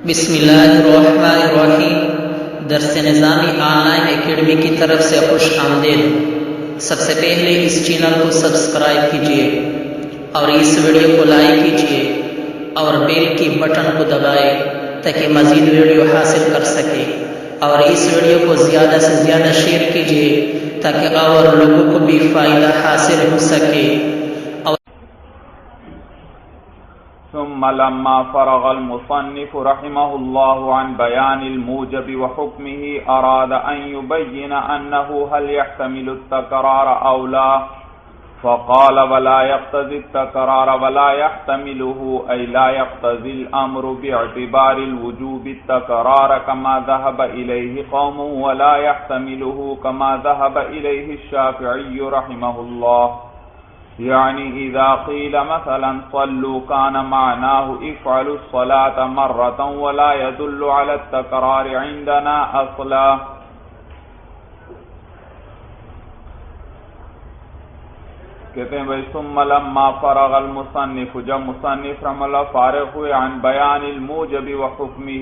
بسم اللہ الرحمن الرحیم۔ درس نظامی آن لائن اکیڈمی کی طرف سے خوش آمدید۔ سب سے پہلے اس چینل کو سبسکرائب کیجیے اور اس ویڈیو کو لائک کیجیے اور بیل کی بٹن کو دبائیں تاکہ مزید ویڈیو حاصل کر سکے، اور اس ویڈیو کو زیادہ سے زیادہ شیئر کیجیے تاکہ اور لوگوں کو بھی فائدہ حاصل ہو سکے۔ ثم لما فرغ المصنف رحمه الله عن بيان الموجب وحكمه أراد أن يبين أنه هل يحتمل التكرار أو لا، فقال ولا يقتضي التكرار ولا يحتمله، أي لا يقتضي الأمر باعتبار الوجوب التكرار كما ذهب إليه قوم، ولا يحتمله كما ذهب إليه الشافعي رحمه الله. يعني إذا قيل مثلا صلوا كان معناه افعلوا الصلاة مرة ولا يدل على التكرار عندنا أصلا. کہتے ہیں بھائی ثم لما فرغ المصنف، جب مصنف رحمہ اللہ فارغ ہوئے عن بیان الموجب وحکمہ،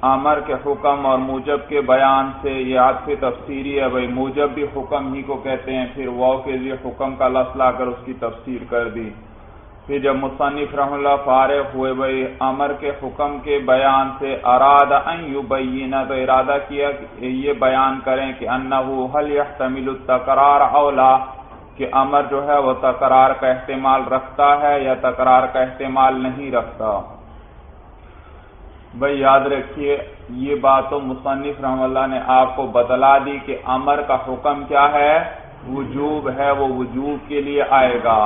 امر کے حکم اور موجب کے بیان سے، یہ عطف تفسیری ہے بھائی، موجب بھی حکم ہی کو کہتے ہیں، پھر واو کے لیے حکم کا لفظ لا کر اس کی تفسیر کر دی۔ پھر جب مصنف رحمہ اللہ فارغ ہوئے بھائی امر کے حکم کے بیان سے، اراد ان یبین، تو ارادہ کیا کہ یہ بیان کریں کہ انہو هل يحتمل التکرار او لا، کہ امر جو ہے وہ تکرار کا احتمال رکھتا ہے یا تکرار کا احتمال نہیں رکھتا۔ بھائی یاد رکھیے یہ بات تو مصنف رحمہ اللہ نے آپ کو بتلا دی کہ امر کا حکم کیا ہے، وجوب ہے، وہ وجوب کے لیے آئے گا۔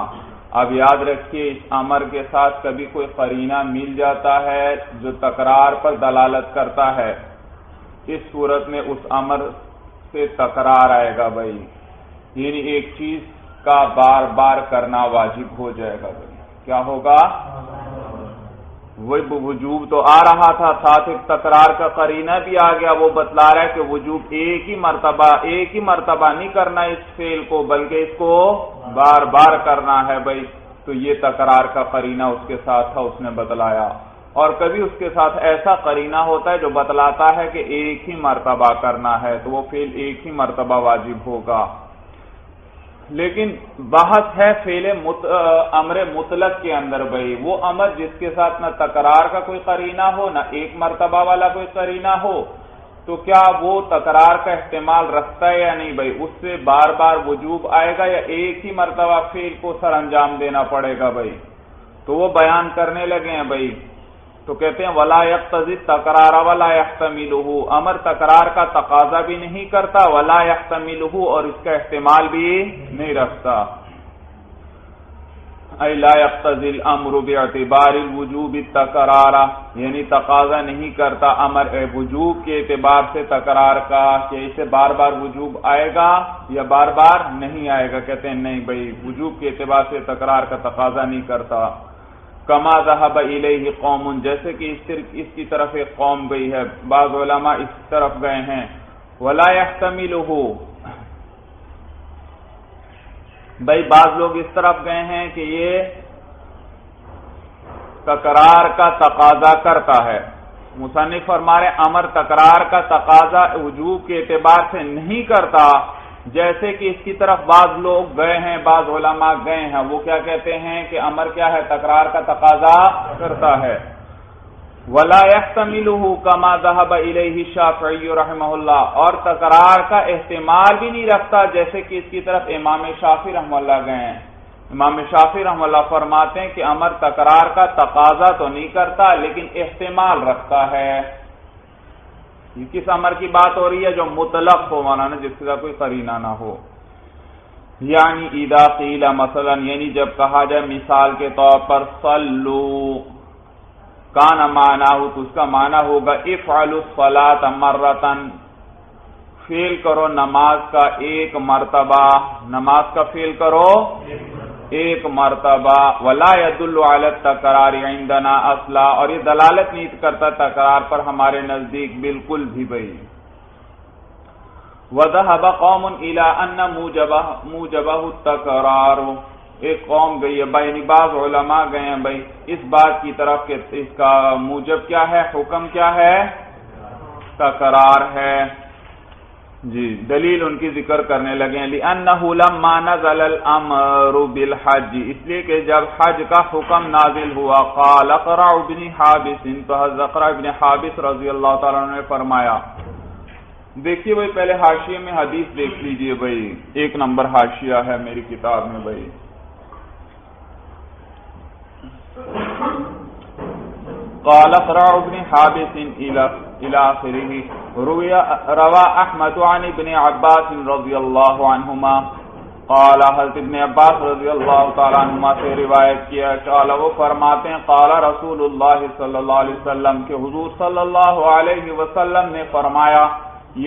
اب یاد رکھیے اس امر کے ساتھ کبھی کوئی قرینہ مل جاتا ہے جو تکرار پر دلالت کرتا ہے، اس صورت میں اس امر سے تکرار آئے گا بھائی، یعنی ایک چیز کا بار بار کرنا واجب ہو جائے گا بھائی۔ کیا ہوگا؟ وہ وجوب تو آ رہا تھا، ساتھ ایک تکرار کا قرینہ بھی آ گیا، وہ بتلا رہا ہے کہ وجوب ایک ہی مرتبہ نہیں کرنا اس فعل کو، بلکہ اس کو بار بار کرنا ہے بھائی، تو یہ تکرار کا قرینہ اس کے ساتھ تھا، اس نے بتلایا۔ اور کبھی اس کے ساتھ ایسا قرینہ ہوتا ہے جو بتلاتا ہے کہ ایک ہی مرتبہ کرنا ہے، تو وہ فعل ایک ہی مرتبہ واجب ہوگا۔ لیکن بحث ہے فعل امر مطلق کے اندر بھائی، وہ امر جس کے ساتھ نہ تکرار کا کوئی قرینہ ہو نہ ایک مرتبہ والا کوئی قرینہ ہو، تو کیا وہ تکرار کا احتمال رکھتا ہے یا نہیں بھائی، اس سے بار بار وجوب آئے گا یا ایک ہی مرتبہ فعل کو سر انجام دینا پڑے گا بھائی؟ تو وہ بیان کرنے لگے ہیں بھائی، تو کہتے ہیں ولا یقتضی التکرار ولا یحتملہ، امر تکرار کا تقاضا بھی نہیں کرتا، ولا یحتملہ، اور اس کا احتمال بھی نہیں رکھتا۔ ای لا یقتضی الامر باعتبار الوجوب التکرار، یعنی تقاضا نہیں کرتا امر وجوب کے اعتبار سے تکرار کا کہ اسے بار بار وجوب آئے گا یا بار بار نہیں آئے گا۔ کہتے ہیں نہیں بھائی، وجوب کے اعتبار سے تکرار کا تقاضا نہیں کرتا۔ کما ذهب الیہ قوم، جیسے کہ اس کی طرف ایک قوم گئی ہے، بعض علماء اس طرف گئے ہیں۔ ولا یحتملہ، بھائی بعض لوگ اس طرف گئے ہیں کہ یہ تکرار کا تقاضا کرتا ہے۔ مصنف فرما رہے امر تکرار کا تقاضا وجوب کے اعتبار سے نہیں کرتا، جیسے کہ اس کی طرف بعض لوگ گئے ہیں، بعض علماء گئے ہیں، وہ کیا کہتے ہیں کہ امر کیا ہے، تکرار کا تقاضا کرتا ہے۔ ولا يحتملہ کما ذهب الیہ الشافعی رحمہ اللہ، اور تکرار کا احتمال بھی نہیں رکھتا جیسے کہ اس کی طرف امام شافعی رحمہ اللہ گئے ہیں۔ امام شافعی رحمہ اللہ فرماتے ہیں کہ امر تکرار کا تقاضا تو نہیں کرتا لیکن احتمال رکھتا ہے۔ یہ کس امر کی بات ہو رہی ہے؟ جو مطلق ہو، مولانا جس کا کوئی قرینہ نہ ہو۔ یعنی اذا قیل مثلا، یعنی جب کہا جائے مثال کے طور پر صلو کان معنی ہو، تو اس کا معنی ہوگا افعلوا الصلاۃ مرۃ، فعل کرو نماز کا ایک مرتبہ، نماز کا فعل کرو ایک مرتبہ۔ ولا يدل علی التکرار عندنا اصلا، اور یہ دلالت نہیں کرتا تکرار پر ہمارے نزدیک بالکل بھی بھائی۔ وذهب قوم الى ان موجبہ التکرار، ایک قوم گئی ہے بھائی، یعنی بعض علماء گئے ہیں بھائی اس بات کی طرف کہ اس کا موجب کیا ہے، حکم کیا ہے، تکرار ہے۔ جی دلیل ان کی ذکر کرنے لگے ہیں، لِأَنَّهُ لَمَّا نَزَلَ الْأَمْرُ بِالْحَجِّ، اس لیے کہ جب حج کا حکم نازل ہوا، قال اقرع بن حابس، تو حضرت اقرع بن حابس رضی اللہ تعالیٰ عنہ نے فرمایا، دیکھیے بھائی پہلے حاشیے میں حدیث دیکھ لیجئے بھائی، 1 نمبر حاشیہ ہے میری کتاب میں بھائی۔ قال اقرع بن حابس الى آخره روى احمد عن ابن عباس رضی اللہ عنہما قال، حضرت ابن عباس رضی اللہ تعالیٰ عنہما سے روایت کیا، قال وہ فرماتے ہیں، قال رسول اللہ صلی اللہ علیہ وسلم، کہ حضور صلی اللہ علیہ وسلم نے فرمایا،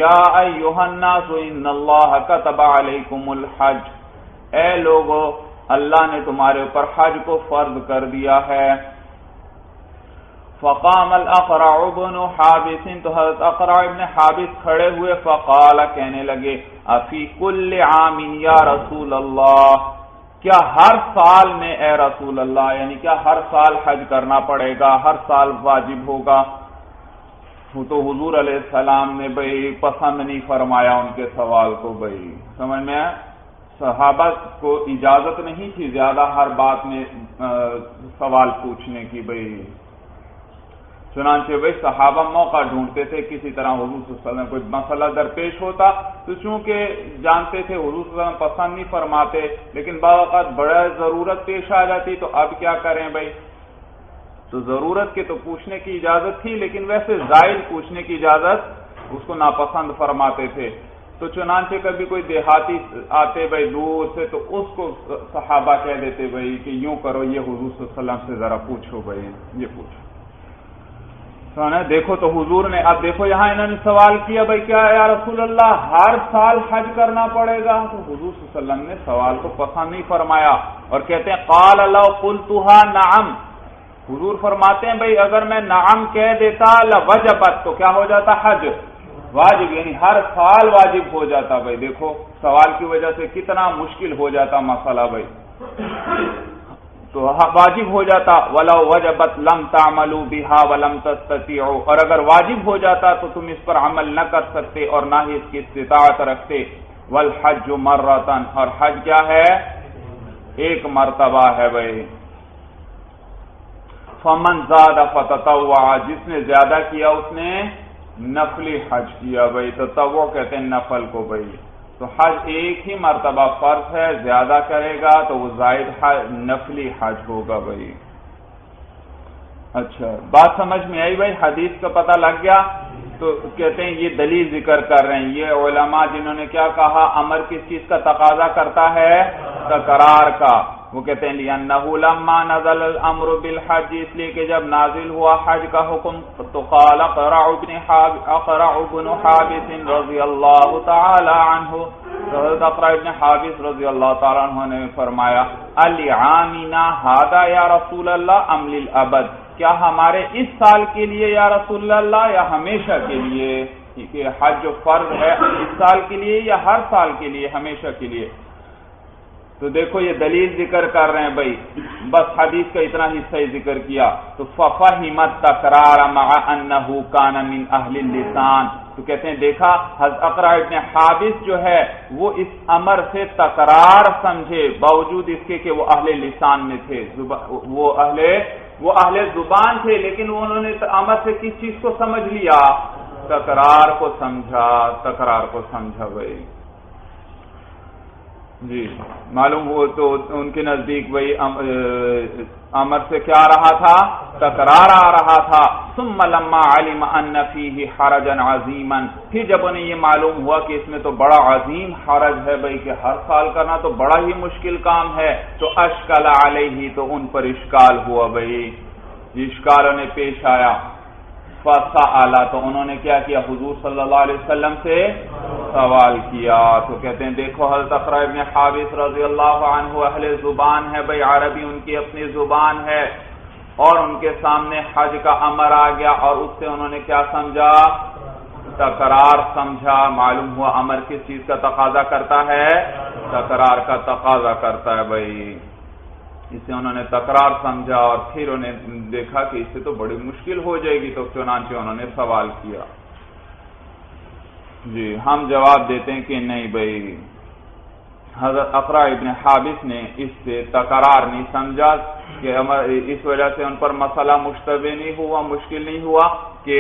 یا ایھا الناس ان اللہ کتب علیکم الحج، اے لوگو اللہ نے تمہارے اوپر حج کو فرض کر دیا ہے۔ فقام الاقرع بن حابس، تو حضرت اقرع ابن حابس کھڑے ہوئے، فقال، کہنے لگے، افی کل عام یا رسول اللہ، کیا ہر سال میں اے رسول اللہ، یعنی کیا ہر سال حج کرنا پڑے گا، ہر سال واجب ہوگا؟ تو حضور علیہ السلام نے بھائی پسند نہیں فرمایا ان کے سوال کو بھائی، سمجھ میں؟ صحابہ کو اجازت نہیں تھی زیادہ ہر بات میں سوال پوچھنے کی بھائی، چنانچہ بھائی صحابہ موقع ڈھونڈتے تھے کسی طرح حضور صلی اللہ علیہ وسلم کوئی مسئلہ درپیش ہوتا تو چونکہ جانتے تھے حضور صلی اللہ علیہ وسلم پسند نہیں فرماتے، لیکن بعض اوقات بڑا ضرورت پیش آ جاتی تو اب کیا کریں بھائی، تو ضرورت کے تو پوچھنے کی اجازت تھی، لیکن ویسے زائد پوچھنے کی اجازت اس کو ناپسند فرماتے تھے۔ تو چنانچہ کبھی کوئی دیہاتی آتے بھائی دور سے تو اس کو صحابہ کہہ دیتے بھائی کہ یوں کرو، یہ حضور صلی اللہ علیہ وسلم سے ذرا پوچھو بھائی، یہ پوچھو۔ دیکھو تو حضور نے، اب دیکھو یہاں انہوں نے سوال کیا بھائی کیا یا رسول اللہ ہر سال حج کرنا پڑے گا؟ تو حضور صلی اللہ علیہ وسلم نے سوال کو پسند نہیں فرمایا اور کہتے ہیں قال لو قلتها نعم، حضور فرماتے ہیں بھائی اگر میں نعم کہہ دیتا لوجبت، تو کیا ہو جاتا، حج واجب، یعنی ہر سال واجب ہو جاتا بھائی۔ دیکھو سوال کی وجہ سے کتنا مشکل ہو جاتا مسئلہ بھائی، تو واجب ہو جاتا، وَلَوْ وَجَبَتْ لَمْ تَعْمَلُوا بِهَا وَلَمْ تَسْتَطِيعُوا، اور اگر واجب ہو جاتا تو تم اس پر عمل نہ کر سکتے اور نہ ہی اس کی استطاعت رکھتے۔ وَالْحَجُّ مَرَّةً، اور حج کیا ہے، ایک مرتبہ ہے بھائی۔ فَمَنْ زَادَ فَتَطَوَّعَ، جس نے زیادہ کیا اس نے نفلی حج کیا بھائی، تطوع کہتے ہیں نفل کو بھائی۔ تو حج ایک ہی مرتبہ فرض ہے، زیادہ کرے گا تو وہ زائد حج نفلی حج ہوگا بھائی۔ اچھا بات سمجھ میں آئی بھائی، حدیث کا پتہ لگ گیا؟ تو کہتے ہیں یہ دلیل ذکر کر رہے ہیں یہ علماء جنہوں نے کیا کہا، امر کس چیز کا تقاضا کرتا ہے، تکرار کا۔ وہ کہتے ہیں لِأَنَّهُ لَمَّا نَزَلَ الْأَمْرُ بِالْحَجِّ، اس لیے کہ جب نازل ہوا حج کا حکم تو قال اقرع بن حابس رضی اللہ تعالی عنہ، حضرت اقرع بن حابس رضی اللہ تعالی عنہ نے فرمایا العامنا هذا یا رسول اللہ ام للابد، کیا ہمارے اس سال کے لیے یا رسول اللہ یا ہمیشہ کے لیے، کہ حج جو فرض ہے اس سال کے لیے یا ہر سال کے لیے، ہمیشہ کے لیے؟ تو دیکھو یہ دلیل ذکر کر رہے ہیں بھائی، بس حدیث کا اتنا حصہ ہی ذکر کیا تو فَفَهِمَ التَّكْرَارَ مَعَ أَنَّهُ كَانَ مِنْ أَهْلِ اللِّسَانِ، تو کہتے ہیں دیکھا حضرت اقرع ابن حابس جو ہے وہ اس امر سے تکرار سمجھے باوجود اس کے کہ وہ اہل لسان میں تھے، وہ اہل زبان تھے، لیکن انہوں نے امر سے کس چیز کو سمجھ لیا، تکرار کو سمجھا بھائی۔ جی معلوم ہو تو ان کے نزدیک وہی امر سے کیا آ رہا تھا، تکرار آ رہا تھا۔ ثم لما علم ان فيه حرجا عظیما، پھر جب انہیں یہ معلوم ہوا کہ اس میں تو بڑا عظیم حرج ہے بھائی کہ ہر سال کرنا تو بڑا ہی مشکل کام ہے، تو اشکل علیہ، تو ان پر اشکال ہوا بھائی، اشکال انہیں پیش آیا۔ فسأل، تو انہوں نے کیا کیا، حضور صلی اللہ علیہ وسلم سے سوال کیا۔ تو کہتے ہیں دیکھو حضرت اقرع ابن حابس رضی اللہ عنہ اہل زبان ہے بھائی، عربی ان کی اپنی زبان ہے، اور ان کے سامنے حج کا امر آ گیا اور اس سے انہوں نے کیا سمجھا، تکرار سمجھا۔ معلوم ہوا امر کس چیز کا تقاضا کرتا ہے، تکرار کا تقاضا کرتا ہے بھائی۔ اسے انہوں نے تکرار سمجھا اور پھر انہیں دیکھا کہ اسے تو بڑی مشکل ہو جائے گی، تو چنانچہ انہوں نے سوال کیا۔ جی ہم جواب دیتے ہیں کہ نہیں بھائی، حضرت اقرع ابن حابس نے اس سے تکرار نہیں سمجھا کہ اس وجہ سے ان پر مسئلہ مشتبہ نہیں ہوا، مشکل نہیں ہوا کہ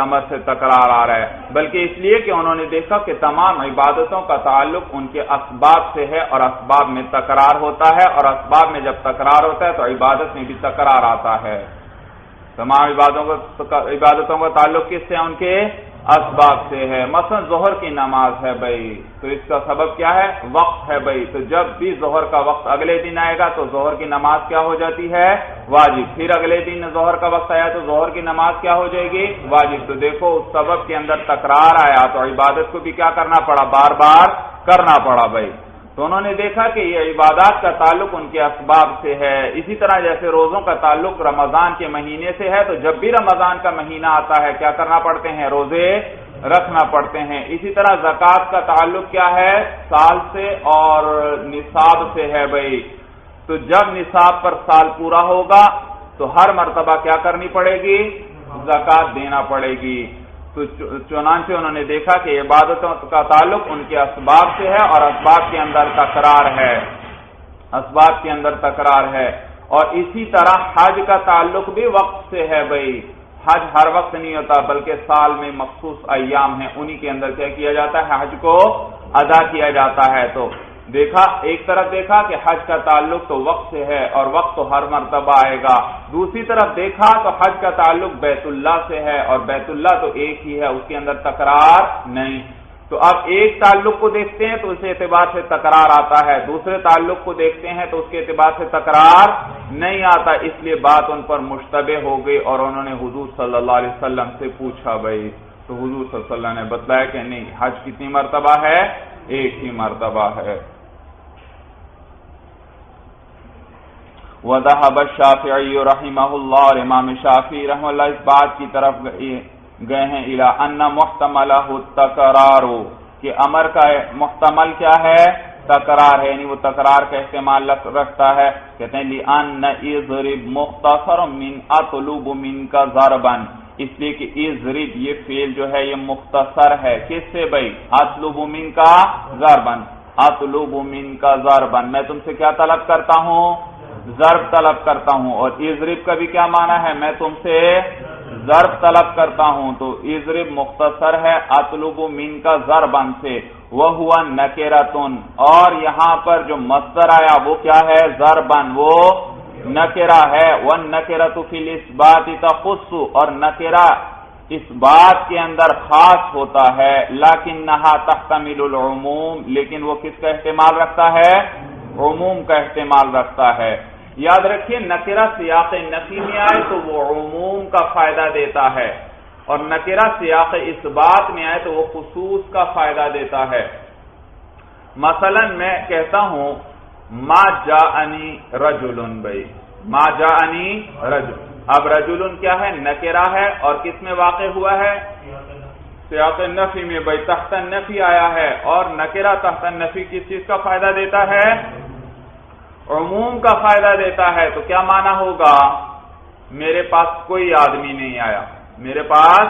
امر سے تکرار آ رہا ہے، بلکہ اس لیے کہ انہوں نے دیکھا کہ تمام عبادتوں کا تعلق ان کے اسباب سے ہے، اور اسباب میں تکرار ہوتا ہے، اور اسباب میں جب تکرار ہوتا ہے تو عبادت میں بھی تکرار آتا ہے۔ تمام عبادتوں کا تعلق کس سے؟ ان کے اسباب سے ہے۔ مثلا ظہر کی نماز ہے بھائی، تو اس کا سبب کیا ہے؟ وقت ہے بھائی، تو جب بھی ظہر کا وقت اگلے دن آئے گا تو ظہر کی نماز کیا ہو جاتی ہے؟ واجب۔ پھر اگلے دن ظہر کا وقت آیا تو ظہر کی نماز کیا ہو جائے گی؟ واجب۔ تو دیکھو اس سبب کے اندر تکرار آیا تو عبادت کو بھی کیا کرنا پڑا؟ بار بار کرنا پڑا بھائی۔ تو انہوں نے دیکھا کہ یہ عبادات کا تعلق ان کے اسباب سے ہے۔ اسی طرح جیسے روزوں کا تعلق رمضان کے مہینے سے ہے، تو جب بھی رمضان کا مہینہ آتا ہے کیا کرنا پڑتے ہیں؟ روزے رکھنا پڑتے ہیں۔ اسی طرح زکوٰۃ کا تعلق کیا ہے؟ سال سے اور نصاب سے ہے بھائی، تو جب نصاب پر سال پورا ہوگا تو ہر مرتبہ کیا کرنی پڑے گی؟ زکوٰۃ دینا پڑے گی۔ تو چنانچہ انہوں نے دیکھا کہ عبادتوں کا تعلق ان کے اسباب سے ہے، اور اسباب کے اندر تکرار ہے، اسباب کے اندر تکرار ہے۔ اور اسی طرح حج کا تعلق بھی وقت سے ہے بھائی، حج ہر وقت نہیں ہوتا بلکہ سال میں مخصوص ایام ہیں، انہی کے اندر کیا کیا جاتا ہے؟ حج کو ادا کیا جاتا ہے۔ تو دیکھا، ایک طرف دیکھا کہ حج کا تعلق تو وقت سے ہے اور وقت تو ہر مرتبہ آئے گا، دوسری طرف دیکھا تو حج کا تعلق بیت اللہ سے ہے، اور بیت اللہ تو ایک ہی ہے، اس کے اندر تکرار نہیں۔ تو اب ایک تعلق کو دیکھتے ہیں تو اس اعتبار سے تکرار آتا ہے، دوسرے تعلق کو دیکھتے ہیں تو اس کے اعتبار سے تکرار نہیں آتا، اس لیے بات ان پر مشتبہ ہو گئی، اور انہوں نے حضور صلی اللہ علیہ وسلم سے پوچھا بھائی، تو حضور صلی اللہ علیہ وسلم نے بتلایا کہ نہیں، حج کتنی مرتبہ ہے؟ ایک ہی مرتبہ ہے۔ وذهب الشافعی رحمہ اللہ، اور امام شافعی رحمہ اللہ اس بات کی طرف گئے ہیں الی ان محتملہ التکرار، کہ امر کا محتمل کیا ہے؟ تکرار ہے، یعنی وہ تکرار کا احتمال رکھتا ہے۔ کہتے ہیں لأن اضرب مختصر من اطلب منک ضربا، اس لیے کہ اضرب یہ فعل جو ہے یہ مختصر ہے، کس سے بھائی؟ اطلب منک ضربا، اطلب منک ضربا، میں تم سے کیا طلب کرتا ہوں؟ ضرب طلب کرتا ہوں، اور اضرب کا بھی کیا معنی ہے؟ میں تم سے ضرب طلب کرتا ہوں، تو اضرب مختصر ہے اطلب منک ضربا سے، وہو نکرۃ، اور یہاں پر جو مصدر آیا وہ کیا ہے؟ ضربا، وہ نکرہ ہے، والنکرۃ فی الاثبات تخص، اور نکرہ اس بات کے اندر خاص ہوتا ہے، لیکنھا تحتمل العموم، لیکن وہ کس کا احتمال رکھتا ہے؟ عموم کا احتمال رکھتا ہے۔ یاد رکھیے نکرہ سیاق نفی میں آئے تو وہ عموم کا فائدہ دیتا ہے، اور نکرہ سیاق اثبات میں آئے تو وہ خصوص کا فائدہ دیتا ہے۔ مثلا میں کہتا ہوں ما جاءنی رجل بھائی، ما جاءنی رجل، اب رجل کیا ہے؟ نکرہ ہے، اور کس میں واقع ہوا ہے؟ سیاق نفی میں بھائی، تحت نفی آیا ہے، اور نکرہ تحت نفی کس چیز کا فائدہ دیتا ہے؟ عموم کا فائدہ دیتا ہے۔ تو کیا معنی ہوگا؟ میرے پاس کوئی آدمی نہیں آیا، میرے پاس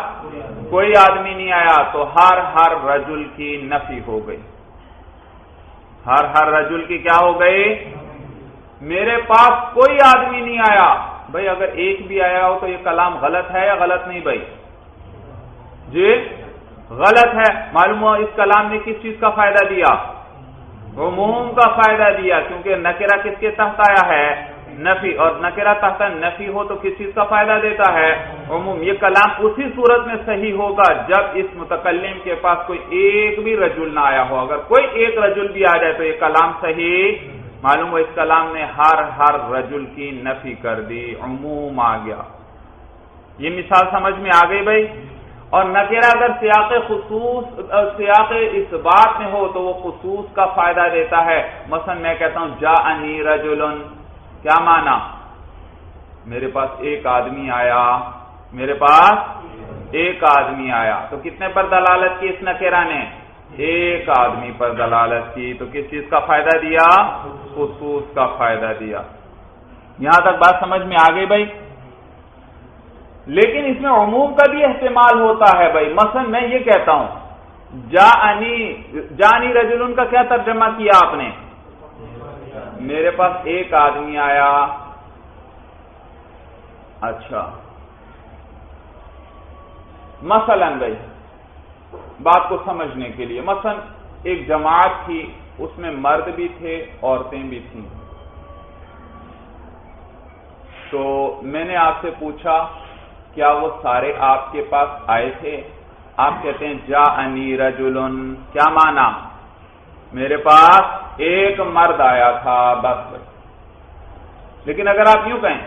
کوئی آدمی نہیں آیا، تو ہر رجل کی نفی ہو گئی، ہر رجل کی کیا ہو گئی؟ میرے پاس کوئی آدمی نہیں آیا۔ بھائی اگر ایک بھی آیا ہو تو یہ کلام غلط ہے یا غلط نہیں بھائی؟ جی غلط ہے۔ معلوم ہوا اس کلام نے کس چیز کا فائدہ دیا؟ عموم کا فائدہ دیا، کیونکہ نکرہ کس کے تحت آیا ہے؟ نفی، اور نکرہ تحت نفی ہو تو کس چیز کا فائدہ دیتا ہے؟ عموم۔ یہ کلام اسی صورت میں صحیح ہوگا جب اس متکلم کے پاس کوئی ایک بھی رجل نہ آیا ہو، اگر کوئی ایک رجل بھی آ جائے تو یہ کلام صحیح۔ معلوم ہو اس کلام نے ہر رجل کی نفی کر دی، عموم آ گیا۔ یہ مثال سمجھ میں آ گئی بھائی؟ اور نکرہ اگر سیاق اثبات میں ہو تو وہ خصوص کا فائدہ دیتا ہے۔ مثلا میں کہتا ہوں جاءنی رجل، کیا معنی؟ میرے پاس ایک آدمی آیا، میرے پاس ایک آدمی آیا، تو کتنے پر دلالت کی اس نکرہ نے؟ ایک آدمی پر دلالت کی، تو کس چیز کا فائدہ دیا؟ خصوص کا فائدہ دیا۔ یہاں تک بات سمجھ میں آ گئی بھائی؟ لیکن اس میں عموم کا بھی احتمال ہوتا ہے بھائی. مثلا میں یہ کہتا ہوں جانی رجلن کا کیا ترجمہ کیا آپ نے؟ میرے پاس ایک آدمی آیا. اچھا مثلا بھائی بات کو سمجھنے کے لیے، مثلا ایک جماعت تھی، اس میں مرد بھی تھے عورتیں بھی تھیں. تو میں نے آپ سے پوچھا کیا وہ سارے آپ کے پاس آئے تھے؟ آپ کہتے ہیں جاءنی رجلن. کیا معنی؟ میرے پاس ایک مرد آیا تھا بس. لیکن اگر آپ یوں کہیں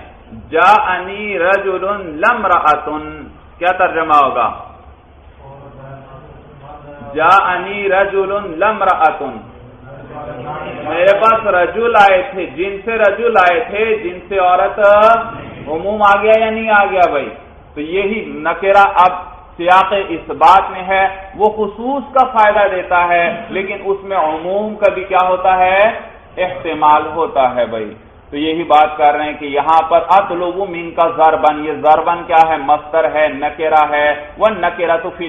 جاءنی رجلن لامرأۃ، کیا ترجمہ ہوگا؟ جاءنی رجلن لامرأۃ، میرے پاس رجل آئے تھے، جن سے رجل آئے تھے، جن سے عورت. عموم آ گیا یا نہیں آ گیا بھائی؟ تو یہی نکرہ اب سیاق اس بات میں ہے، وہ خصوص کا فائدہ دیتا ہے، لیکن اس میں عموم کا بھی کیا ہوتا ہے؟ احتمال ہوتا ہے بھائی. تو یہی بات کر رہے ہیں کہ یہاں پر اطلب من کا ضربن، یہ ضربن کیا ہے؟ مصدر ہے، نکرہ ہے. والنکرۃ فی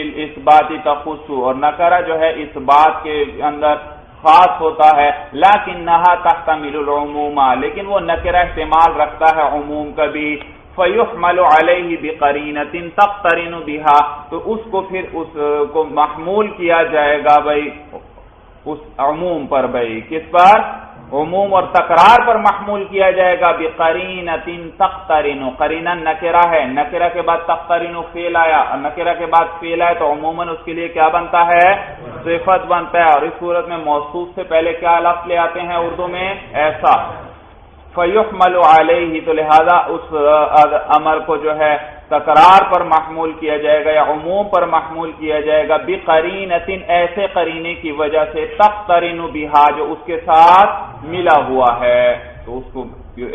الاثبات تخص، اور نکرہ جو ہے اس بات کے اندر خاص ہوتا ہے. لکنھا تحتمل العموم، لیکن وہ نکرہ احتمال رکھتا ہے عموم کا بھی. فیحمل علیہ بقرینۃ تقترن بہا، تو اس کو پھر اس کو محمول کیا جائے گا بھائی اس عموم پر بھائی. کس پر؟ عموم اور تکرار پر محمول کیا جائے گا. بقرینۃ تقترن، قرینہ نکرہ ہے، نکرہ کے بعد تقترن فعل آیا، اور نکرہ کے بعد فعل آیا تو عموماً اس کے لیے کیا بنتا ہے؟ صفت بنتا ہے. اور اس صورت میں موصوف سے پہلے کیا لفظ لے آتے ہیں اردو میں؟ ایسا. فیحمل علیہ، تو لہذا اس امر کو جو ہے تکرار پر محمول کیا جائے گا یا عموم پر محمول کیا جائے گا. بقرینۃ، ایسے قرینے کی وجہ سے، تقترن بہا، جو اس کے ساتھ ملا ہوا ہے. تو اس کو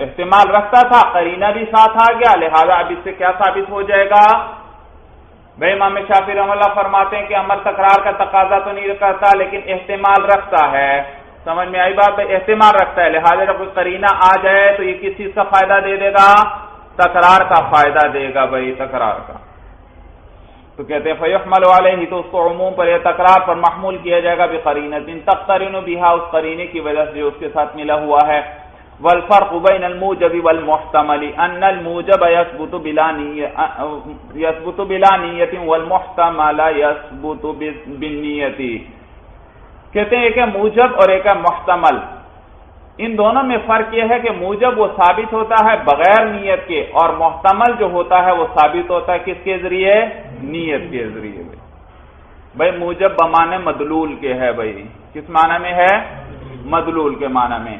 احتمال رکھتا تھا، قرینہ بھی ساتھ آ گیا، لہذا اب اس سے کیا ثابت ہو جائے گا بھائی؟ امام شافعی رحمہ اللہ فرماتے ہیں کہ امر تکرار کا تقاضا تو نہیں کرتا لیکن احتمال رکھتا ہے. سمجھ میں آئی بات؟ احتمال رکھتا ہے، لہذا جب کوئی قرینہ آ جائے تو یہ کس چیز کا فائدہ دے دے گا؟ تکرار کا فائدہ دے گا بھائی، تکرار کا. تو کہتے ہیں فیحمل علیہ، تو اس کو عموم پر یا تکرار پر محمول کیا جائے گا. بقرینۃ تقترن بہا، اس قرینے کی وجہ سے جو اس کے ساتھ ملا ہوا ہے. والفرق بین الموجب والمحتمل ان الموجب يثبت بلا نیت والمحتمل يثبت بالنیت. کہتے ہیں ایک ہے موجب اور ایک ہے محتمل. ان دونوں میں فرق یہ ہے کہ موجب وہ ثابت ہوتا ہے بغیر نیت کے، اور محتمل جو ہوتا ہے وہ ثابت ہوتا ہے کس کے ذریعے؟ نیت کے ذریعے. بھائی موجب بمعنی مدلول کے ہے بھائی. کس معنی میں ہے؟ مدلول کے معنی میں.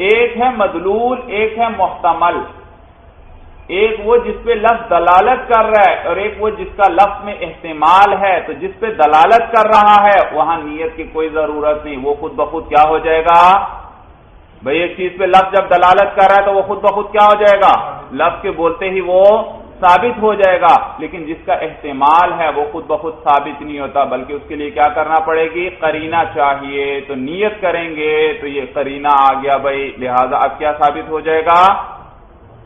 ایک ہے مدلول، ایک ہے محتمل. ایک وہ جس پہ لفظ دلالت کر رہا ہے اور ایک وہ جس کا لفظ میں احتمال ہے. تو جس پہ دلالت کر رہا ہے وہاں نیت کی کوئی ضرورت نہیں، وہ خود بخود کیا ہو جائے گا بھئی؟ ایک چیز پہ لفظ جب دلالت کر رہا ہے تو وہ خود بخود کیا ہو جائے گا؟ لفظ کے بولتے ہی وہ ثابت ہو جائے گا. لیکن جس کا احتمال ہے وہ خود بخود ثابت نہیں ہوتا، بلکہ اس کے لیے کیا کرنا پڑے گی؟ قرینہ چاہیے. تو نیت کریں گے تو یہ قرینہ آ گیا بھائی، لہذا اب کیا ثابت ہو جائے گا؟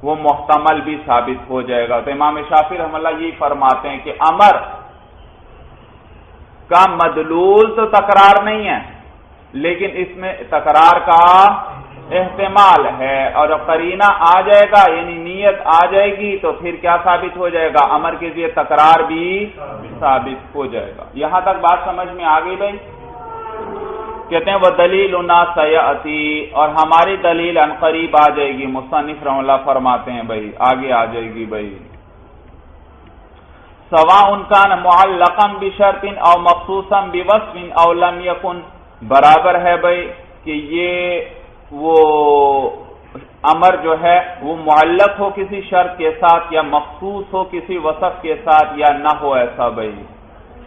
وہ محتمل بھی ثابت ہو جائے گا. تو امام شافعی رحمہ اللہ یہی فرماتے ہیں کہ امر کا مدلول تو تکرار نہیں ہے، لیکن اس میں تکرار کا احتمال ہے، اور جب قرینہ آ جائے گا یعنی نیت آ جائے گی تو پھر کیا ثابت ہو جائے گا؟ امر کے ذریعے تکرار بھی ثابت ہو جائے گا. یہاں تک بات سمجھ میں آ گئی بھائی؟ کہتے ہیں وہ دلیلنا سیاتی، اور ہماری دلیل ان قریب آ جائے گی. مصنف رحمہ اللہ فرماتے ہیں بھائی آگے آ جائے گی بھائی. سواء کان معلقا بشرط او مخصوصا بوصف او لم يكن، برابر ہے بھائی کہ یہ وہ امر جو ہے وہ معلق ہو کسی شرط کے ساتھ یا مخصوص ہو کسی وصف کے ساتھ یا نہ ہو ایسا بھائی.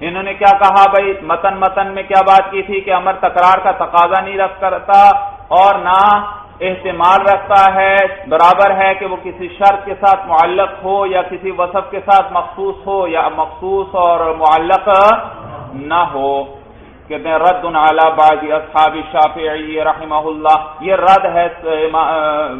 انہوں نے کیا کہا بھائی؟ متن میں کیا بات کی تھی کہ امر تکرار کا تقاضا نہیں رکھ کرتا اور نہ احتمال رکھتا ہے، برابر ہے کہ وہ کسی شرط کے ساتھ معلق ہو یا کسی وصف کے ساتھ مخصوص ہو یا مخصوص اور معلق نہ ہو. کہتے ہیں رد علی بعض اصحاب الشافعی رحمہ اللہ، یہ رد ہے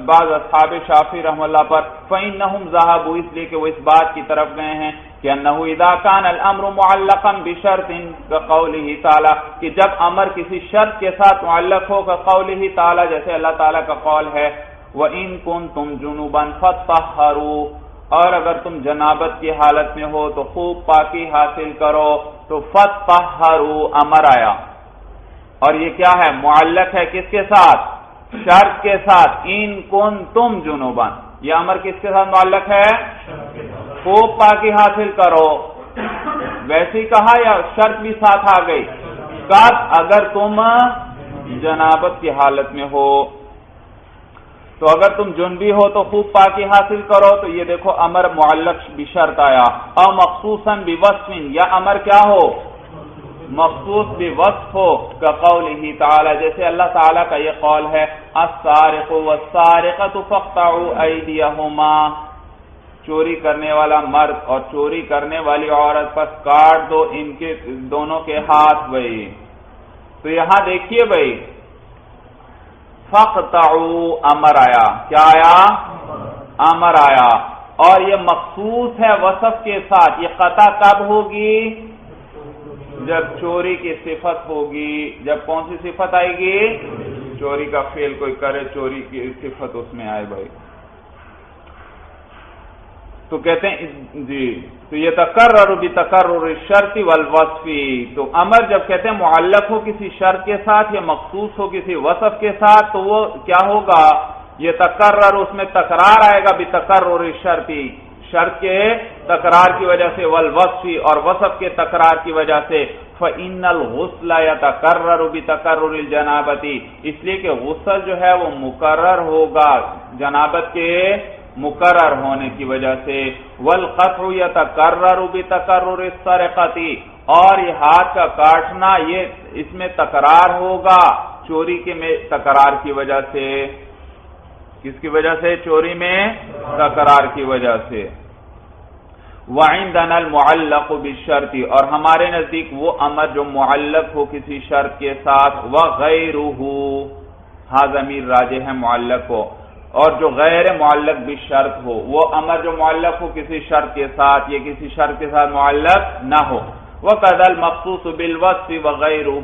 بعض اصحاب شافعی رحمہ اللہ پر، فإنہم ذهبوا، اس لیے کہ وہ اس بات کی طرف گئے ہیں کہ انه اذا كان الامر معلقا بشرط كقوله تعالی، کہ جب امر کسی شرط کے ساتھ معلق ہو كقوله تعالی، جیسے اللہ تعالی کا قول ہے وَإِن كُنتُمْ جُنُبًا فَطَّهَّرُوا، اور اگر تم جنابت کی حالت میں ہو تو خوب پاکی حاصل کرو، تو فَطَّهَّرُوا امر آیا، اور یہ کیا ہے؟ معلق ہے کس کے ساتھ؟ شرط کے ساتھ، ان کنتم جنوبا، یہ امر کس کے ساتھ معلق ہے؟ خوب پاکی حاصل کرو، ویسے ہی کہا یا شرط بھی ساتھ آ گئی؟ کب؟ اگر تم جنابت کی حالت میں ہو، تو اگر تم جنبی ہو تو خوب پاکی حاصل کرو، تو یہ دیکھو امر معلق بشرط آیا، او مخصوصاً بوصف، یا امر کیا ہو؟ مخصوص بوصف ہو، كقوله تعالی، جیسے اللہ تعالی کا یہ قول ہے السارق والسارقۃ فاقطعوا ایدیہما، چوری کرنے والا مرد اور چوری کرنے والی عورت پس کاٹ دو ان کے دونوں کے ہاتھ۔ بھائی تو یہاں دیکھیے بھائی فاقطعوا امر آیا، کیا آیا؟ امر آیا، اور یہ مخصوص ہے وصف کے ساتھ۔ یہ قطع کب ہوگی؟ جب چوری کی صفت ہوگی۔ جب کون سی صفت آئے گی؟ چوری کا فعل کوئی کرے، چوری کی صفت اس میں آئے بھائی۔ تو کہتے ہیں جی، تو یہ تکرر بتکرر الشرط والوصف، تو امر جب کہتے ہیں معلق ہو کسی شرط کے ساتھ یا مخصوص ہو کسی وصف کے ساتھ، تو وہ کیا ہوگا؟ یہ تکرر، اس میں تکرار آئے گا بتکرر الشرط، شرط کے تکرار کی وجہ سے، والوصف، اور وصف کے تکرار کی وجہ سے۔ فإن الغسل يتكرر بتكرر الجنابۃ، اس لیے کہ غسل جو ہے وہ مکرر ہوگا جنابت کے مکرر ہونے کی وجہ سے۔ والقطع يتكرر بتكرر السرقۃ، اور یہ ہاتھ کا کاٹنا یہ اس میں تکرار ہوگا چوری کے میں تکرار کی وجہ سے۔ کس کی وجہ سے؟ چوری میں تکرار کی وجہ سے۔ وعندنا المعلق بالشرط، اور ہمارے نزدیک وہ امر جو معلق ہو کسی شرط کے ساتھ، وغیرہ، ہاں ضمیر راجع ہے معلق ہو، اور جو غیر معلق بالشرط ہو، وہ امر جو معلق ہو کسی شرط کے ساتھ، یہ کسی شرط کے ساتھ معلق نہ ہو۔ وقد المخصوص بالوصف وغیرہ،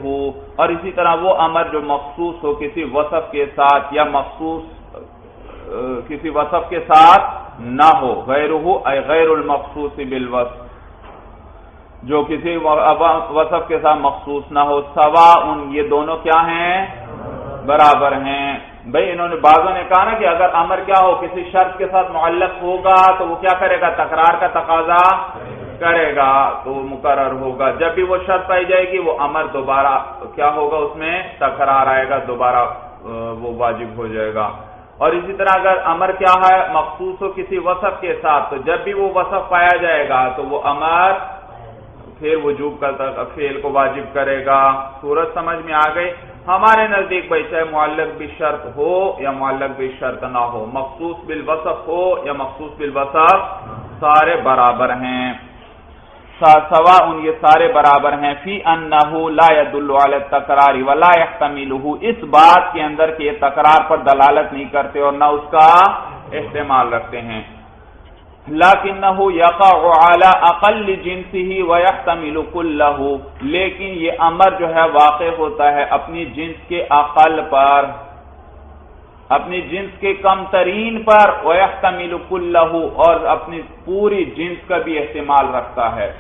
اور اسی طرح وہ امر جو مخصوص ہو کسی وصف کے ساتھ یا مخصوص کسی وصف کے ساتھ نہ ہو، غیرہ اے غیر المخصوص بالوصف، جو کسی وصف کے ساتھ مخصوص نہ ہو، سواء، یہ دونوں کیا ہیں؟ برابر ہیں۔ بھئی انہوں نے بعضوں نے کہا نا کہ اگر امر کیا ہو کسی شرط کے ساتھ معلق ہوگا تو وہ کیا کرے گا؟ تکرار کا تقاضا کرے گا، تو وہ مکرر ہوگا۔ جب بھی وہ شرط پائی جائے گی وہ امر دوبارہ کیا ہوگا؟ اس میں تکرار آئے گا، دوبارہ وہ واجب ہو جائے گا۔ اور اسی طرح اگر امر کیا ہے؟ مخصوص ہو کسی وصف کے ساتھ، تو جب بھی وہ وصف پایا جائے گا تو وہ امر پھر وجوب کا فعل کو واجب کرے گا۔ صورت سمجھ میں آ گئی؟ ہمارے نزدیک بھائی چاہے معلق بالشرط ہو یا معلق بالشرط نہ ہو، مخصوص بالوصف ہو یا مخصوص بالوصف، سارے برابر ہیں، سواء، یہ سارے برابر ہیں۔ فی انہ لا يدل علی التکرار ولا يحتملہ، اس بات کے اندر کہ یہ تکرار پر دلالت نہیں کرتے اور نہ اس کا احتمال رکھتے ہیں۔ لیکنہ یقع علی اقل جنسہ ویحتمل کلہ، لیکن یہ امر جو ہے واقع ہوتا ہے اپنی جنس کے اقل پر، اپنی جنس کے کم ترین پر، ویحتمل کلہ، اور اپنی پوری جنس کا بھی احتمال رکھتا ہے۔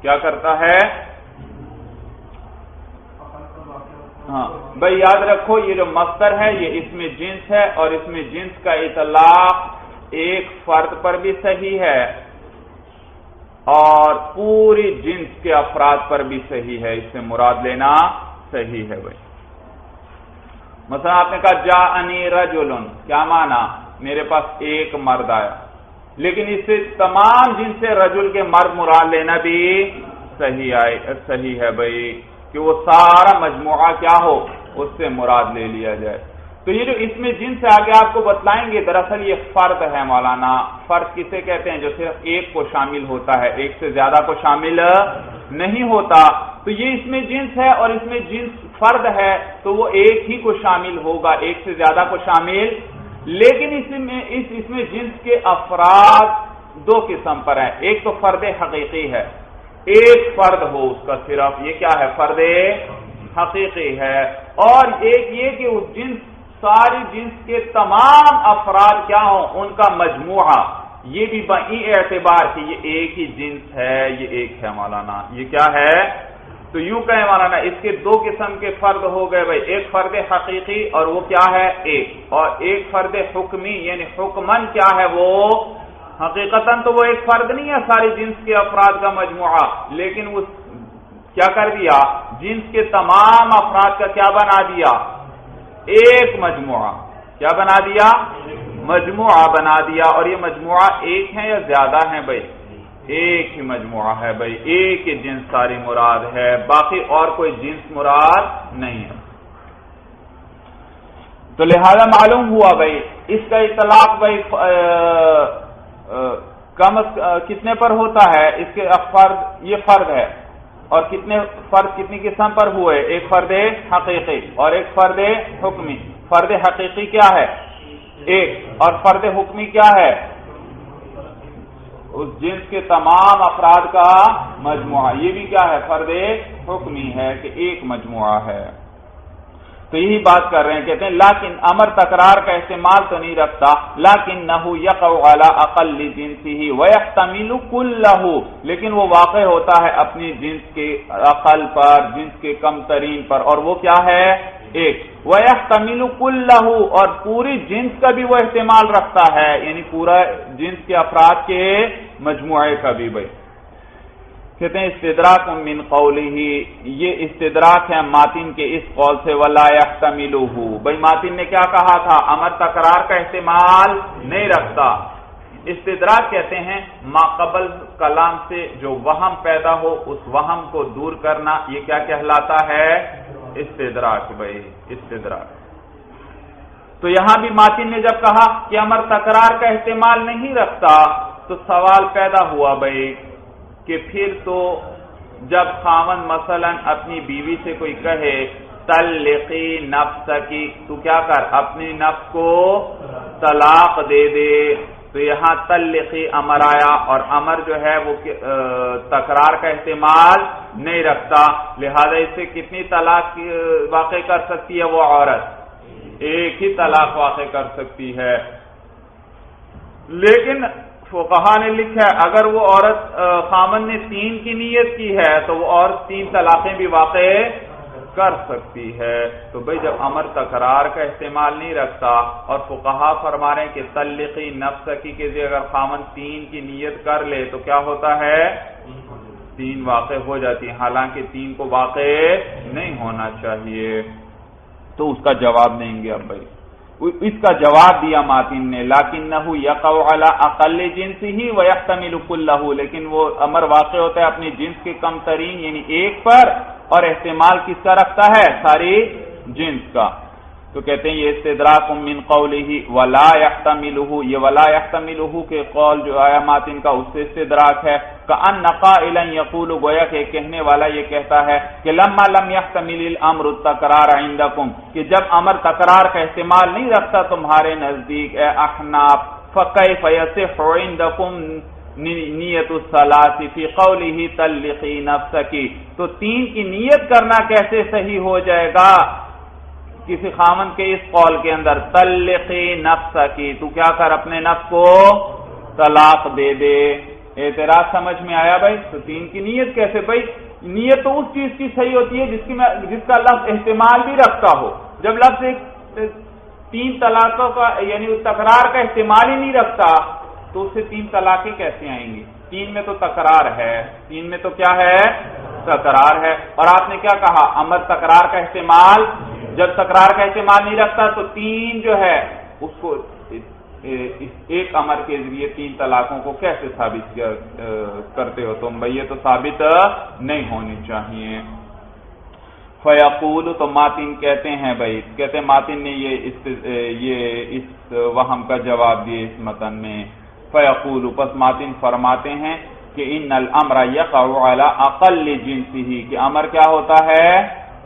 کیا کرتا ہے؟ ہاں بھائی یاد رکھو، یہ جو مصدر ہے یہ اس میں جنس ہے، اور اس میں جنس کا اطلاق ایک فرد پر بھی صحیح ہے اور پوری جنس کے افراد پر بھی صحیح ہے، اس سے مراد لینا صحیح ہے بھائی۔ مثلا آپ نے کہا جاءنی رجل، کیا معنی؟ میرے پاس ایک مرد آیا، لیکن اس سے تمام جنس سے رجل کے مرد مراد لینا بھی صحیح ہے بھائی، کہ وہ سارا مجموعہ کیا ہو اس سے مراد لے لیا جائے۔ تو یہ جو اس میں جنس آگے آپ کو بتلائیں گے، دراصل یہ فرد ہے مولانا۔ فرد کسے کہتے ہیں؟ جو صرف ایک کو شامل ہوتا ہے، ایک سے زیادہ کو شامل نہیں ہوتا۔ تو یہ اس میں جنس ہے اور اس میں جنس فرد ہے، تو وہ ایک ہی کو شامل ہوگا، ایک سے زیادہ کو شامل۔ لیکن اس میں جنس کے افراد دو قسم پر ہیں۔ ایک تو فرد حقیقی ہے، ایک فرد ہو اس کا صرف، یہ کیا ہے؟ فرد حقیقی ہے۔ اور ایک یہ کہ اس جنس، ساری جنس کے تمام افراد کیا ہوں؟ ان کا مجموعہ، یہ بھی بئی اعتبار کہ یہ ایک ہی جنس ہے، یہ ایک ہے مولانا۔ یہ کیا ہے؟ تو یوں کہیں مولانا، اس کے دو قسم کے فرد ہو گئے بھائی، ایک فرد حقیقی اور وہ کیا ہے؟ ایک، اور ایک فرد حکمی، یعنی حکمن کیا ہے؟ وہ حقیقتاً تو وہ ایک فرد نہیں ہے ساری جنس کے افراد کا مجموعہ، لیکن وہ کیا کر دیا؟ جنس کے تمام افراد کا کیا بنا دیا؟ ایک مجموعہ۔ کیا بنا دیا؟ مجموعہ بنا دیا۔ اور یہ مجموعہ ایک ہے یا زیادہ ہے بھائی؟ ایک ہی مجموعہ ہے بھائی، ایک ہی جنس ساری مراد ہے، باقی اور کوئی جنس مراد نہیں ہے۔ تو لہذا معلوم ہوا بھائی اس کا اطلاق بھائی کتنے پر ہوتا ہے؟ اس کے فرد، یہ فرد ہے، اور کتنے فرد کتنی قسم پر ہوئے؟ ایک فرد حقیقی اور ایک فرد حکمی۔ فرد حقیقی کیا ہے؟ ایک، اور فرد حکمی کیا ہے؟ اس جنس کے تمام افراد کا مجموعہ۔ یہ بھی کیا ہے؟ فرد حکمی ہے کہ ایک مجموعہ ہے۔ تو یہی بات کر رہے ہیں، کہتے ہیں لیکن امر تکرار کا استعمال تو نہیں رکھتا، لکنہ یقع علی اقل جنسہ ویحتمل کلہ، لیکن وہ واقع ہوتا ہے اپنی جنس کے اقل پر، جنس کے کم ترین پر، اور وہ کیا ہے؟ ایک۔ ویحتمل کلہ، اور پوری جنس کا بھی وہ احتمال رکھتا ہے، یعنی پورا جنس کے افراد کے مجموعے کا بھی بھائی۔ کہتے ہیں استدراک من قولہ، یہ استدراک ہے ماتن کے اس قول سے، ولا یحتملہ، بھائی ماتن نے کیا کہا تھا؟ امر تکرار کا استعمال نہیں رکھتا۔ استدراک کہتے ہیں ما قبل کلام سے جو وہم پیدا ہو، اس وہم کو دور کرنا، یہ کیا کہلاتا ہے؟ استدراک بھائی، استدراک۔ تو یہاں بھی ماتن نے جب کہا کہ امر تکرار کا استعمال نہیں رکھتا، تو سوال پیدا ہوا بھائی کہ پھر تو جب خاوند مثلا اپنی بیوی سے کوئی کہے طلقی نفسکی، تو کیا کر؟ اپنی نفس کو طلاق دے دے، تو یہاں طلقی امر آیا، اور امر جو ہے وہ تکرار کا استعمال نہیں رکھتا، لہذا اس سے کتنی طلاق واقع کر سکتی ہے وہ عورت؟ ایک ہی طلاق واقع کر سکتی ہے۔ لیکن فقہا نے لکھا ہے اگر وہ عورت خامن نے 3 کی نیت کی ہے تو وہ عورت 3 طلاقیں بھی واقع کر سکتی ہے۔ تو بھئی جب امر تکرار کا استعمال نہیں رکھتا اور فقہا فرما رہے ہیں کہ طلقی نفسکی کے لیے اگر خامن 3 کی نیت کر لے تو کیا ہوتا ہے؟ 3 واقع ہو جاتی ہے، حالانکہ 3 کو واقع نہیں ہونا چاہیے۔ تو اس کا جواب دیں گے اب بھائی، اس کا جواب دیا ماتن نے، لیکنہ یقع علی اقل جنسہ ویحتمل کلہ، لیکن وہ امر واقع ہوتا ہے اپنی جنس کے کم ترین یعنی ایک پر، اور احتمال کس کا رکھتا ہے؟ ساری جنس کا۔ تو کہتے ہیں یہ استدراک من قولہ ولا یحتملہ، یہ ولا یحتملہ کے قول جو آیا ماتن کا اس سے استدراک ہے۔ کأن قائلا یقول، گویا کہ کہنے والا یہ کہتا ہے کہ لما لم یحتمل الامر التکرار عندکم، کہ جب امر تکرار کا استعمال نہیں رکھتا تمہارے نزدیک اے احناف، فکیف یصح عندکم نیت الثلاث فی قولہ طلقی نفسکی، تو 3 کی نیت کرنا کیسے صحیح ہو جائے گا کسی خامن کے اس قول کے اندر؟ طلقی نفسکی، تو کیا کر؟ اپنے نفس کو طلاق دے دے۔ اعتراض سمجھ میں آیا بھائی؟ تو 3 کی نیت کیسے بھائی؟ نیت تو اس چیز کی صحیح ہوتی ہے جس کا لفظ احتمال بھی رکھتا ہو۔ جب لفظ 3 طلاقوں کا یعنی تکرار کا احتمال ہی نہیں رکھتا تو اس سے 3 طلاقیں کیسے آئیں گی؟ 3 میں تو تکرار ہے، 3 میں تو کیا ہے؟ تکرار ہے۔ اور آپ نے کیا کہا؟ امر تکرار کا استعمال، جب تکرار کا استعمال نہیں رکھتا تو 3 جو ہے اس کو ایک امر کے ذریعے 3 طلاقوں کو کیسے ثابت کرتے ہو تم بھائی؟ یہ تو ثابت نہیں ہونی چاہیے۔ فیقول تو ماتن کہتے ہیں بھائی، کہتے ہیں ماتن نے یہ اس وہم کا جواب دیے اس متن میں. فیقول پس ماتن فرماتے ہیں کہ ان الامر یقع علی اقل جنسہ، کہ امر کیا ہوتا ہے،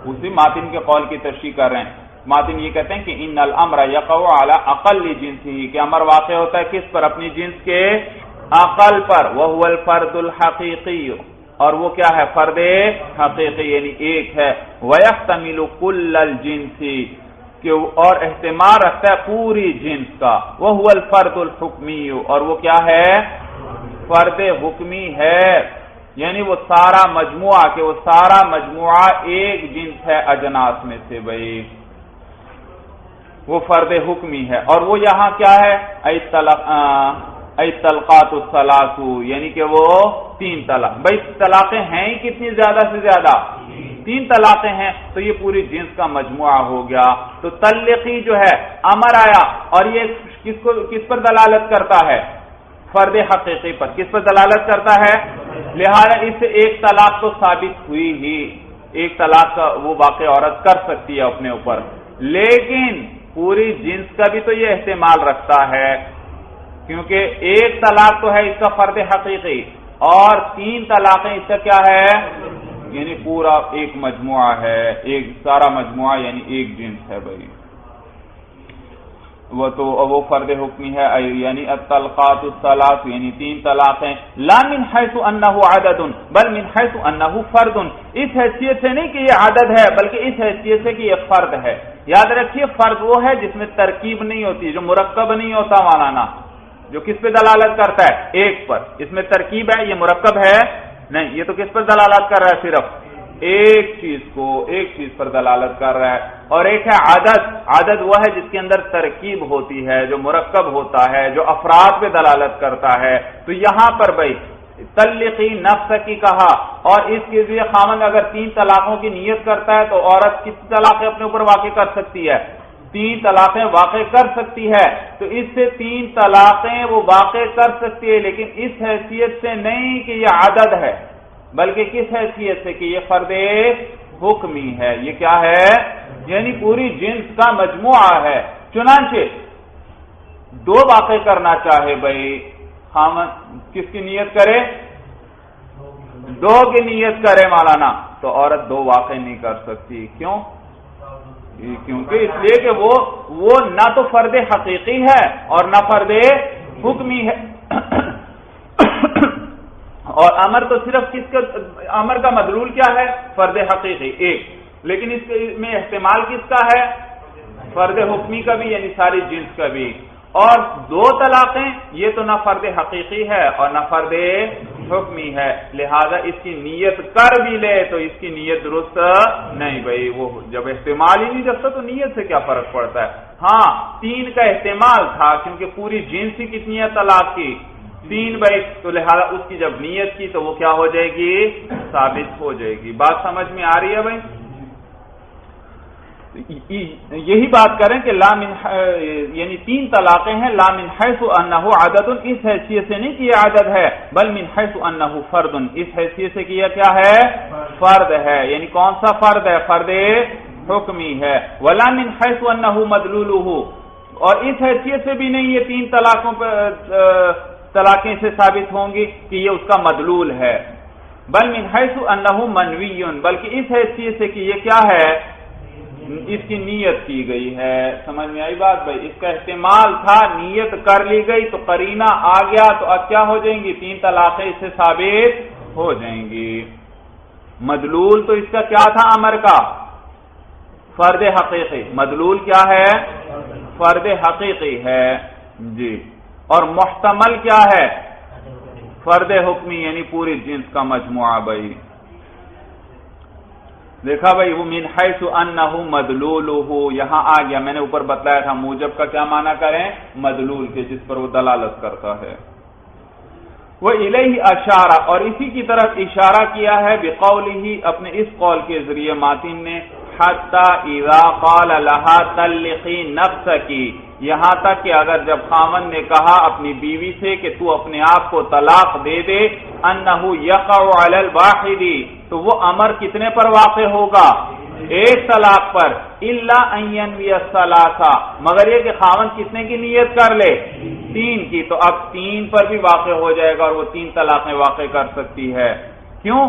اسی ماتن کے قول کی تشریح کر رہے ہیں. ماتن یہ کہتے ہیں کہ ان الامر یقع علی اقل جنسہ، کہ امر واقع ہوتا ہے کس پر، اپنی جنس کے اقل پر. وہو الفرد الحقیقی، اور وہ کیا ہے، فرد حقیقی یعنی ایک ہے. ویحتمل کل الجنس، کہ اور احتمال رکھتا ہے پوری جنس کا. وہو الفرد الحکمی، اور وہ کیا ہے، فرد حکمی ہے، یعنی وہ سارا مجموعہ، کہ وہ سارا مجموعہ ایک جنس ہے اجناس میں سے بھائی، وہ فرد حکمی ہے. اور وہ یہاں کیا ہے، ای طلقات الثلاث، یعنی کہ وہ 3 طلاق. بھائی طلاقیں ہیں ہی کتنی، زیادہ سے زیادہ 3 طلاقیں ہیں، تو یہ پوری جنس کا مجموعہ ہو گیا. تو تلقی جو ہے امر آیا، اور یہ کس پر دلالت کرتا ہے، فرد حقیقی پر. کس پر دلالت کرتا ہے، لہذا اس سے ایک طلاق تو ثابت ہوئی ہی، ایک طلاق کا وہ واقع عورت کر سکتی ہے اپنے اوپر، لیکن پوری جنس کا بھی تو یہ احتمال رکھتا ہے، کیونکہ ایک طلاق تو ہے اس کا فرد حقیقی، اور 3 طلاقیں اس کا کیا ہے، یعنی پورا ایک مجموعہ ہے، ایک سارا مجموعہ یعنی ایک جنس ہے بھائی. وہ فرد حکمی ہے، یعنی الطلقات الثلاث، یعنی 3 طلاقیں. لا من حیث انہ عدد بل من حیث انہ فرد، اس حیثیت سے نہیں کہ یہ عدد ہے، بلکہ اس حیثیت سے کہ یہ فرد ہے. یاد رکھیے فرد وہ ہے جس میں ترکیب نہیں ہوتی، جو مرکب نہیں ہوتا مولانا، جو کس پہ دلالت کرتا ہے، ایک پر. اس میں ترکیب ہے، یہ مرکب ہے نہیں، یہ تو کس پر دلالت کر رہا ہے، صرف ایک چیز کو، ایک چیز پر دلالت کر رہا ہے. اور ایک ہے عدد، عدد وہ ہے جس کے اندر ترکیب ہوتی ہے، جو مرکب ہوتا ہے، جو افراد پہ دلالت کرتا ہے. تو یہاں پر بھائی تلقی نفس کی کہا، اور اس کے لیے خامند اگر 3 طلاقوں کی نیت کرتا ہے تو عورت کتنی طلاقیں اپنے اوپر واقع کر سکتی ہے، 3 طلاقیں واقع کر سکتی ہے. تو اس سے 3 طلاقیں وہ واقع کر سکتی ہے، لیکن اس حیثیت سے نہیں کہ یہ عدد ہے، بلکہ کس حیثیت سے کہ یہ فرد حکمی ہے. یہ کیا ہے، یعنی پوری جنس کا مجموعہ ہے. چنانچہ 2 واقع کرنا چاہے بھائی، خامن کس کی نیت کرے، 2 کی نیت کرے مولانا، تو عورت 2 واقع نہیں کر سکتی. کیوں، کیونکہ اس لیے کہ وہ نہ تو فرد حقیقی ہے اور نہ فرد حکمی ہے. اور امر تو صرف کس کا، امر کا مدلول کیا ہے، فرد حقیقی ایک، لیکن اس میں احتمال کس کا ہے، فرد حکمی کا بھی، یعنی ساری جنس کا بھی. اور 2 طلاقیں یہ تو نہ فرد حقیقی ہے اور نہ فرد حکمی ہے، لہذا اس کی نیت کر بھی لے تو اس کی نیت درست نہیں بھائی. وہ جب احتمال ہی نہیں رکھتا تو نیت سے کیا فرق پڑتا ہے. ہاں 3 کا احتمال تھا، کیونکہ پوری جنس ہی کتنی ہے طلاق کی، 3 بھائی، تو لہذا اس کی جب نیت کی تو وہ کیا ہو جائے گی، ثابت ہو جائے گی. بات سمجھ میں آ رہی ہے بھائی. یہی بات کریں کہ لا من، یعنی 3 طلاقیں ہیں، لا من حیث انہ عدد، اس حیثیت سے نہیں کہ یہ عدد ہے، بل من حیث انہ فرد، اس حیثیت سے کہ یہ کیا ہے، فرد ہے. یعنی کون سا فرد ہے، فرد حکمی ہے. ولا من حیث انہ مدلولہ، اور اس حیثیت سے بھی نہیں یہ 3 طلاقوں پر طلاقیں سے ثابت ہوں گی کہ یہ اس کا مدلول ہے. بل من حیث انہ منوی، بلکہ اس حیثیت سے کہ یہ کیا ہے، اس کی نیت کی گئی ہے. سمجھ میں آئی بات بھائی. اس کا احتمال تھا، نیت کر لی گئی تو قرینہ آ گیا، تو اب کیا ہو جائیں گی، 3 طلاقیں اس سے ثابت ہو جائیں گی. مدلول تو اس کا کیا تھا، امر کا فرد حقیقی. مدلول کیا ہے، فرد حقیقی ہے جی. اور محتمل کیا ہے، فرد حکمی، یعنی پوری جنس کا مجموعہ بھائی. دیکھا بھائی، وہ من حیث انہ مدلولہ یہاں آ گیا. میں نے اوپر بتلایا تھا موجب کا کیا معنی کریں، مدلول کے، جس پر وہ دلالت کرتا ہے. وہ الیہ اشارہ، اور اسی کی طرف اشارہ کیا ہے بقولہ، اپنے اس قول کے ذریعے ماتن نے، حتی اذا قال لها طلقی نفسکی، یہاں تک کہ اگر جب خاوند نے کہا اپنی بیوی سے کہ تو اپنے آپ کو طلاق دے دے، انہ یقع علی الواحد، تو وہ امر کتنے پر واقع ہوگا، ایک طلاق پر، الا ان ينوي الثلاثہ، مگر یہ کہ خاوند کتنے کی نیت کر لے؟ 3 کی، تو اب 3 پر بھی واقع ہو جائے گا اور وہ 3 طلاقیں واقع کر سکتی ہے۔ کیوں؟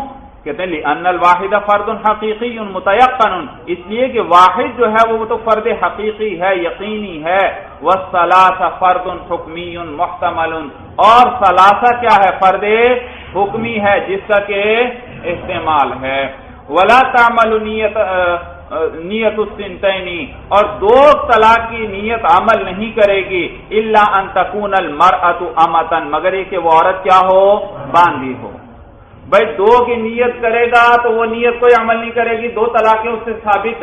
کہتے ہیں لأن الواحد فرد حقیقی متیقن، اس لیے کہ واحد جو ہے وہ تو فرد حقیقی ہے، یقینی ہے، والثلاثہ فرد حکمی محتمل، اور ثلاثہ کیا ہے؟ فرد حکمی ہے جس کا کہ احتمال ہے۔ ولا تعمل نیت الثنتین، اور 2 طلاق کی نیت عمل نہیں کرے گی، الا ان تکون المرأة امۃ، مگر یہ کہ وہ عورت کیا ہو؟ باندھی ہو۔ بھائی 2 کی نیت کرے گا تو وہ نیت کوئی عمل نہیں کرے گی، 2 طلاقیں اس سے ثابت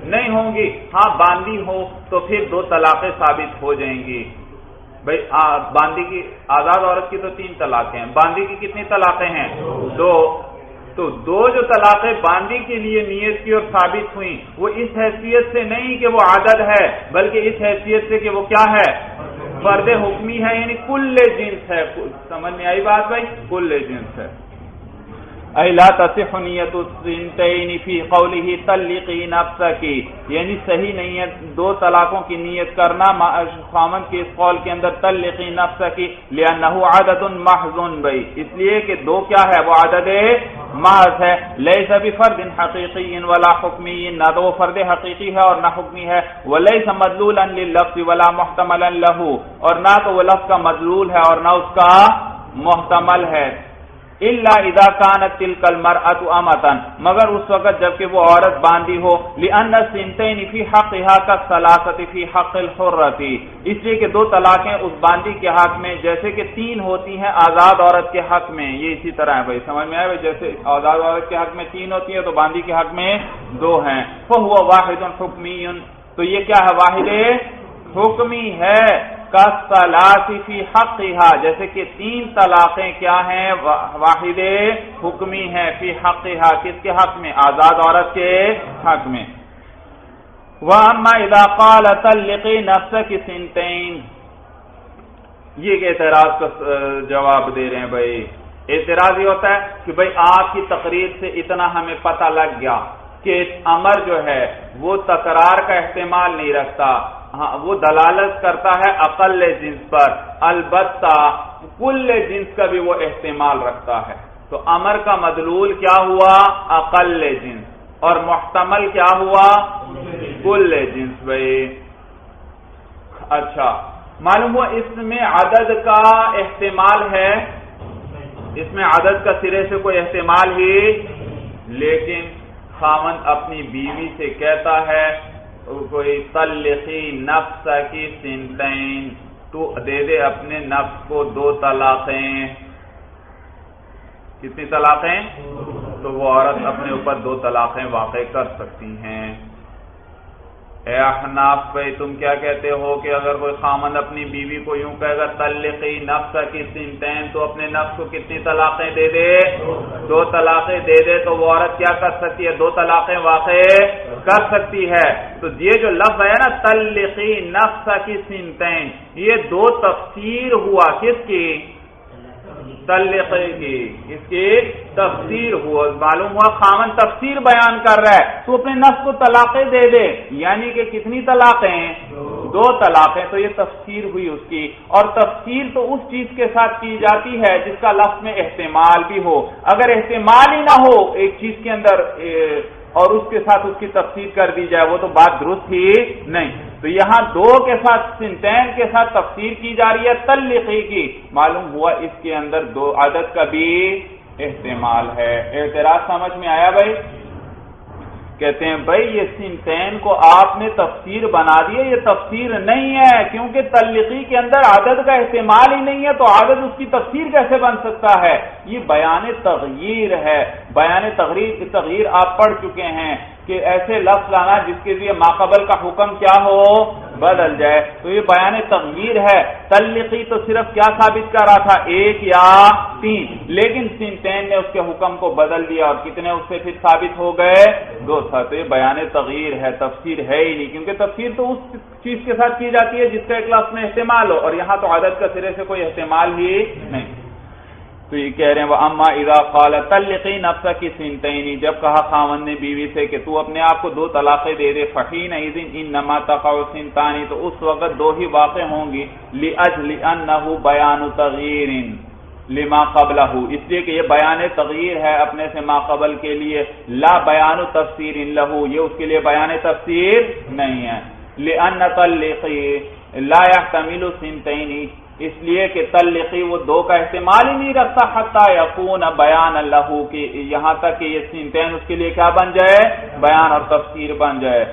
نہیں ہوں گی۔ ہاں باندھی ہو تو پھر 2 طلاقیں ثابت ہو جائیں گی۔ بھائی باندھی کی، آزاد عورت کی تو 3 طلاقیں ہیں، باندھی کی کتنی طلاقیں ہیں؟ 2۔ تو 2 جو طلاقیں باندھی کے لیے نیت کی اور ثابت ہوئیں، وہ اس حیثیت سے نہیں کہ وہ عدد ہے، بلکہ اس حیثیت سے کہ وہ کیا ہے؟ فرد حکمی ہے، یعنی کل جنس ہے۔ سمجھ میں آئی بات بھائی؟ کل جنس ہے۔ اے لا تصح نیت الثنتین فی قولہ طلقی نفسک، یعنی صحیح نہیں ہے 2 طلاقوں کی نیت کرنا خاوند کے اس قول کے اندر طلقی نفسک، لأنہ عدد محض، بھائی اس لیے کہ 2 کیا ہے؟ وہ عدد محض ہے، لیس بفرد حقیقی ولا حکمی، نہ تو وہ فرد حقیقی ہے اور نہ حکمی ہے، ولیس مدلولا لللفظ ولا محتملا لہ، اور نہ تو وہ لفظ کا مدلول ہے اور نہ اس کا محتمل ہے، الا اذا كانت تلك المرأة امۃ، مگر اس وقت جبکہ وہ عورت باندھی ہو، لان الثنتین فی حقها كالثلاثة فی حق الحرۃ، اس لیے کہ 2 طلاقیں اس باندھی کے حق میں جیسے کہ 3 ہوتی ہیں آزاد عورت کے حق میں، یہ اسی طرح ہے بھائی، سمجھ میں آئے بھائی؟ جیسے آزاد عورت کے حق میں 3 ہوتی ہیں تو باندھی کے حق میں 2 ہیں۔ فهو واحد حکمی، تو یہ کیا ہے؟ واحد حکمی ہے، کالثلاث فی حقها، جیسے کہ 3 طلاقیں کیا ہیں؟ واحد حکمی ہیں، فی حقها، کس کے حق میں؟ آزاد عورت کے حق میں۔ واما اذا قال طلقی نفسک ثنتین، یہ اعتراض کا جواب دے رہے ہیں بھائی۔ اعتراض یہ ہوتا ہے کہ بھائی آپ کی تقریر سے اتنا ہمیں پتہ لگ گیا کہ امر جو ہے وہ تکرار کا احتمال نہیں رکھتا، ہاں وہ دلالت کرتا ہے اقل جنس پر، البتہ کل جنس کا بھی وہ احتمال رکھتا ہے۔ تو امر کا مدلول کیا ہوا؟ اقل جنس، اور محتمل کیا ہوا؟ کل جنس بھائی۔ اچھا معلوم ہوا اس میں عدد کا احتمال ہے، اس میں عدد کا سرے سے کوئی احتمال ہی، لیکن خاوند اپنی بیوی سے کہتا ہے کوئی طلقی نفسک ثنتین، تو دے دے اپنے نفس کو 2 طلاقیں۔ کتنی طلاقیں؟ تو وہ عورت اپنے اوپر 2 طلاقیں واقع کر سکتی ہیں۔ اے احناف بھائی تم کیا کہتے ہو کہ اگر کوئی خامند اپنی بیوی کو یوں کہے گا طلقی نفسک ثنتین، تو اپنے نفس کو کتنی طلاقیں دے دے؟ 2 طلاقیں دے دے، تو وہ عورت کیا کر سکتی ہے؟ 2 طلاقیں واقع کر سکتی ہے۔ تو یہ جو لفظ ہے نا طلقی نفسک ثنتین، یہ 2 تفسیر ہوا، کس کی؟ طلقے کی، اس کی تفسیر ہوا۔ معلوم ہوا خامن تفسیر بیان کر رہا ہے، تو اپنے نفس کو طلاقیں دے دے، یعنی کہ کتنی طلاقیں؟ 2 طلاقیں، تو یہ تفسیر ہوئی اس کی۔ اور تفسیر تو اس چیز کے ساتھ کی جاتی ہے جس کا لفظ میں احتمال بھی ہو، اگر احتمال ہی نہ ہو ایک چیز کے اندر اور اس کے ساتھ اس کی تفسیر کر دی جائے، وہ تو بات درست ہی نہیں۔ تو یہاں 2 کے ساتھ ثنتین کے ساتھ تفسیر کی جا رہی ہے طلقی کی، معلوم ہوا اس کے اندر 2 عدد کا بھی احتمال ہے۔ اعتراض سمجھ میں آیا بھائی؟ کہتے ہیں بھائی یہ ثنتین کو آپ نے تفسیر بنا دیا، یہ تفسیر نہیں ہے، کیونکہ طلقی کے اندر عدد کا احتمال ہی نہیں ہے، تو عدد اس کی تفسیر کیسے بن سکتا ہے؟ یہ بیان تغییر ہے۔ بیان تغییر آپ پڑھ چکے ہیں کہ ایسے لفظ لانا جس کے لیے ماقبل کا حکم کیا ہو؟ بدل جائے، تو یہ بیان تغییر ہے۔ طلقی تو صرف کیا ثابت کر رہا تھا؟ 1 یا 3، لیکن ثنتین نے اس کے حکم کو بدل دیا، اور کتنے اس سے پھر ثابت ہو گئے؟ 2 تھا۔ تو یہ بیان تغییر ہے، تفسیر ہے ہی نہیں، کیونکہ تفسیر تو اس چیز کے ساتھ کی جاتی ہے جس کا ایک لفظ میں احتمال ہو، اور یہاں تو عدد کا سرے سے کوئی احتمال ہی نہیں۔ تو یہ کہہ رہے ہیں وَأَمَّا إِذَا قَالَ طَلِّقِي نَفْسَكِ سِنْتَيْنِ، جب کہا خاوند نے بیوی سے کہ تو اپنے آپ کو 2 طلاقیں دے دے، فَحِينَئِذٍ إِنَّمَا تَقَعُ سِنْتَانِ، تو اس وقت 2 ہی واقع ہوں گی، لِأَجْلِ أَنَّهُ بَيَانُ تَغْيِيرٍ لِمَا قَبْلَهُ، اس لیے کہ یہ بیان تغییر ہے اپنے سے ما قبل کے لیے، لا بیان تفسیر لہو، یہ اس کے لیے بیان تفسیر نہیں ہے، لِأَنَّ طَلِّقِي لَا يَحْتَمِلُ سِنْتَيْنِ، اس لیے کہ تلقی وہ 2 کا احتمال ہی نہیں رکھتا، حتی یکون بیان لہو، کہ یہاں تک کہ یہ سنتین اس کے لیے کیا بن جائے، بیان اور تفسیر بن جائے۔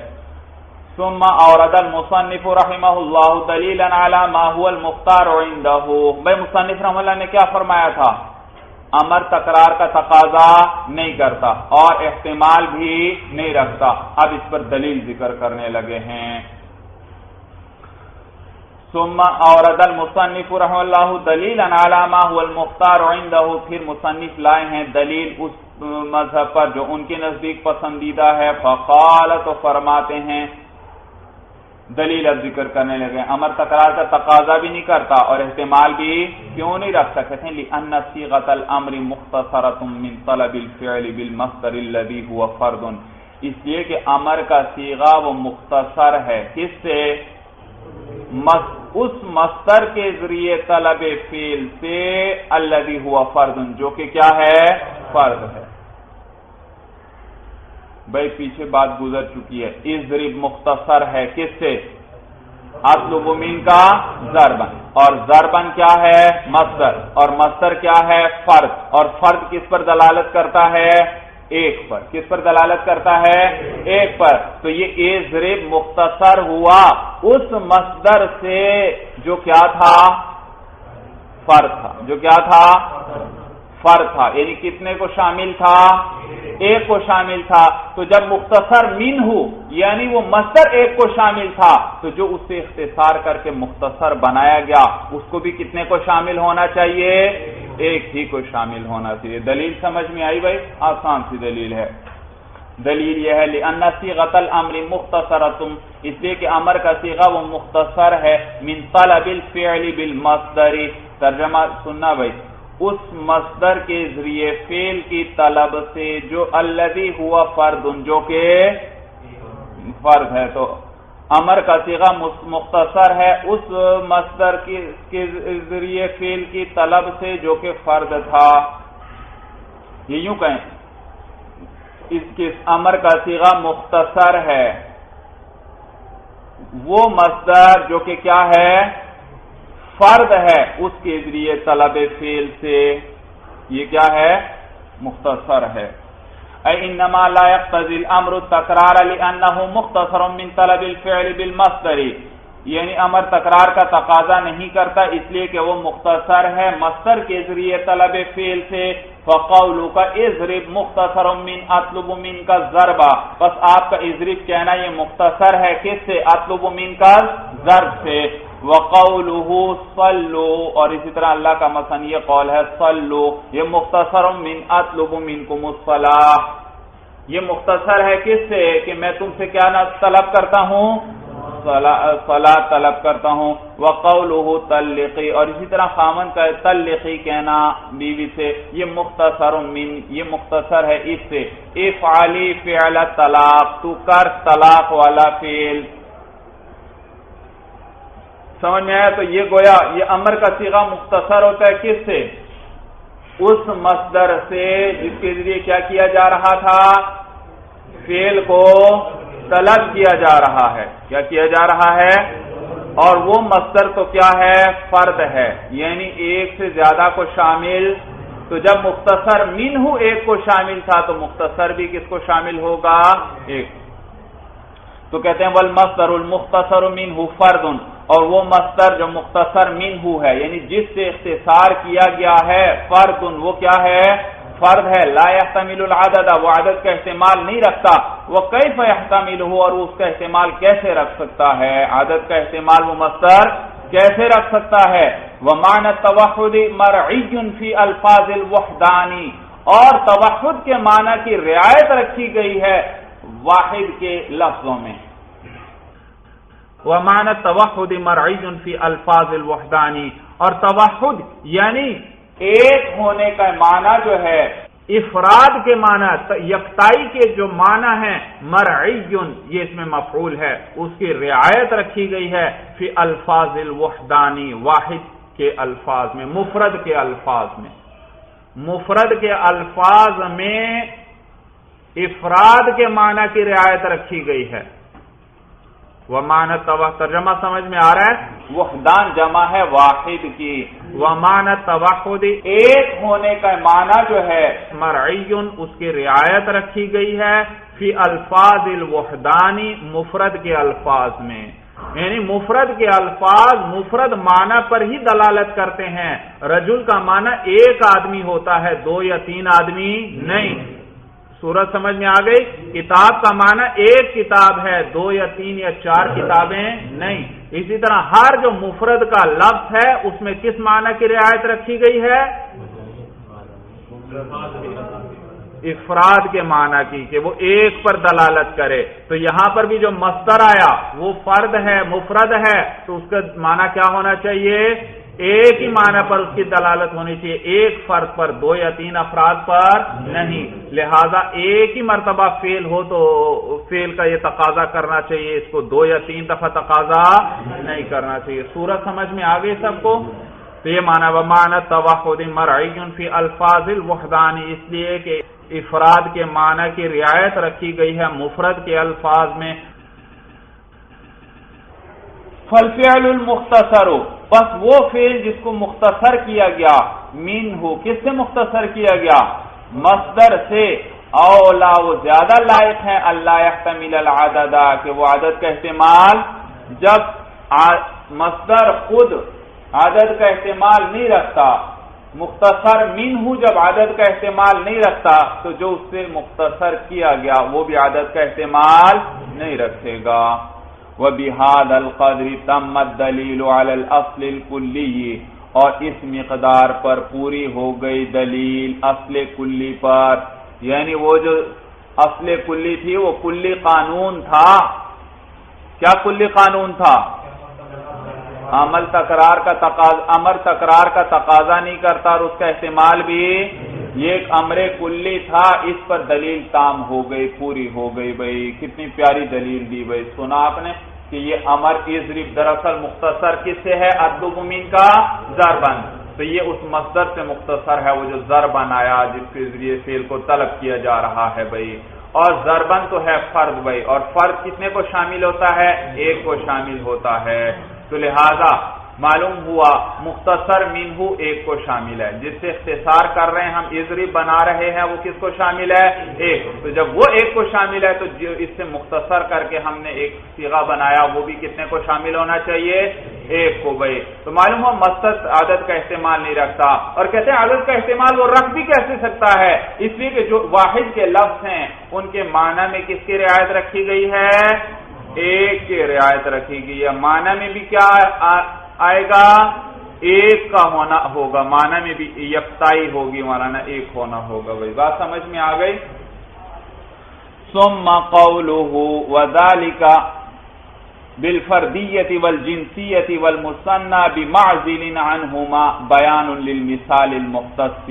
ثم اورد المصنف رحمہ اللہ دلیلا علی ما هو المختار عنده، بھئی مصنف رحمہ اللہ نے کیا فرمایا تھا، امر تکرار کا تقاضا نہیں کرتا اور احتمال بھی نہیں رکھتا، اب اس پر دلیل ذکر کرنے لگے ہیں۔ ثم اورد المصنف رحمہ اللہ دلیلا علی ما هو المختار عنده، پھر مصنف لائے ہیں دلیل اس مذہب پر جو ان کے نزدیک پسندیدہ ہے، فقال، تو فرماتے ہیں، دلیل اب ذکر کرنے لگے، امر تکرار کا تقاضا بھی نہیں کرتا اور احتمال بھی کیوں نہیں رکھ سکتے ہیں، لأن صيغة الامر مختصرة من طلب الفعل بالمصدر الذي هو فرد، اس لیے کہ امر کا صیغہ وہ مختصر ہے، کس سے، اس مصدر کے ذریعے طلب فعل سے، الذي هو فرد، جو کہ کیا ہے، فرد ہے۔ بھائی پیچھے بات گزر چکی ہے، اضرب مختصر ہے کس سے، اطلب من کا ضربن، اور ضربن کیا ہے، مصدر، اور مصدر کیا ہے، فرد، اور فرد کس پر دلالت کرتا ہے، ایک پر، کس پر دلالت کرتا ہے، ایک پر، تو یہ اضرب مختصر ہوا اس مصدر سے جو کیا تھا، فرد تھا، جو کیا تھا، فرد تھا، یعنی کتنے کو شامل تھا، ایک کو شامل تھا، تو جب مختصر من ہو یعنی وہ مصدر ایک کو شامل تھا، تو جو اس سے اختصار کر کے مختصر بنایا گیا اس کو بھی کتنے کو شامل ہونا چاہیے، ایک ہی کو شامل ہونا چاہیے۔ دلیل سمجھ میں آئی بھائی، آسان سی دلیل ہے۔ دلیل یہ ہے لأن صيغة الامر مختصرة، اس لیے کہ امر کا صیغہ وہ مختصر ہے، من طلب الفعل بالمصدر، ترجمہ سننا بھائی، اس مصدر کے ذریعے فعل کی طلب سے جو الذی ہوا فرد، جو کہ فرد ہے، تو امر کا صیغہ مختصر ہے اس مصدر کے ذریعے فعل کی طلب سے جو کہ فرد تھا، یہ یوں کہیں، اس کے امر کا صیغہ مختصر ہے وہ مصدر جو کہ کیا ہے، فرد ہے، اس کے ذریعے طلب فعل سے، یہ کیا ہے، مختصر ہے۔ انما لا يقتضي الامر التکرار لانه مختصر من طلب الفعل بالمصدر، یعنی امر تکرار کا تقاضا نہیں کرتا اس لیے کہ وہ مختصر ہے مصدر کے ذریعے طلب فعل سے، فقولك اضرب مختصر من اطلب منك الضرب، بس آپ کا اضرب کہنا یہ مختصر ہے کس سے، اطلب منك الضرب سے، وقوله صلوا، اور اسی طرح اللہ کا مثلا یہ قول ہے صلوا، یہ مختصر من اطلب منکم الصلاۃ، یہ مختصر ہے کس سے، کہ میں تم سے کیا نہ طلب کرتا ہوں، صلاۃ طلب کرتا ہوں، وقوله طلقی، اور اسی طرح خامن کا طلقی کہنا بیوی سے، یہ مختصر من، یہ مختصر ہے اس سے، افعلی فعل طلاق، تو کر طلاق والا فعل، سمجھ میں آیا؟ تو یہ گویا یہ امر کا صیغہ مختصر ہوتا ہے کس سے، اس مصدر سے جس کے ذریعے کیا کیا جا رہا تھا، فعل کو طلب کیا جا رہا ہے، کیا کیا جا رہا ہے، اور وہ مصدر تو کیا ہے، فرد ہے، یعنی ایک سے زیادہ کو شامل، تو جب مختصر منہ ایک کو شامل تھا تو مختصر بھی کس کو شامل ہوگا، ایک، تو کہتے ہیں والمصدر المختصر منہ فرد، اور وہ مصدر جو مختصر منہ ہے یعنی جس سے اختصار کیا گیا ہے، فرد، وہ کیا ہے، فرد ہے، لا يحتمل العدد، وہ عدد کا احتمال نہیں رکھتا، وکیف يحتملہ، اور اس کا احتمال کیسے رکھ سکتا ہے، عدد کا احتمال وہ مصدر کیسے رکھ سکتا ہے، ومعنى التوحد مرعی فی الفاظ الوحدانی، اور توحد کے معنی کی رعایت رکھی گئی ہے واحد کے لفظوں میں، ومعنى التوحد مرعی فی الفاظ الوحدانی، اور توحد یعنی ایک ہونے کا معنی جو ہے افراد کے معنی یکتائی کے جو معنی ہیں مرعیٌ یہ اس میں مفعول ہے، اس کی رعایت رکھی گئی ہے فی الفاظ الوحدانی واحد کے الفاظ میں، مفرد کے الفاظ میں، مفرد کے الفاظ میں افراد کے معنی کی رعایت رکھی گئی ہے۔ وَمَعْنَ التَّوَحُدِ ترجمہ سمجھ میں آ رہا ہے؟ وحدان جمع ہے واحد کی، وَمَعْنَ التَّوَحُدِ ایک ہونے کا معنی جو ہے مرعیٌ اس کی رعایت رکھی گئی ہے فی الفاظ الوحدانی مفرد کے الفاظ میں، یعنی مفرد کے الفاظ مفرد معنی پر ہی دلالت کرتے ہیں۔ رجل کا معنی ایک آدمی ہوتا ہے، دو یا تین آدمی نہیں۔ صورت سمجھ میں آ گئی؟ کتاب کا معنی ایک کتاب ہے، دو یا تین یا چار کتابیں نہیں۔ اسی طرح ہر جو مفرد کا لفظ ہے اس میں کس معنی کی رعایت رکھی گئی ہے؟ افراد کے معنی کی، کہ وہ ایک پر دلالت کرے۔ تو یہاں پر بھی جو مصدر آیا وہ فرد ہے، مفرد ہے، تو اس کا معنی کیا ہونا چاہیے؟ ایک ہی معنی پر اس کی دلالت ہونی چاہیے، ایک فرد پر، دو یا تین افراد پر نہیں۔ لہذا ایک ہی مرتبہ فعل ہو تو فعل کا یہ تقاضا کرنا چاہیے، اس کو دو یا تین دفعہ تقاضا نہیں کرنا چاہیے۔ صورت سمجھ میں آ گئی سب کو؟ تو یہ معنی وَمَعْنَ التَّوَحُدِ مَرْعِیٌّ فِی الْفَاظِ الْوَحْدَانِ، اس لیے کہ افراد کے معنی کی رعایت رکھی گئی ہے مفرد کے الفاظ میں۔ فَالْفِعْلُ الْمُخْتَصَرُ بس وہ فعل جس کو مختصر کیا گیا، منہ کس سے مختصر کیا گیا؟ مصدر سے، اولا وہ زیادہ لائق ہے اللہ يحتمل العدد کہ وہ عدد کا احتمال، جب مصدر خود عدد کا احتمال نہیں رکھتا، مختصر منہ جب عدد کا احتمال نہیں رکھتا تو جو اس سے مختصر کیا گیا وہ بھی عدد کا احتمال نہیں رکھے گا۔ وَبِهَذَا الْقَدْرِ تَمَّ الدَّلِيلُ عَلَى الْأَصْلِ الْكُلِّيِّ اور اس مقدار پر پوری ہو گئی دلیل اصل کلی پر، یعنی وہ جو اصل کلی تھی وہ کلی قانون تھا۔ کیا کلی قانون تھا؟ امر تکرار کا تقاضا نہیں کرتا اور اس کا احتمال بھی، یہ ایک امر کلی تھا، اس پر دلیل تام ہو گئی، پوری ہو گئی۔ بھائی کتنی پیاری دلیل دی بھائی، سنا آپ نے کہ یہ امر اضرب دراصل مختصر کس سے ہے؟ اطلب من کا ضربن، تو یہ اس مصدر سے مختصر ہے، وہ جو ضربن آیا جس کے ذریعے فعل کو طلب کیا جا رہا ہے بھائی، اور ضربن تو ہے فرد بھائی، اور فرد کتنے کو شامل ہوتا ہے؟ ایک کو شامل ہوتا ہے، تو لہذا معلوم ہوا مختصر منہ ایک کو شامل ہے، جس سے اختصار کر رہے ہیں ہم اضرب بنا رہے ہیں وہ کس کو شامل ہے؟ ایک، تو جب وہ ایک کو شامل ہے تو اس سے مختصر کر کے ہم نے ایک صیغہ بنایا، وہ بھی کتنے کو شامل ہونا چاہیے؟ ایک کو بھائی۔ تو معلوم ہوا مصدر عدد کا استعمال نہیں رکھتا، اور کہتے ہیں عدد کا استعمال وہ رکھ بھی کیسے سکتا ہے؟ اس لیے کہ جو واحد کے لفظ ہیں ان کے معنی میں کس کی رعایت رکھی گئی ہے؟ ایک کی رعایت رکھی گئی ہے۔ معنی میں بھی کیا آئے گا؟ ایک کا ہونا ہوگا، معنی میں بھی یکتائی ہوگی، مولانا ایک ہونا ہوگا بھائی، بات سمجھ میں آ گئی؟ ثم قوله وذلك بالفردیت والجنسیت والمثنى بمعزل عنہما بیان للمثال المختص،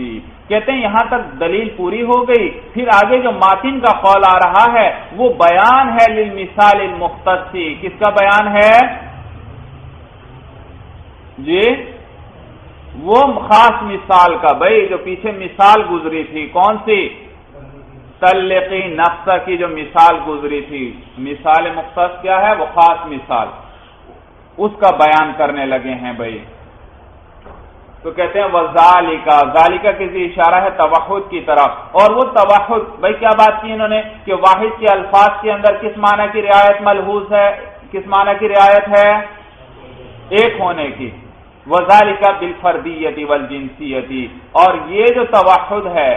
کہتے ہیں یہاں تک دلیل پوری ہو گئی، پھر آگے جو ماتن کا قول آ رہا ہے وہ بیان ہے للمثال المختص، کس کا بیان ہے جی؟ وہ خاص مثال کا بھائی، جو پیچھے مثال گزری تھی کون سی؟ طلقی نفسہ کی جو مثال گزری تھی، مثال مختص کیا ہے؟ وہ خاص مثال، اس کا بیان کرنے لگے ہیں بھائی۔ تو کہتے ہیں وذالکا، ذالکا کسی اشارہ ہے توحد کی طرف، اور وہ توحد بھائی کیا بات کی انہوں نے کہ واحد کے الفاظ کے اندر کس معنی کی رعایت ملحوظ ہے؟ کس معنی کی رعایت ہے؟ ایک ہونے کی۔ وذالکا بالفردیت والجنسیت، اور یہ جو توحد ہے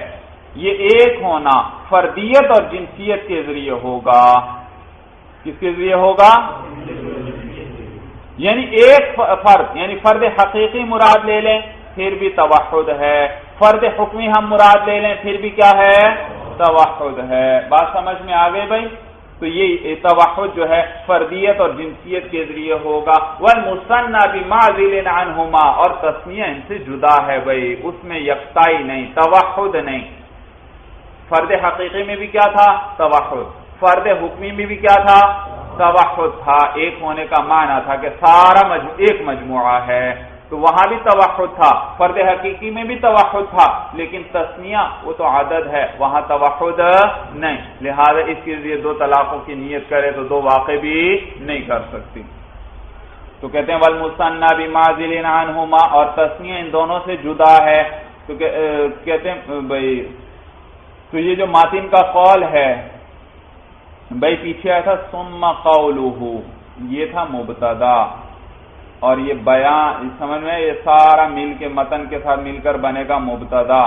یہ ایک ہونا فردیت اور جنسیت کے ذریعے ہوگا۔ کس کے ذریعے ہوگا؟ یعنی ایک فرد، یعنی فرد حقیقی مراد لے لیں پھر بھی توحد ہے، فرد حکمی ہم مراد لے لیں پھر بھی کیا ہے؟ توحد ہے۔ بات سمجھ میں آ گئی بھائی؟ تو یہ توحد جو ہے فردیت اور جنسیت کے ذریعے ہوگا. والمثنى بمعزل عنہما، اور تثنیہ ان سے جدا ہے بھائی، اس میں یکتائی نہیں، توحد نہیں. فرد حقیقی میں بھی کیا تھا؟ توحد. فرد حکمی میں بھی کیا تھا؟ توحد تھا. ایک ہونے کا معنی تھا کہ سارا ایک مجموعہ ہے، تو وہاں بھی توحد تھا. فرد حقیقی میں بھی توحد تھا، لیکن تثنیہ وہ تو عدد ہے، وہاں توحد نہیں. لہذا اس کے لیے دو طلاقوں کی نیت کرے تو دو واقع بھی نہیں کر سکتی. تو کہتے ہیں والمثنى بمعزل عنہما، اور تثنیہ ان دونوں سے جدا ہے. تو کہتے ہیں بھائی، تو یہ جو ماتن کا قول ہے بھائی، پیچھے آیا تھا ثم قولہ، یہ تھا مبتدا، اور یہ بیان سمجھ میں، یہ سارا مل کے متن کے ساتھ مل کر بنے گا مبتدا،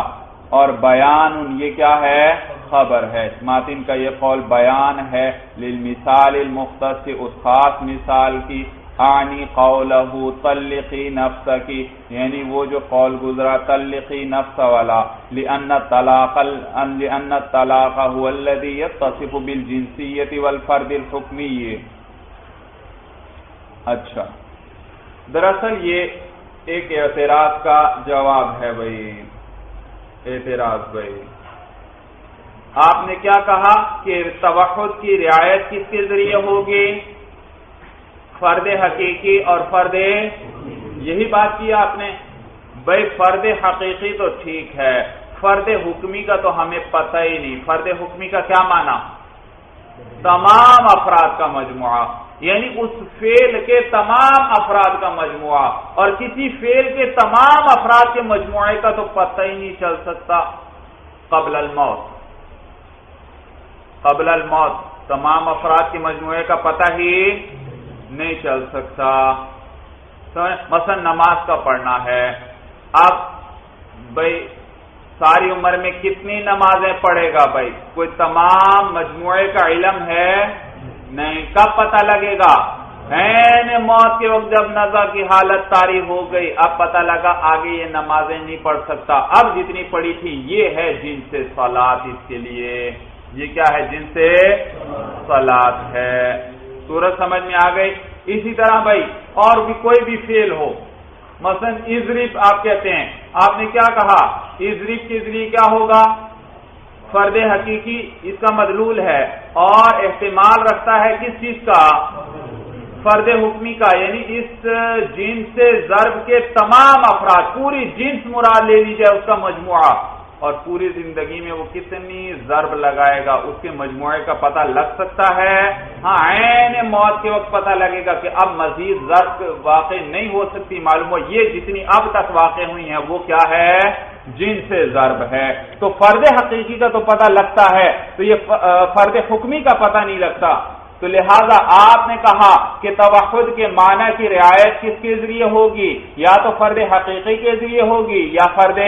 اور بیان یہ کیا ہے؟ خبر ہے. ماتن کا یہ قول بیان ہے للمثال المختص، اس خاص مثال کی. آنی قولہ طلقی نفس کی، یعنی وہ جو قول گزرا طلقی نفس والا. لأن الطلاق هو الذي يتصف بالجنسیت والفرد الحکمی. اچھا، دراصل یہ ایک اعتراض کا جواب ہے بھائی. اعتراض بھائی، آپ نے کیا کہا کہ توحد کی رعایت کس کے ذریعے ہوگی؟ فرد حقیقی اور فرد، یہی بات کی آپ نے. بھائی فرد حقیقی تو ٹھیک ہے، فرد حکمی کا تو ہمیں پتہ ہی نہیں. فرد حکمی کا کیا معنی؟ تمام افراد کا مجموعہ، یعنی اس فعل کے تمام افراد کا مجموعہ. اور کسی فعل کے تمام افراد کے مجموعے کا تو پتہ ہی نہیں چل سکتا قبل الموت. قبل الموت تمام افراد کے مجموعے کا پتہ ہی نہیں چل سکتا. مثلا نماز کا پڑھنا ہے، اب بھائی ساری عمر میں کتنی نمازیں پڑھے گا بھائی؟ کوئی تمام مجموعے کا علم ہے نہیں. کب پتہ لگے گا؟ موت کے وقت جب نزع کی حالت طاری ہو گئی، اب پتہ لگا آگے یہ نمازیں نہیں پڑھ سکتا. اب جتنی پڑھی تھی یہ ہے جن سے صلاۃ، اس کے لیے یہ کیا ہے؟ جن سے صلاۃ ہے. صورت سمجھ میں آ گئی. اسی طرح بھائی اور بھی کوئی بھی فعل ہو، مثلا اضرب آپ کہتے ہیں، آپ نے کیا کہا؟ اضرب کے ذریعے کیا ہوگا؟ فرد حقیقی اس کا مدلول ہے، اور احتمال رکھتا ہے کس چیز کا؟ فرد حکمی کا. یعنی اس جنس سے ضرب کے تمام افراد، پوری جنس مراد لے لی جائے اس کا مجموعہ، اور پوری زندگی میں وہ کتنی ضرب لگائے گا اس کے مجموعے کا پتہ لگ سکتا ہے. ہاں، عین موت کے وقت پتہ لگے گا کہ اب مزید ضرب واقع نہیں ہو سکتی. معلوم ہو یہ جتنی اب تک واقع ہوئی ہیں وہ کیا ہے؟ جن سے ضرب ہے. تو فرد حقیقی کا تو پتہ لگتا ہے، تو یہ فرد حکمی کا پتہ نہیں لگتا. تو لہذا آپ نے کہا کہ توحد کے معنی کی رعایت کس کے ذریعے ہوگی؟ یا تو فرد حقیقی کے ذریعے ہوگی یا فرد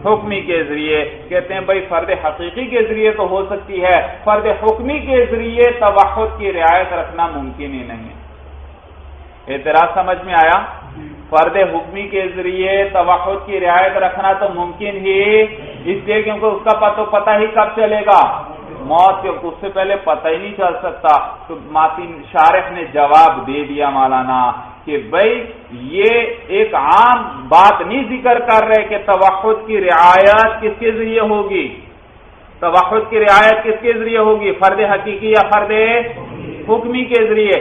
حکمی کے ذریعے. کہتے ہیں بھائی فرد حقیقی کے ذریعے تو ہو سکتی ہے، فرد حکمی کے ذریعے توحد کی رعایت رکھنا ممکن ہی نہیں ہے. اعتراض سمجھ میں آیا؟ فرد حکمی کے ذریعے توحد کی رعایت رکھنا تو ممکن ہی اس لیے کیونکہ اس کا پتہ ہی کب چلے گا؟ موت کے اس سے پہلے پتہ ہی نہیں چل سکتا. تو ماتن شارح نے جواب دے دیا مولانا کہ بھائی یہ ایک عام بات نہیں ذکر کر رہے کہ توحد کی رعایت کس کے ذریعے ہوگی. توحد کی رعایت کس کے ذریعے ہوگی؟ فرد حقیقی یا فرد حکمی کے ذریعے.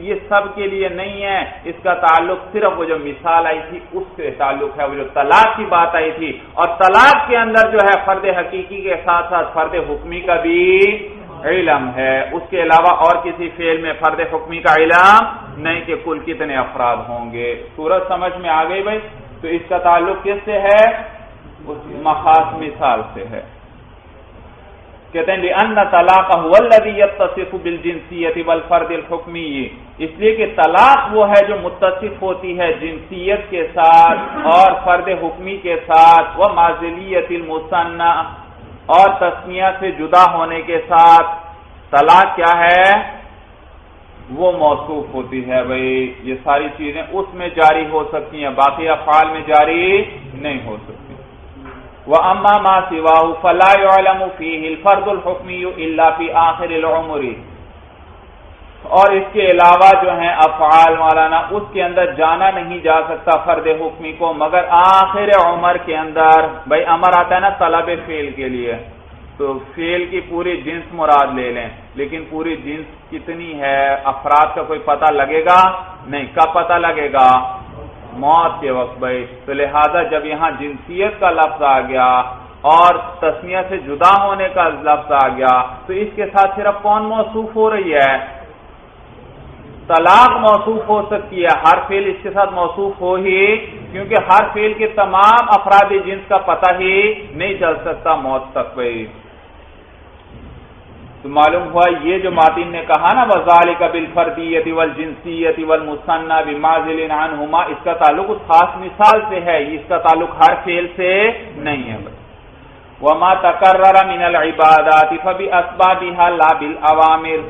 یہ سب کے لیے نہیں ہے. اس کا تعلق صرف وہ جو مثال آئی تھی اس سے تعلق ہے، وہ جو طلاق کی بات آئی تھی. اور طلاق کے اندر جو ہے فرد حقیقی کے ساتھ ساتھ فرد حکمی کا بھی علم ہے. اس کے علاوہ اور کسی فعل میں فرد حکمی کا علم نہیں کہ کل کتنے افراد ہوں گے. صورت سمجھ میں آ گئی بھائی؟ تو اس کا تعلق کس سے ہے؟ اس مخاص مثال سے ہے. کہتے ہیں لأن طلاق هو الذي يتصف بالجنسیت والفرد الحکمی، اس لیے کہ طلاق وہ ہے جو متصف ہوتی ہے جنسیت کے ساتھ اور فرد حکمی کے ساتھ، ومعزلیت المثنى، اور تسمیہ سے جدا ہونے کے ساتھ. طلاق کیا ہے؟ وہ موصوف ہوتی ہے بھائی. یہ ساری چیزیں اس میں جاری ہو سکتی ہیں، باقی افعال میں جاری نہیں ہو سکتی. وَأَمَّا مَا سِوَاهُ فَلَا يُعْلَمُ فِيهِ الْفَرْدُ الْحُكْمِيُّ إِلَّا فِي آخِرِ الْعُمُرِ. اور اس کے علاوہ جو ہیں افعال مولانا اس کے اندر جانا نہیں جا سکتا فرد حکمی کو مگر آخر عمر کے اندر. بھائی امر آتا ہے نا طلب فعل کے لیے، تو فعل کی پوری جنس مراد لے لیں، لیکن پوری جنس کتنی ہے افراد کا کوئی پتہ لگے گا نہیں. کب پتہ لگے گا؟ موت کے وقت. بھائی تو لہذا جب یہاں جنسیت کا لفظ آ گیا اور تسنیہ سے جدا ہونے کا لفظ آ گیا تو اس کے ساتھ صرف کون موصوف ہو رہی ہے؟ طلاق موصوف ہو سکتی ہے. ہر فعل اس کے ساتھ موصوف ہو ہی، کیونکہ ہر فعل کے تمام افراد جنس کا پتہ ہی نہیں چل سکتا موت تک. بھائی تو معلوم ہوا یہ جو ماتن نے کہا نا وذالک بالفردیۃ والجنسیۃ والمثنى بمعزل عنہما، اس کا تعلق اس خاص مثال سے ہے، اس کا تعلق ہر فعل سے نہیں ہے. وما تکرر من العبادات فباسبابها لا بالأوامر.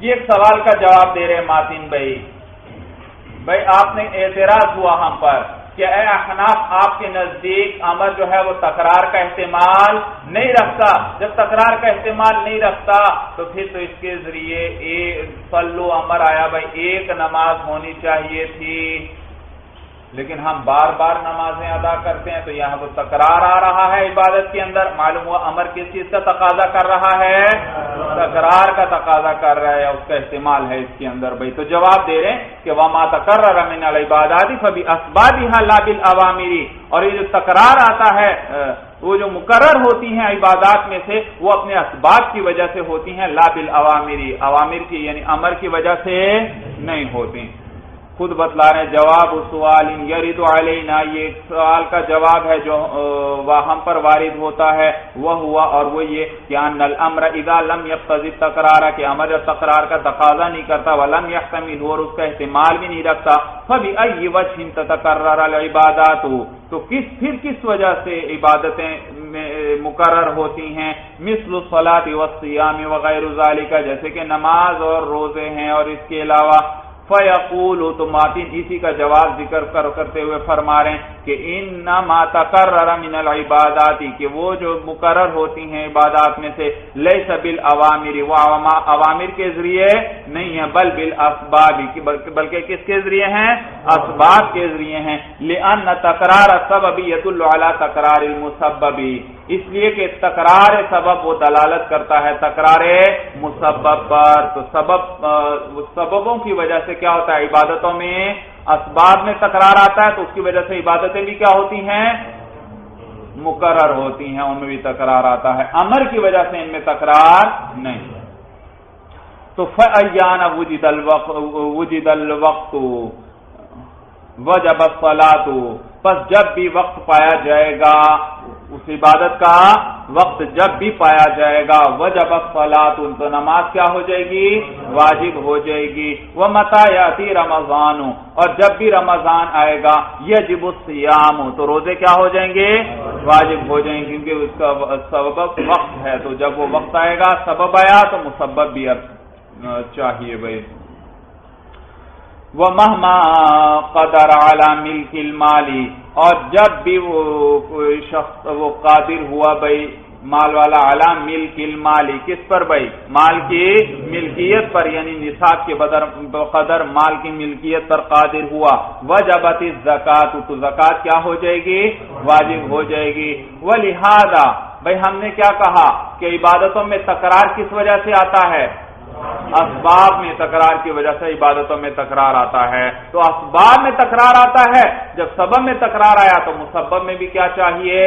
یہ ایک سوال کا جواب دے رہے ماتن بھائی آپ نے اعتراض ہوا ہم پر کہ اے احناف آپ کے نزدیک امر جو ہے وہ تکرار کا احتمال نہیں رکھتا. جب تکرار کا احتمال نہیں رکھتا تو پھر تو اس کے ذریعے صلو امر آیا. بھائی ایک نماز ہونی چاہیے تھی، لیکن ہم بار بار نمازیں ادا کرتے ہیں تو یہاں تو تکرار آ رہا ہے عبادت کے اندر. معلوم ہوا امر کس چیز کا تقاضا کر رہا ہے؟ تکرار کا تقاضا کر رہا ہے، اس کا احتمال ہے اس کے اندر. بھائی تو جواب دے رہے ہیں کہ وما تکرر من العبادات فباسبابها لا بالأوامر. اور یہ جو تکرار آتا ہے وہ جو مقرر ہوتی ہیں عبادات میں سے وہ اپنے اسباب کی وجہ سے ہوتی ہیں، لا بالأوامر، اوامر کی یعنی امر کی وجہ سے نہیں ہوتی. خود بتلا رہے جواب سوال یرد علینا، یہ ایک سوال کا جواب ہے جو ہم پر وارد ہوتا ہے. وہ ہوا اور وہ یہ کہ ان الامر اذا لم يقتضي التکرار، کہ امر جب تکرار کا تقاضا نہیں کرتا ولم يحتمل، اور اس کا احتمال بھی نہیں رکھتا، فبأي وجه تتکرر العبادات، تو کس وجہ سے عبادتیں مقرر ہوتی ہیں. مثل الصلاۃ والصیام وغیر ذلك، جیسے کہ نماز اور روزے ہیں اور اس کے علاوہ. فیقول، تو ماتن اسی کا جواب ذکر کرتے ہوئے فرما رہے ہیں کہ انما تکرر من العبادات، کہ وہ جو مقرر ہوتی ہیں عبادات میں سے لیس بالاوامر، وہ اوامر کے ذریعے نہیں ہیں، بل بالاسباب، بلکہ کس کے ذریعے ہیں؟ اسباب کے ذریعے ہیں. لان تکرار السبب يدل على تکرار المسبب، اس لیے کہ تکرار سبب وہ دلالت کرتا ہے تکرار مسبب پر. تو سببوں کی وجہ سے کیا ہوتا ہے عبادتوں میں؟ اسباب میں تکرار آتا ہے تو اس کی وجہ سے عبادتیں بھی کیا ہوتی ہیں؟ مقرر ہوتی ہیں، ان میں بھی تکرار آتا ہے. امر کی وجہ سے ان میں تکرار نہیں. تو فَأَيَّانَ وُجِدَ الْوَقْتُ وَجَبَ الصَّلَاةُ، پس جب بھی وقت پایا جائے گا، اس عبادت کا وقت جب بھی پایا جائے گا، وجب الصلاۃ، تو نماز کیا ہو جائے گی؟ واجب ہو جائے گی. ومتى یاتی رمضان، اور جب بھی رمضان آئے گا، یجب الصیام، تو روزے کیا ہو جائیں گے؟ واجب ہو جائیں گے، کیونکہ اس کا سبب وقت ہے. تو جب وہ وقت آئے گا، سبب آیا تو مسبب بھی چاہیے. بھائی وَمَهْمَا قَدَرَ عَلَى مِلْكِ الْمَالِ، اور جب بھی وہ کوئی شخص وہ قادر ہوا بھائی مال والا، علی ملک المال، کس پر بھائی؟ مال کی ملکیت پر، یعنی نصاب کے بقدر مال کی ملکیت پر قادر ہوا. وجبت الزکات، تو زکات کیا ہو جائے گی؟ واجب ہو جائے گی. ولہذا بھائی ہم نے کیا کہا کہ عبادتوں میں تکرار کس وجہ سے آتا ہے؟ اسباب میں تکرار کی وجہ سے عبادتوں میں تکرار آتا ہے. تو اسباب میں تکرار آتا ہے، جب سبب میں تکرار آیا تو مسبب میں بھی کیا چاہیے؟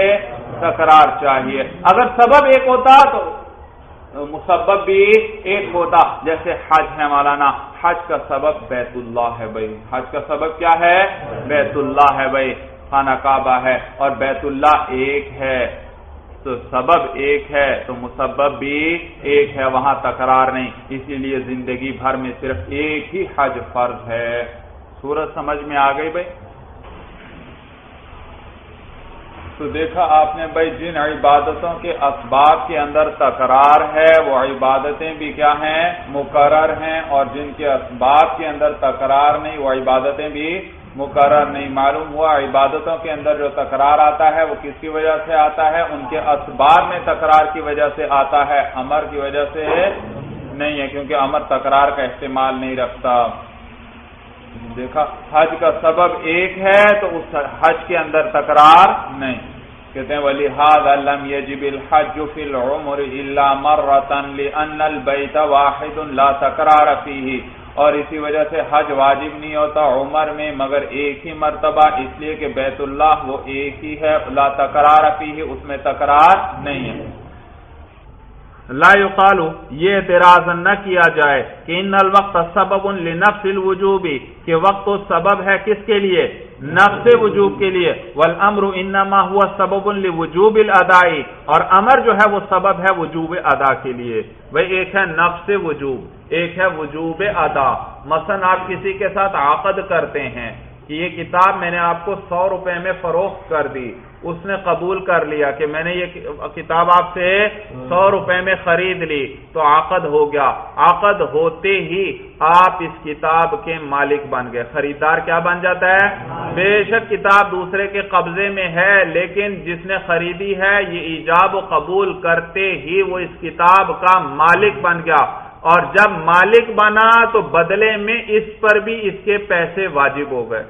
تکرار چاہیے. اگر سبب ایک ہوتا تو مسبب بھی ایک ہوتا. جیسے حج ہے مولانا، حج کا سبب بیت اللہ ہے. بھائی حج کا سبب کیا ہے؟ بیت اللہ ہے. بھائی خانہ کعبہ ہے اور بیت اللہ ایک ہے، تو سبب ایک ہے تو مسبب بھی ایک ہے، وہاں تکرار نہیں. اسی لیے زندگی بھر میں صرف ایک ہی حج فرض ہے. سورج سمجھ میں آ گئی بھائی؟ تو دیکھا آپ نے بھائی جن عبادتوں کے اسباب کے اندر تکرار ہے وہ عبادتیں بھی کیا ہیں؟ مقرر ہیں، اور جن کے اسباب کے اندر تکرار نہیں وہ عبادتیں بھی مقرر نہیں. معلوم ہوا عبادتوں کے اندر جو تکرار آتا ہے وہ کس کی وجہ سے آتا ہے؟ ان کے اسباب میں تکرار کی وجہ سے آتا ہے، امر کی وجہ سے نہیں ہے کیونکہ امر تکرار کا احتمال نہیں رکھتا۔ دیکھا حج کا سبب ایک ہے تو اس حج کے اندر تکرار نہیں۔ کہتے ہیں وَلِهَذَا لَمْ يَجِبِ الْحَجُّ فِي الْعُمُرِ إِلَّا مَرَّةً لِأَنَّ الْبَيْتَ وَاحِدٌ لَا تَكْرَارَ فِيهِ، اور اسی وجہ سے حج واجب نہیں ہوتا عمر میں مگر ایک ہی مرتبہ، اس لیے کہ بیت اللہ وہ ایک ہی ہے، لا تکرار فیہ، اس میں تکرار نہیں ہے۔ لا یقال، یہ اعتراض نہ کیا جائے کہ ان الوقت سبب لنفس الوجوب، کہ وقت و سبب ہے کس کے لیے؟ نفس وجوب کے لیے، والامر انما هو سبب لوجوب الاداء، اور امر جو ہے وہ سبب ہے وجوب ادا کے لیے۔ بھئی ایک ہے نفس وجوب، ایک ہے وجوب ادا۔ مثلا آپ کسی کے ساتھ عقد کرتے ہیں کہ یہ کتاب میں نے آپ کو 100 روپے میں فروخت کر دی، اس نے قبول کر لیا کہ میں نے یہ کتاب آپ سے 100 روپے میں خرید لی، تو عقد ہو گیا۔ عقد ہوتے ہی آپ اس کتاب کے مالک بن گئے، خریدار کیا بن جاتا ہے؟ بے شک کتاب دوسرے کے قبضے میں ہے، لیکن جس نے خریدی ہے یہ ایجاب و قبول کرتے ہی وہ اس کتاب کا مالک بن گیا، اور جب مالک بنا تو بدلے میں اس پر بھی اس کے پیسے واجب ہو گئے۔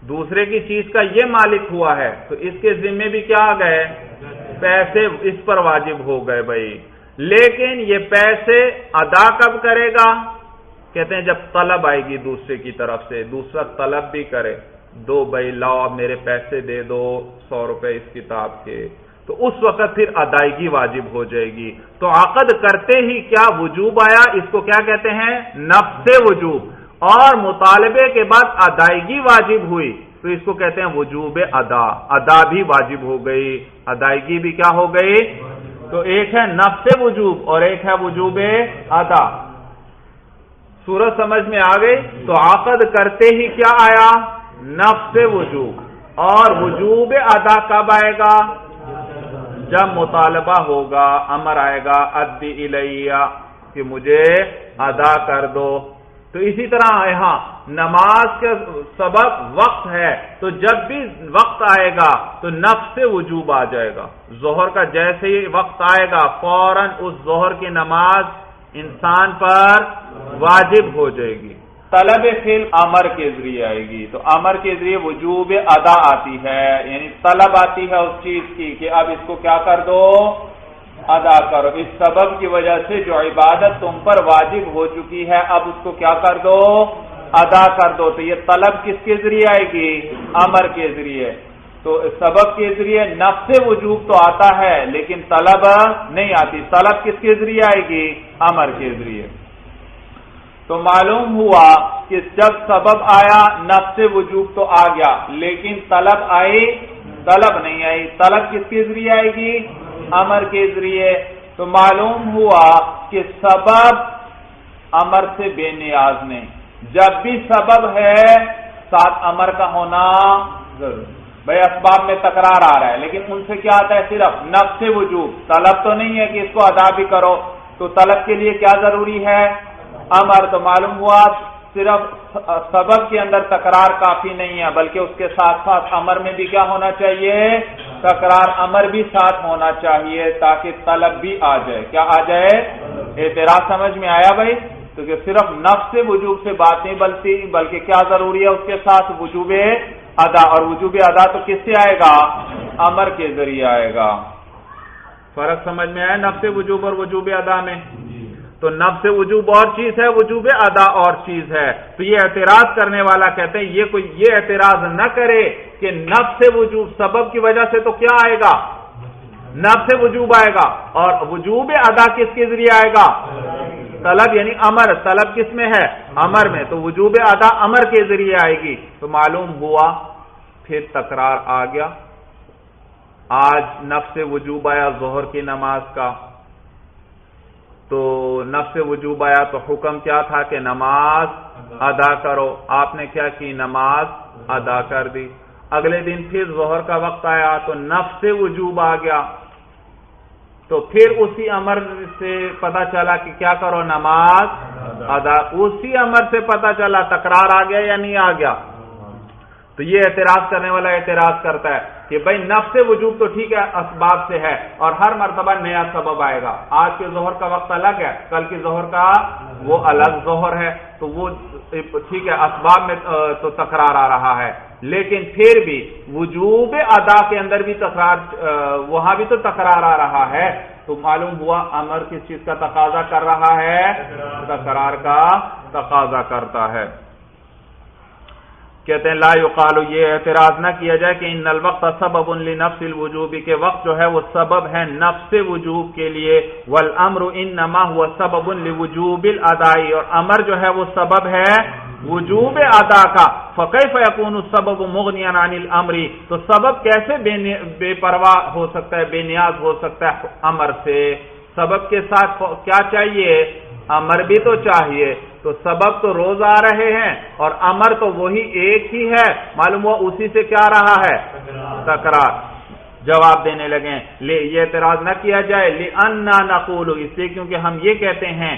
دوسرے کی چیز کا یہ مالک ہوا ہے تو اس کے ذمے بھی کیا آ گئے؟ پیسے اس پر واجب ہو گئے بھائی۔ لیکن یہ پیسے ادا کب کرے گا؟ کہتے ہیں جب طلب آئے گی دوسرے کی طرف سے، دوسرا طلب بھی کرے، دو بھائی لاؤ میرے پیسے دے دو 100 روپے اس کتاب کے، تو اس وقت پھر ادائیگی واجب ہو جائے گی۔ تو عقد کرتے ہی کیا وجوب آیا، اس کو کیا کہتے ہیں؟ نفس وجوب، اور مطالبے کے بعد ادائیگی واجب ہوئی تو اس کو کہتے ہیں وجوب ادا، ادا بھی واجب ہو گئی، ادائیگی بھی کیا ہو گئی؟ تو ایک ہے نفس وجوب اور ایک ہے وجوب ادا۔ صورت سمجھ میں آ گئی؟ تو عقد کرتے ہی کیا آیا؟ نفس وجوب، اور وجوب ادا کب آئے گا؟ جب مطالبہ ہوگا، امر آئے گا ادی الیہ، کہ مجھے ادا کر دو۔ تو اسی طرح یہاں نماز کا سبب وقت ہے، تو جب بھی وقت آئے گا تو نفس وجوب آ جائے گا۔ ظہر کا جیسے ہی وقت آئے گا فوراً اس ظہر کی نماز انسان پر واجب ہو جائے گی۔ طلب فعل امر کے ذریعے آئے گی، تو امر کے ذریعے وجوب ادا آتی ہے، یعنی طلب آتی ہے اس چیز کی کہ اب اس کو کیا کر دو؟ ادا کرو۔ اس سبب کی وجہ سے جو عبادت تم پر واجب ہو چکی ہے اب اس کو کیا کر دو؟ ادا کر دو۔ تو یہ طلب کس کے ذریعے آئے گی؟ امر کے ذریعے۔ تو سبب کے ذریعے نفس وجوب تو آتا ہے لیکن طلب نہیں آتی۔ طلب کس کے ذریعے آئے گی؟ امر کے ذریعے۔ تو معلوم ہوا کہ جب سبب آیا نفس وجوب تو آ گیا، لیکن طلب آئی؟ طلب نہیں آئی۔ طلب کس کے ذریعے آئے گی؟ امر کے ذریعے۔ تو معلوم ہوا کہ سبب امر سے بے نیاز نہیں، جب بھی سبب ہے ساتھ امر کا ہونا ضرور۔ بھائی اسباب میں تکرار آ رہا ہے لیکن ان سے کیا آتا ہے؟ صرف نفس وجوب، طلب تو نہیں ہے کہ اس کو ادا بھی کرو۔ تو طلب کے لیے کیا ضروری ہے؟ امر۔ تو معلوم ہوا صرف سبب کے اندر تکرار کافی نہیں ہے بلکہ اس کے ساتھ ساتھ امر میں بھی کیا ہونا چاہیے؟ تکرار، امر بھی ساتھ ہونا چاہیے تاکہ طلب بھی آ جائے۔ کیا آ جائے؟ اعتراض سمجھ میں آیا بھائی؟ تو کہ صرف نفس وجوب سے بات نہیں بنتی بلکہ کیا ضروری ہے اس کے ساتھ؟ وجوب ادا، اور وجوب ادا تو کس سے آئے گا؟ امر کے ذریعے آئے گا۔ فرق سمجھ میں آیا نفس وجوب اور وجوب ادا میں؟ تو نفس وجوب اور چیز ہے، وجوب ادا اور چیز ہے۔ تو یہ اعتراض کرنے والا کہتے ہیں یہ اعتراض نہ کرے کہ نفس وجوب سبب کی وجہ سے تو کیا آئے گا؟ نفس وجوب آئے گا، اور وجوب ادا کس کے ذریعے آئے گا؟ طلب یعنی امر۔ طلب کس میں ہے؟ امر میں۔ تو وجوب ادا امر کے ذریعے آئے گی۔ تو معلوم ہوا پھر تکرار آ گیا۔ آج نفس وجوب آیا ظہر کی نماز کا، تو نفس وجوب آیا تو حکم کیا تھا کہ نماز ادا کرو۔ آپ نے کیا کی؟ نماز ادا کر دی۔ اگلے دن پھر ظہر کا وقت آیا تو نفس وجوب آ گیا، تو پھر اسی امر سے پتا چلا کہ کیا کرو؟ نماز ادا۔ اسی امر سے پتا چلا تکرار آ گیا یا نہیں آ گیا؟ تو تو یہ اعتراض کرنے والا اعتراض کرتا ہے کہ بھائی نفس وجوب تو ٹھیک ہے اسباب سے ہے اور ہر مرتبہ نیا سبب آئے گا. آج کے ظہر کا وقت الگ ہے, کل کی ظہر کا وہ الگ ظہر ہے, تو وہ ٹھیک ہے اسباب میں تو تکرار آ رہا ہے, لیکن پھر بھی وجوب ادا کے اندر بھی تکرار, وہاں بھی تو تکرار آ رہا ہے. تو معلوم ہوا امر کس چیز کا تقاضا کر رہا ہے؟ تکرار کا تقاضا کرتا ہے. کہتے ہیں لا یقال, یہ اعتراض نہ کیا جائے کہ ان الوقت سبب لنفس الوجوب, کے وقت جو ہے وہ سبب ہے نفس وجوب کے لیے, والامر انما هو سبب لوجوب الاداء, اور امر جو ہے وہ سبب ہے وجوب ادا کا. فکیف یکون السبب مغنیا عن الامر, تو سبب کیسے بے پرواہ ہو سکتا ہے, بے نیاز ہو سکتا ہے امر سے؟ سبب کے ساتھ کیا چاہیے؟ امر بھی تو چاہیے. تو سبب تو روز آ رہے ہیں اور امر تو وہی ایک ہی ہے, معلوم ہوا اسی سے کیا رہا ہے؟ تکرار. جواب دینے لگے یہ اعتراض نہ کیا جائے, لأننا نقول, اس لیے کیونکہ ہم یہ کہتے ہیں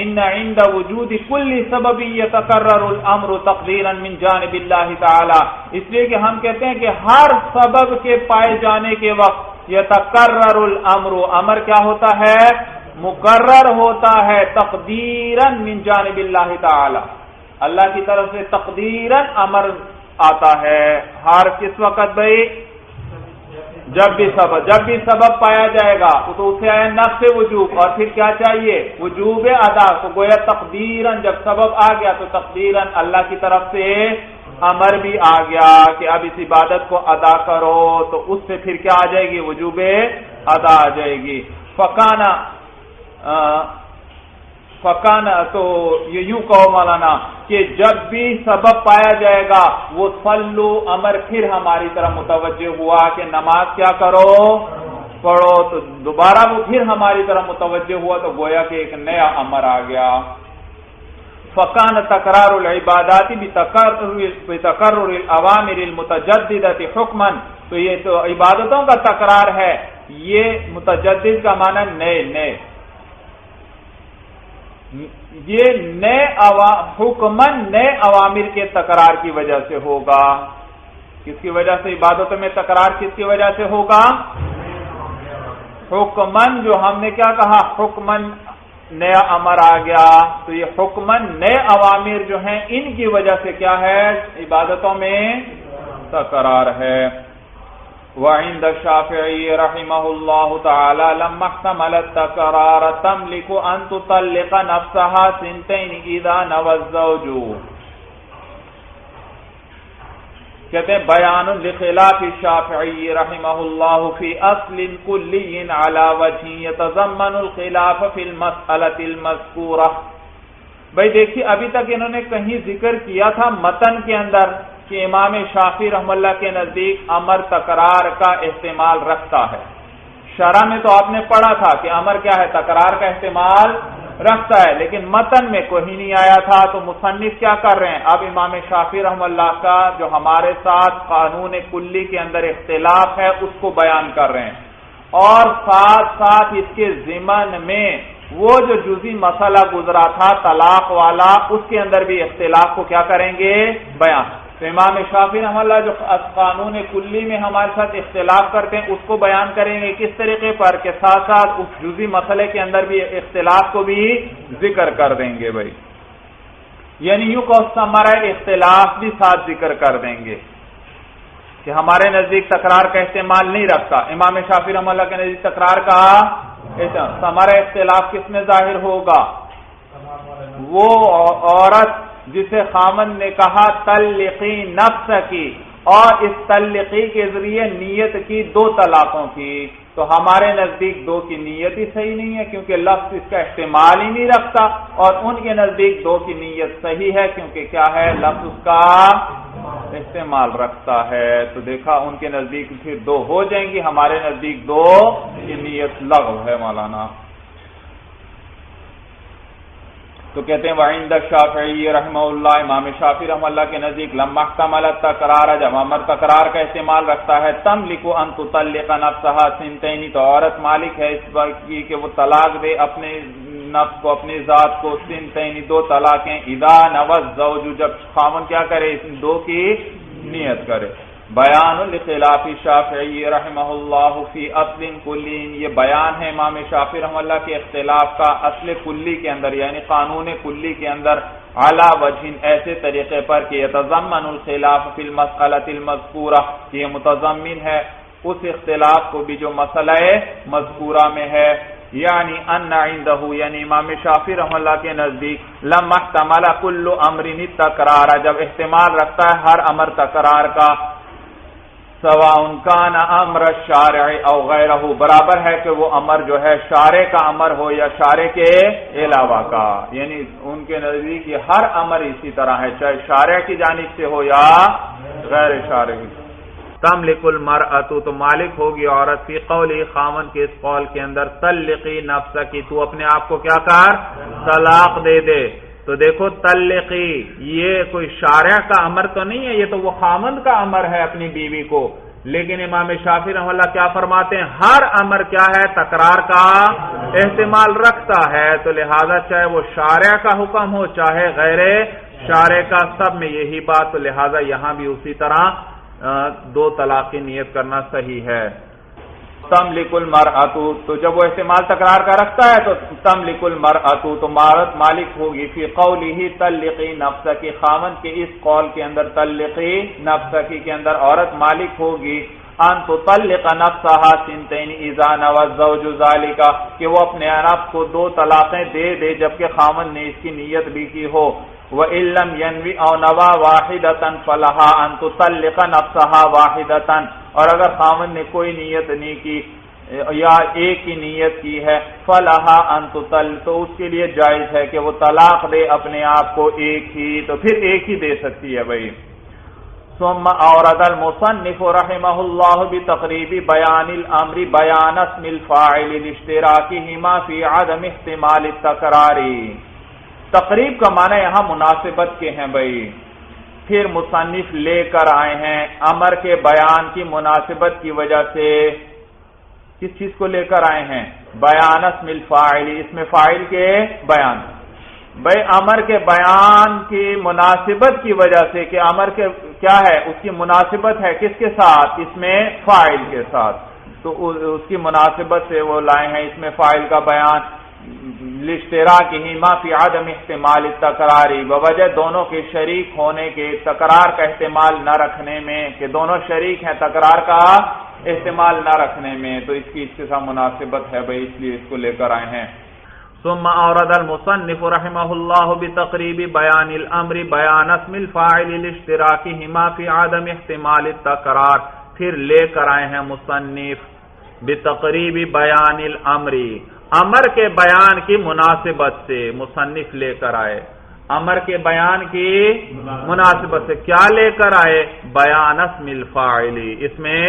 ان عند وجود کل سبب يتكرر الامر تقديرا من جانب اللہ تعالی, اس لیے کہ ہم کہتے ہیں کہ ہر سبب کے پائے جانے کے وقت يتكرر الامر, امر کیا ہوتا ہے؟ مقرر ہوتا ہے, تقدیراً من جانب اللہ تعالی, اللہ کی طرف سے تقدیراً امر آتا ہے. ہر کس وقت بھائی؟ جب بھی سبب پایا جائے گا تو اسے آیا نفس وجوب, اور پھر کیا چاہیے؟ وجوب ادا. تو گویا تقدیراً جب سبب آ گیا تو تقدیراً اللہ کی طرف سے امر بھی آ گیا کہ اب اس عبادت کو ادا کرو, تو اس سے پھر کیا آ جائے گی؟ وجوب ادا آ جائے گی. فکانا تو یہ یوں کہو مولانا کہ جب بھی سبب پایا جائے گا وہ صلو امر پھر ہماری طرف متوجہ ہوا کہ نماز کیا کرو؟ پڑھو, تو دوبارہ وہ پھر ہماری طرف متوجہ ہوا, تو گویا کہ ایک نیا امر آ گیا. فکان تکرار العبادات بتکرر الاوامر المتجددۃ حکما, تو یہ تو عبادتوں کا تکرار ہے, یہ متجدد کا معنی نئے, یہ نئے حکمن نئے عوامر کے تکرار کی وجہ سے ہوگا. کس کی وجہ سے عبادتوں میں تکرار کس کی وجہ سے ہوگا؟ حکمن, جو ہم نے کیا کہا؟ حکمن نیا امر آ گیا, تو یہ حکمن نئے عوامر جو ہیں ان کی وجہ سے کیا ہے؟ عبادتوں میں تکرار ہے. وعند الشافعي رحمه الله تعالى لما احتمل التكرار تملك ان تطلق نفسها سنتين اذا نوى الزوج. کہتے ہیں بیان لخلاف الشافعي رحمه الله في اصل كلي على وجه يتضمن الخلاف في المسألة المذكورة. بھائی دیکھیے ابھی تک انہوں نے کہیں ذکر کیا تھا متن کے اندر کہ امام شافعی رحم اللہ کے نزدیک امر تکرار کا احتمال رکھتا ہے. شرح میں تو آپ نے پڑھا تھا کہ امر کیا ہے؟ تکرار کا احتمال رکھتا ہے, لیکن متن میں کوئی نہیں آیا تھا. تو مصنف کیا کر رہے ہیں؟ اب امام شافعی رحم اللہ کا جو ہمارے ساتھ قانون کلی کے اندر اختلاف ہے اس کو بیان کر رہے ہیں, اور ساتھ ساتھ اس کے ضمن میں وہ جو جزئی مسئلہ گزرا تھا طلاق والا, اس کے اندر بھی اختلاف کو کیا کریں گے؟ بیان. تو امام شافعی رحمہ اللہ جو قانون کلی میں ہمارے ساتھ اختلاف کرتے ہیں اس کو بیان کریں گے کس طریقے پر کہ ساتھ ساتھ اس جزئی مسئلے کے اندر بھی اختلاف کو بھی ذکر کر دیں گے. بھائی یعنی یوں کہ ہمارا اختلاف بھی ساتھ ذکر کر دیں گے کہ ہمارے نزدیک تکرار کا احتمال نہیں رکھتا. امام شافعی رحمہ اللہ کے نزدیک تکرار کا ہمارا اختلاف کس میں ظاہر ہوگا؟ وہ عورت جسے خامن نے کہا طلقی نفس کی, اور اس طلقی کے ذریعے نیت کی 2 طلاقوں کی, تو ہمارے نزدیک 2 کی نیت ہی صحیح نہیں ہے کیونکہ لفظ اس کا احتمال ہی نہیں رکھتا, اور ان کے نزدیک 2 کی نیت صحیح ہے کیونکہ کیا ہے؟ لفظ اس کا استعمال رکھتا ہے. تو دیکھا ان کے نزدیک پھر 2 ہو جائیں گی, ہمارے نزدیک 2 کی نیت لغو ہے مولانا. تو کہتے ہیں وعند الشافعی رحمہ اللہ, امام شافعی رحمہ اللہ کے نزدیک لما احتمل التکرار, جب امر تکرار کا احتمال رکھتا ہے, تملک ان تطلق نفسها سنتین, تو عورت مالک ہے اس بات کی کہ وہ طلاق دے اپنے نفس کو, اپنی ذات کو, سنتین 2 طلاقیں, اذا نوى الزوج, جب خاوند کیا کرے؟ اس 2 کی نیت کرے۔ بیان لخلاف شافعی رحمہ اللہ فی اصل کلی، یہ بیان ہے امام شافعی رحمہ اللہ کے اختلاف کا اصل کلی کے اندر، یعنی قانون کلی کے اندر، علی وجہ ایسے طریقے پر کہ یتضمن الخلاف فی المسئلۃ المذکورہ، کہ یہ متضمن ہے اس اختلاف کو بھی جو مسئلہ مذکورہ میں ہے، یعنی ان عندہ، یعنی امام شافعی رحمہ اللہ کے نزدیک، لما احتمل کل امر التکرار، جب احتمال رکھتا ہے ہر امر تکرار کا، سواء کان امر الشارع او غیرہ، برابر ہے کہ وہ امر جو ہے شارع کا امر ہو یا شارع کے علاوہ کا، یعنی ان کے نزدیک یہ ہر امر اسی طرح ہے، چاہے شارع کی جانب سے ہو یا غیر شارع کی۔ تملک المرأۃ، تو مالک ہوگی عورت، فی قولی، خاوند کے اس قول کے اندر، طلقی نفسکی، تو اپنے آپ کو کیا کر، طلاق دے دے۔ تو دیکھو طلقی، یہ کوئی شارع کا امر تو نہیں ہے، یہ تو وہ خاوند کا امر ہے اپنی بیوی کو، لیکن امام شافعی رحمہ اللہ کیا فرماتے ہیں، ہر امر کیا ہے، تکرار کا احتمال رکھتا ہے، تو لہذا چاہے وہ شارع کا حکم ہو چاہے غیر شارع کا، سب میں یہی بات، تو لہذا یہاں بھی اسی طرح دو طلاق کی نیت کرنا صحیح ہے۔ تملک المرأۃ، تو جب وہ احتمال تکرار کا رکھتا ہے تو تملک المرأۃ، تو عورت مالک ہوگی، فی قولہ طلقی نفسکی، خاوند کے اس قول کے اندر طلقی نفسکی کے اندر عورت مالک ہوگی، ان تطلق نفسها سنتین اذا نوى الزوج ذلك، کہ وہ اپنے نفس کو دو طلاقیں دے دے جبکہ خاوند نے اس کی نیت بھی کی ہو، وَإِن لَّمْ يَنْوِ أَوْ نَوَى وَاحِدَةً فَلَهَا أَن تُطَلِّقَ نَفْسَهَا وَاحِدَةً، اور اگر خاوند نے کوئی نیت نہیں کی یا ایک کی نیت کی ہے، فَلَهَا أَن تُطَلِّقَ، تو اس کے لیے جائز ہے کہ وہ طلاق دے اپنے آپ کو ایک ہی، تو پھر ایک ہی دے سکتی ہے بھائی۔ ثم اورد المصنف رحمہ اللہ بتقریب بیان الامر بیان اسم الفاعل لاشتراکہما فی عدم احتمال التکرار، تقریب کا معنی یہاں مناسبت کے ہیں بھائی، پھر مصنف لے کر آئے ہیں امر کے بیان کی مناسبت کی وجہ سے، کس چیز کو لے کر آئے ہیں، بیان اسم الفاعل، اس میں فاعل کے بیان، بھائی امر کے بیان کی مناسبت کی وجہ سے، کہ امر کے کیا ہے، اس کی مناسبت ہے کس کے ساتھ، اس میں فاعل کے ساتھ، تو اس کی مناسبت سے وہ لائے ہیں اس میں فاعل کا بیان، لاشتراکہما فی عدم احتمال التکرار، بوجہ دونوں کے شریک ہونے کے، تکرار کا احتمال نہ رکھنے میں، کہ دونوں شریک ہیں تکرار کا احتمال نہ رکھنے میں، تو اس کی اس کے ساتھ مناسبت ہے بھائی، اس لیے اس کو لے کر آئے ہیں۔ ثم اورد المصنف رحمہ اللہ بتقریب بیان الامر بیان اسم الفاعل لاشتراکہما فی عدم احتمال التکرار، پھر لے کر آئے ہیں مصنف بتقریب بیان الامر، امر کے بیان کی مناسبت سے مصنف لے کر آئے، امر کے بیان کی مناسبت سے کیا لے کر آئے، بیان اسم الفاعل، اس میں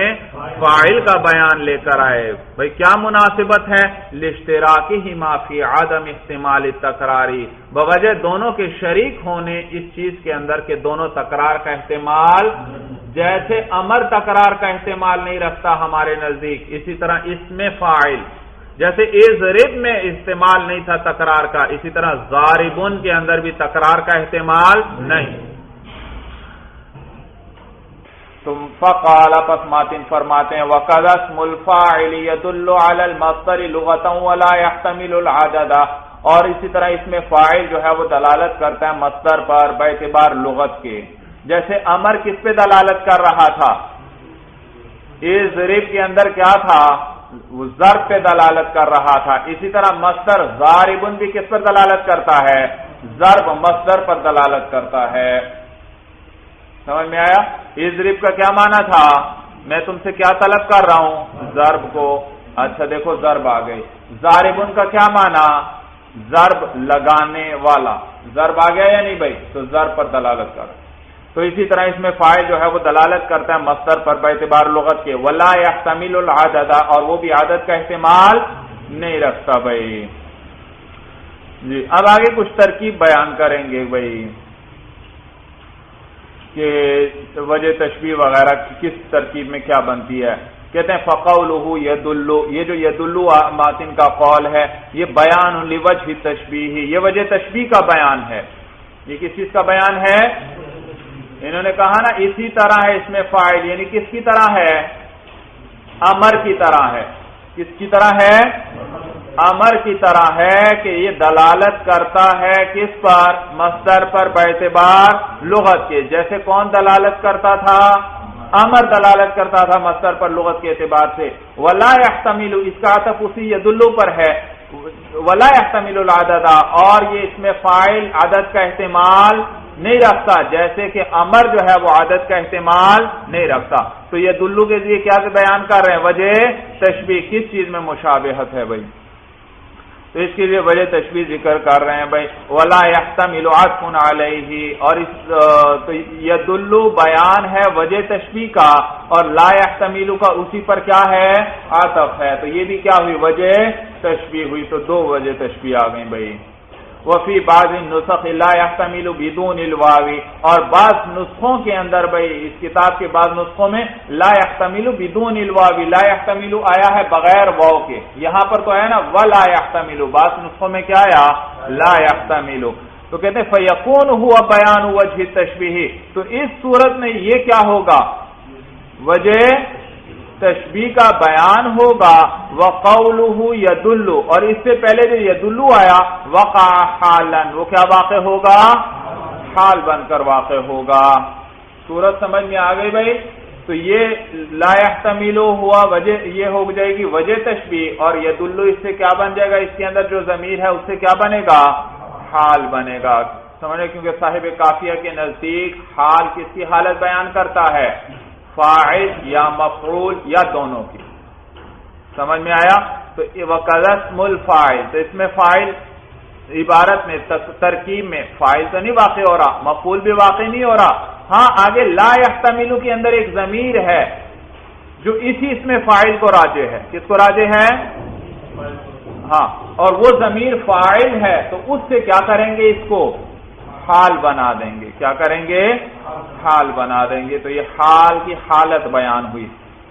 فاعل کا بیان لے کر آئے، بھئی کیا مناسبت ہے، لاشتراکہما فی عدم احتمال التکرار، بوجہ دونوں کے شریک ہونے اس چیز کے اندر کہ دونوں تکرار کا احتمال، جیسے امر تکرار کا احتمال نہیں رکھتا ہمارے نزدیک، اسی طرح اس میں فاعل، جیسے اضرب میں استعمال نہیں تھا تکرار کا، اسی طرح ضاربن کے اندر بھی تکرار کا احتمال نہیں۔ تم فقال، پس ماتن فرماتے ہیں، وَقَدْ اسْمُ الْفَاعِلِ يَدُلُّ عَلَى الْمَصْدَرِ لُغَةً وَلَا يَحْتَمِلُ الْعَدَدَ، اور اسی طرح اس میں فاعل جو ہے وہ دلالت کرتا ہے مصدر پر باعتبار لغت کے، جیسے امر کس پہ دلالت کر رہا تھا، اضرب کے اندر کیا تھا، وہ ضرب پہ دلالت کر رہا تھا، اسی طرح مصدر ضاربن بھی کس پر دلالت کرتا ہے، ضرب مصدر پر دلالت کرتا ہے، سمجھ میں آیا؟ اضرب کا کیا معنی تھا، میں تم سے کیا طلب کر رہا ہوں، ضرب کو، اچھا دیکھو ضرب آ گئی، ضاربن کا کیا معنی، ضرب لگانے والا، ضرب آ گیا یا نہیں بھائی، تو ضرب پر دلالت کر، تو اسی طرح اس میں فاعل جو ہے وہ دلالت کرتا ہے مصدر پر باعتبار لغت کے، ولا يحتمل العدد، اور وہ بھی عدد کا احتمال نہیں رکھتا بھائی جی۔ اب آگے کچھ ترکیب بیان کریں گے بھائی کہ وجہ تشبیہ وغیرہ کس ترکیب میں کیا بنتی ہے، کہتے ہیں فقولہ یدل، یہ جو یدل ماتن کا قول ہے یہ بیان لوجہ تشبیہ، یہ وجہ تشبیہ کا بیان ہے، یہ کس چیز کا بیان ہے، انہوں نے کہا نا اسی طرح ہے اس میں فاعل، یعنی کس کی طرح ہے؟ امر کی طرح ہے۔ کس کی طرح ہے؟ امر کی طرح ہے کہ یہ دلالت کرتا ہے کس پر؟ مصدر پر باعتبار لغت کے۔ جیسے کون دلالت کرتا تھا؟ امر دلالت کرتا تھا مصدر پر لغت کے اعتبار سے۔ ولا يحتمل، اس کا عطف اسی یدلو پر ہے، ولا يحتمل العدد، اور یہ اس میں فاعل عدد کا احتمال نہیں رکھتا، جیسے کہ امر جو ہے وہ عدد کا احتمال نہیں رکھتا۔ تو یہ دلو کے لیے کیا بیان کر رہے ہیں؟ وجہ تشبیہ، کس چیز میں مشابہت ہے بھائی؟ تو اس کے لیے وجہ تشبیہ ذکر کر رہے ہیں بھائی، ولا يحتمل عطف علیہ، اور اس تو یدل بیان ہے وجہ تشبیہ کا، اور لا يحتمل کا اسی پر کیا ہے؟ عطف ہے۔ تو یہ بھی کیا ہوئی؟ وجہ تشبیہ ہوئی۔ تو دو وجہ تشبیہ آ گئی بھائی۔ وفی بعض النسخ لا يحتمل بدون الواو، اور بعض نسخوں کے اندر بھائی اس کتاب کے بعض نسخوں میں لا يحتمل بدون الواو، لا يحتمل آیا ہے بغیر واو کے، یہاں پر تو آیا نا ولا يحتمل، بعض نسخوں میں کیا آیا؟ لا يحتمل۔ تو کہتے ہیں فیکون ہوا بیان وجہ تشبیہ، تو اس صورت میں یہ کیا ہوگا؟ وجہ تشبیہ کا بیان ہوگا۔ وقولہ یدل، اور اس سے پہلے جو یدل آیا وقع حالا، وہ کیا واقع ہوگا؟ حال بن کر واقع ہوگا۔ صورت سمجھ میں آ گئی بھائی؟ تو یہ لا يحتمل ہوا وجہ، یہ ہو جائے گی وجہ تشبیہ، اور یدل اس سے کیا بن جائے گا؟ اس کے اندر جو ضمیر ہے اس سے کیا بنے گا؟ حال بنے گا۔ سمجھے؟ کیونکہ صاحب کافیہ کے نزدیک حال کس کی حالت بیان کرتا ہے؟ فاعل یا مفعول یا دونوں کی۔ سمجھ میں آیا؟ تو وقذ اسم الفاعل، تو اس میں فاعل عبارت میں ترکیب میں فاعل تو نہیں واقع ہو رہا، مفعول بھی واقع نہیں ہو رہا، ہاں آگے لا يحتمل کے اندر ایک ضمیر ہے جو اسی اس میں فاعل کو راجع ہے۔ کس کو راجع ہے؟ ہاں، اور وہ ضمیر فاعل ہے، تو اس سے کیا کریں گے؟ اس کو حال بنا دیں گے۔ کیا کریں گے؟ حال بنا دیں گے۔ تو یہ حال کی حالت بیان ہوئی۔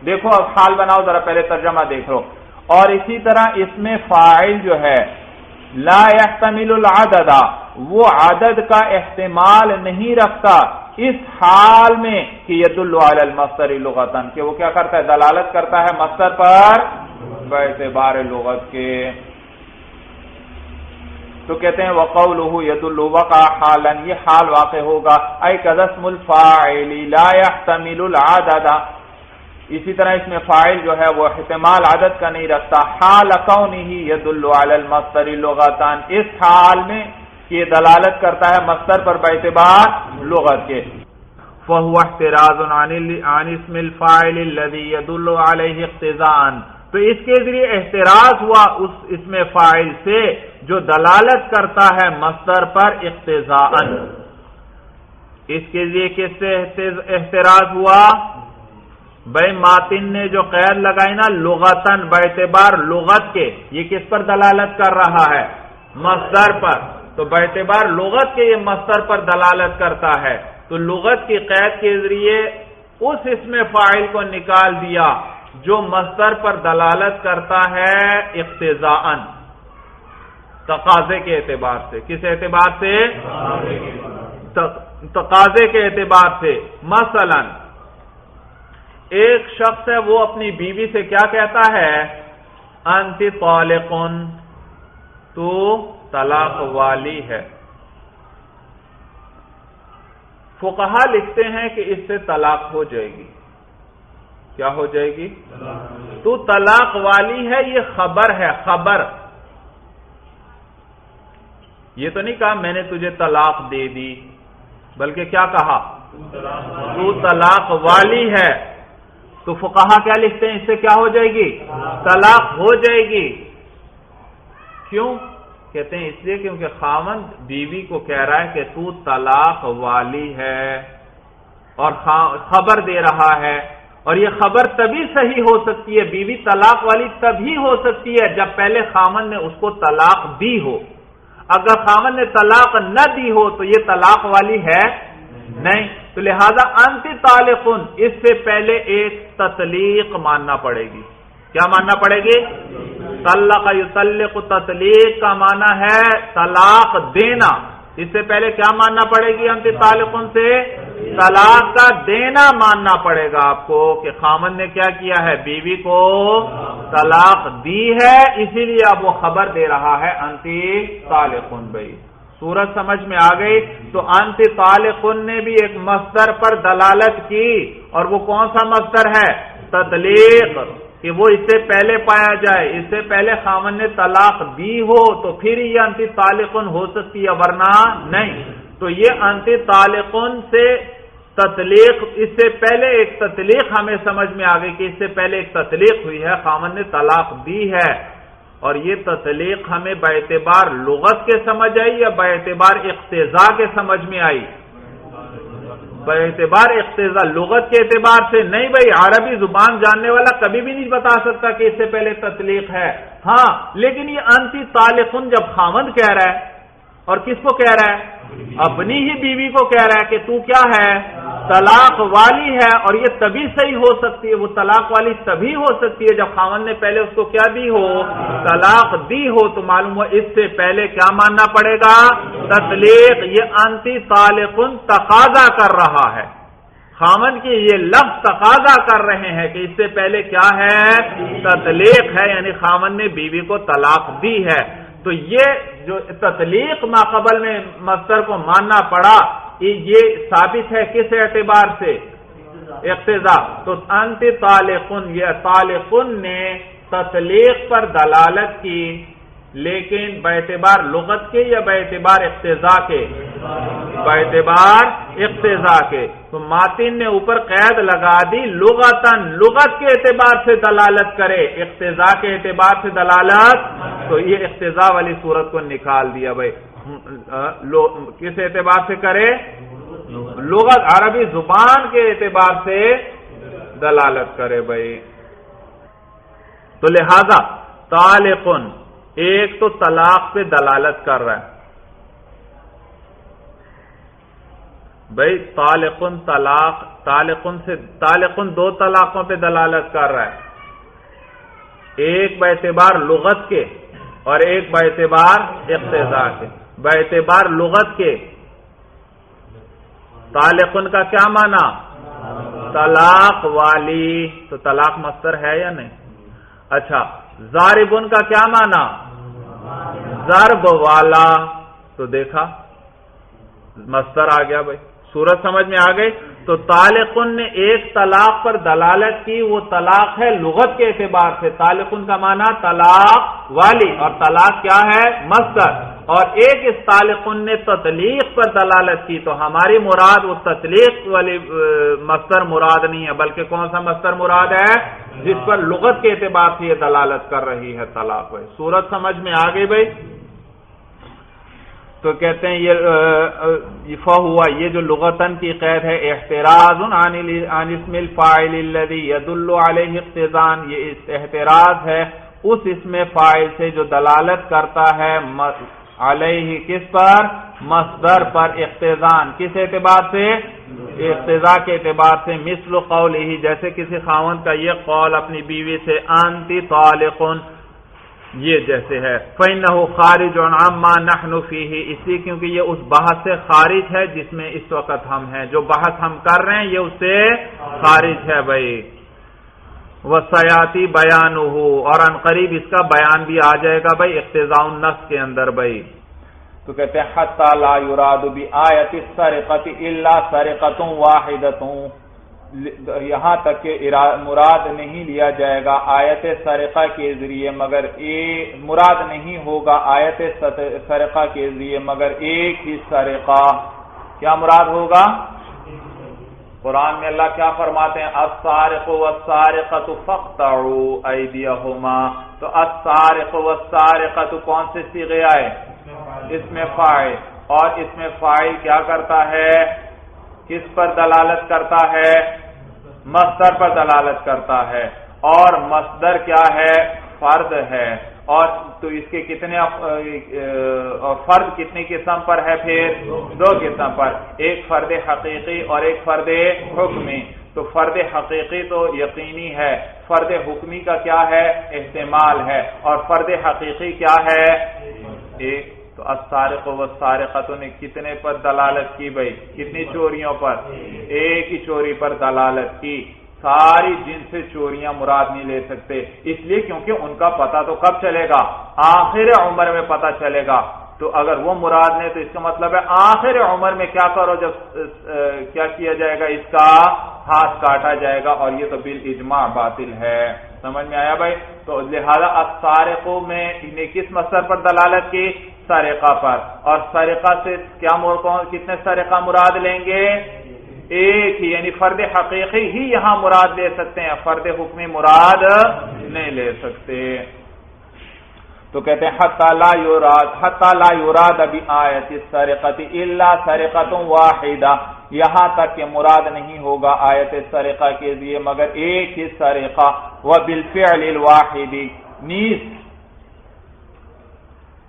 دیکھو اب حال بناؤ، ذرا پہلے ترجمہ دیکھ لو۔ اور اسی طرح اس میں فاعل جو ہے لا يحتمل العدد، وہ عدد کا احتمال نہیں رکھتا اس حال میں کہ يدل على المصدر لغتاً، کہ وہ کیا کرتا ہے؟ دلالت کرتا ہے مصدر پر باعتبار لغت کے۔ تو کہتے ہیں وقولہ یدل وقع حالا، یہ حال واقع ہوگا، اے کاسم الفاعل لا يحتمل العدد، اسی طرح اس میں فاعل جو ہے وہ احتمال عدد کا نہیں رکھتا، حال کونہ یدل علی المصدر لغتاً، اس حال میں کہ یہ دلالت کرتا ہے مصدر پر باعتبار لغت کے۔ فهو احتراز عن اسم الفاعل الذي يدل عليه اقتضاءً، تو اس کے ذریعے احتراز ہوا اس اسم فاعل سے جو دلالت کرتا ہے مصدر پر اقتضاءً۔ اس کے ذریعے کس سے احتراز ہوا؟ بھائی ماتن نے جو قید لگائی نا لغتاً، باعتبار لغت کے، یہ کس پر دلالت کر رہا ہے؟ مصدر پر۔ تو باعتبار لغت کے یہ مصدر پر دلالت کرتا ہے، تو لغت کی قید کے ذریعے اس اسم فاعل کو نکال دیا جو مصدر پر دلالت کرتا ہے اقتضاءً، تقاضے کے اعتبار سے۔ کس اعتبار سے؟ تقاضے کے اعتبار سے۔ مثلا ایک شخص ہے، وہ اپنی بیوی سے کیا کہتا ہے؟ انت طالقن، تو طلاق والی ہے۔ فقہا لکھتے ہیں کہ اس سے طلاق ہو جائے گی۔ کیا ہو جائے گی؟ تو طلاق والی ہے، یہ خبر ہے، خبر۔ یہ تو نہیں کہا میں نے تجھے طلاق دے دی، بلکہ کیا کہا؟ تو طلاق والی ہے۔ تو فقہا کیا لکھتے ہیں؟ اس سے کیا ہو جائے گی؟ طلاق ہو جائے گی۔ کیوں؟ کہتے ہیں اس لیے کیونکہ خاوند بیوی کو کہہ رہا ہے کہ تو طلاق والی ہے، اور خبر دے رہا ہے، اور یہ خبر تبھی صحیح ہو سکتی ہے، بیوی طلاق والی تبھی ہو سکتی ہے جب پہلے خاوند نے اس کو طلاق دی ہو۔ اگر خاوند نے طلاق نہ دی ہو تو یہ طلاق والی ہے نہیں۔ تو لہذا انت طالقن، اس سے پہلے ایک تطلیق ماننا پڑے گی۔ کیا ماننا پڑے گی؟ طلق یطلق، تطلیق کا معنی ہے طلاق دینا۔ اس سے پہلے کیا ماننا پڑے گی انت طالقن سے؟ طلاق کا دینا ماننا پڑے گا آپ کو کہ خامن نے کیا کیا ہے، بیوی کو طلاق دی ہے، اسی لیے اب وہ خبر دے رہا ہے انتی طالقن۔ بھائی صورت سمجھ میں آ گئی؟ تو انتی طالقن نے بھی ایک مصدر پر دلالت کی، اور وہ کون سا مصدر ہے؟ تطلیق، کہ وہ اس سے پہلے پایا جائے، اس سے پہلے خامن نے طلاق دی ہو تو پھر یہ انتی طالقن ہو سکتی ہے، ورنہ نہیں۔ تو یہ انتی طالقن سے تطلیق، اس سے پہلے ایک تطلیق ہمیں سمجھ میں آ گئی کہ اس سے پہلے ایک تطلیق ہوئی ہے، خامن نے طلاق دی ہے، اور یہ تطلیق ہمیں باعتبار لغت کے سمجھ آئی یا باعتبار اقتضاء کے سمجھ میں آئی؟ باعتبار اقتضاء، لغت کے اعتبار سے نہیں۔ بھائی عربی زبان جاننے والا کبھی بھی نہیں بتا سکتا کہ اس سے پہلے تطلیق ہے، ہاں، لیکن یہ انتی طالقن جب خامند کہہ رہا ہے، اور کس کو کہہ رہا ہے؟ اپنی ہی بیوی کو کہہ رہا ہے کہ تو کیا ہے، طلاق والی ہے، اور یہ تبھی صحیح ہو سکتی ہے، وہ طلاق والی تبھی ہو سکتی ہے جب خامند نے پہلے اس کو کیا دی ہو، طلاق دی ہو۔ تو معلوم ہوا اس سے پہلے کیا ماننا پڑے گا؟ تطلیق۔ یہ انتی طالقن تقاضا کر رہا ہے، خامند کی یہ لفظ تقاضا کر رہے ہیں کہ اس سے پہلے کیا ہے، تطلیق ہے، یعنی خامند نے بیوی کو طلاق دی ہے۔ تو یہ جو تطلیق ماقبل میں مصدر کو ماننا پڑا، یہ ثابت ہے کس اعتبار سے؟ اقتضاء۔ تو انتی طالقن، یہ طالقن نے تطلیق پر دلالت کی، لیکن باعتبار لغت کے یا باعتبار اقتضاء کے؟ باعتبار اقتضاء کے۔ تو ماتن نے اوپر قید لگا دی لغتاً، لغت کے اعتبار سے دلالت کرے، اقتضاء کے اعتبار سے دلالت، تو یہ اقتضاء والی صورت کو نکال دیا۔ بھائی کس اعتبار سے کرے؟ لغت، عربی زبان کے اعتبار سے دلالت کرے۔ بھائی تو لہذا طالقن ایک تو طلاق پہ دلالت کر رہا ہے، بھائی طالقن طلاق، طالقن دو طلاقوں پہ دلالت کر رہا ہے، ایک باعتبار لغت کے اور ایک باعتبار اقتضاء کے۔ باعتبار لغت کے طالقن کا کیا معنی؟ طلاق والی، تو طلاق مصدر ہے یا نہیں؟ اچھا، ضاربن کا کیا معنی؟ ضرب والا، تو دیکھا مصدر آ گیا۔ بھائی صورت سمجھ میں آ گئی؟ تو طالقن نے ایک طلاق پر دلالت کی، وہ طلاق ہے لغت کے اعتبار سے، طالقن کا معنی طلاق والی، اور طلاق کیا ہے؟ مصدر۔ اور ایک اس طالقن نے تطلیق پر دلالت کی، تو ہماری مراد وہ تطلیق والی مصدر مراد نہیں ہے، بلکہ کون سا مصدر مراد ہے؟ جس پر لغت کے اعتبار سے یہ دلالت کر رہی ہے طلاق۔ بھائی صورت سمجھ میں آ گئی؟ بھائی تو کہتے ہیں یہ فہوا، یہ جو لغتاً کی قید ہے، احتراز عن اسم الفاعل الذي يدل عليه اقتضاء، یہ احتراز ہے اس اسم فاعل سے جو دلالت کرتا ہے علیہ، کس پر؟ مصدر پر، اقتضاء، کس اعتبار سے؟ اقتضاء کے اعتبار سے۔ مثل قولہ، جیسے کسی خاوند کا یہ قول اپنی بیوی سے انتی طالقن، یہ جیسے ہے فَإِنَّهُ خَارِجٌ عَمَّا نَحْنُ فِيهِ، اس لیے کیونکہ یہ اس بحث سے خارج ہے جس میں اس وقت ہم ہیں، جو بحث ہم کر رہے ہیں یہ اس سے خارج ہے۔ بھائی وَسَيَأْتِي بَيَانُهُ، اور ان قریب اس کا بیان بھی آ جائے گا بھائی اقتضاء النص کے اندر۔ بھائی تو کہتے ہیں حَتَّى لَا يُرَادُ بِآيَةِ السَّرِقَةِ إِلَّا سَرِقَةٌ وَاحِدَةٌ، یہاں تک کہ مراد نہیں لیا جائے گا آیت سرقہ کے ذریعے مگر مراد نہیں ہوگا آیت سرقہ کے ذریعے مگر ایک ہی سرقہ۔ کیا مراد ہوگا؟ قرآن میں اللہ کیا فرماتے ہیں؟ السارق والسارقۃ فاقطعوا ایدیہما، تو السارق والسارقۃ کون سے صیغے آئے؟ اس میں فاعل، اور اس میں فاعل کیا کرتا ہے؟ کس پر دلالت کرتا ہے؟ مصدر پر دلالت کرتا ہے، اور مصدر کیا ہے؟ فرد ہے، اور تو اس کے کتنے فرد کتنی قسم پر ہے؟ پھر دو قسم پر، ایک فرد حقیقی اور ایک فرد حکمی۔ تو فرد حقیقی تو یقینی ہے، فرد حکمی کا کیا ہے؟ احتمال ہے، اور فرد حقیقی کیا ہے؟ تو السارق والسارقۃ نے کتنے پر دلالت کی بھائی؟ کتنی چوریوں پر؟ ایک ہی چوری پر دلالت کی، ساری جن سے چوریاں مراد نہیں لے سکتے، اس لیے کیونکہ ان کا پتہ تو کب چلے گا؟ آخر عمر میں پتہ چلے گا۔ تو اگر وہ مراد نہیں تو اس کا مطلب ہے آخر عمر میں کیا کرو، جب کیا کیا جائے گا؟ اس کا ہاتھ کاٹا جائے گا، اور یہ تو بالاجماع باطل ہے۔ سمجھ میں آیا بھائی؟ تو لہذا السارق میں نے کس مصدر پر دلالت کی؟ سرقہ پر، اور سرقہ سے کیا کتنے سرقہ مراد لیں گے؟ ایک ہی، یعنی فرد حقیقی ہی یہاں مراد لے سکتے ہیں، فرد حکمی مراد نہیں لے سکتے۔ تو کہتے ہیں حتی لا یراد بآیت السرقۃ الا سرقۃ واحدہ، یہاں تک کہ مراد نہیں ہوگا آیت سرقہ کے ذریعے مگر ایک ہی سرقہ، وبالفعل الواحد نیز،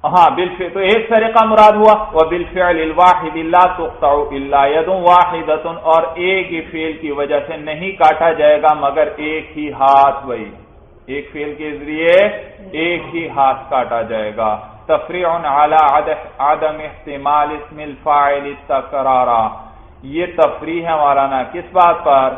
ہاں بالفعل تو ایک سرقہ مراد ہوا، وبالفعل الواحد لا تقطع الا يد واحدۃ، اور ایک ہی فعل کی وجہ سے نہیں کاٹا جائے گا مگر ایک ہی ہاتھ، وہی ایک فعل کے ذریعے ایک ہی ہاتھ کاٹا جائے گا۔ تفریع علی عدم احتمال اسم الفاعل تکرارا، یہ تفریح ہے مولانا کس بات پر؟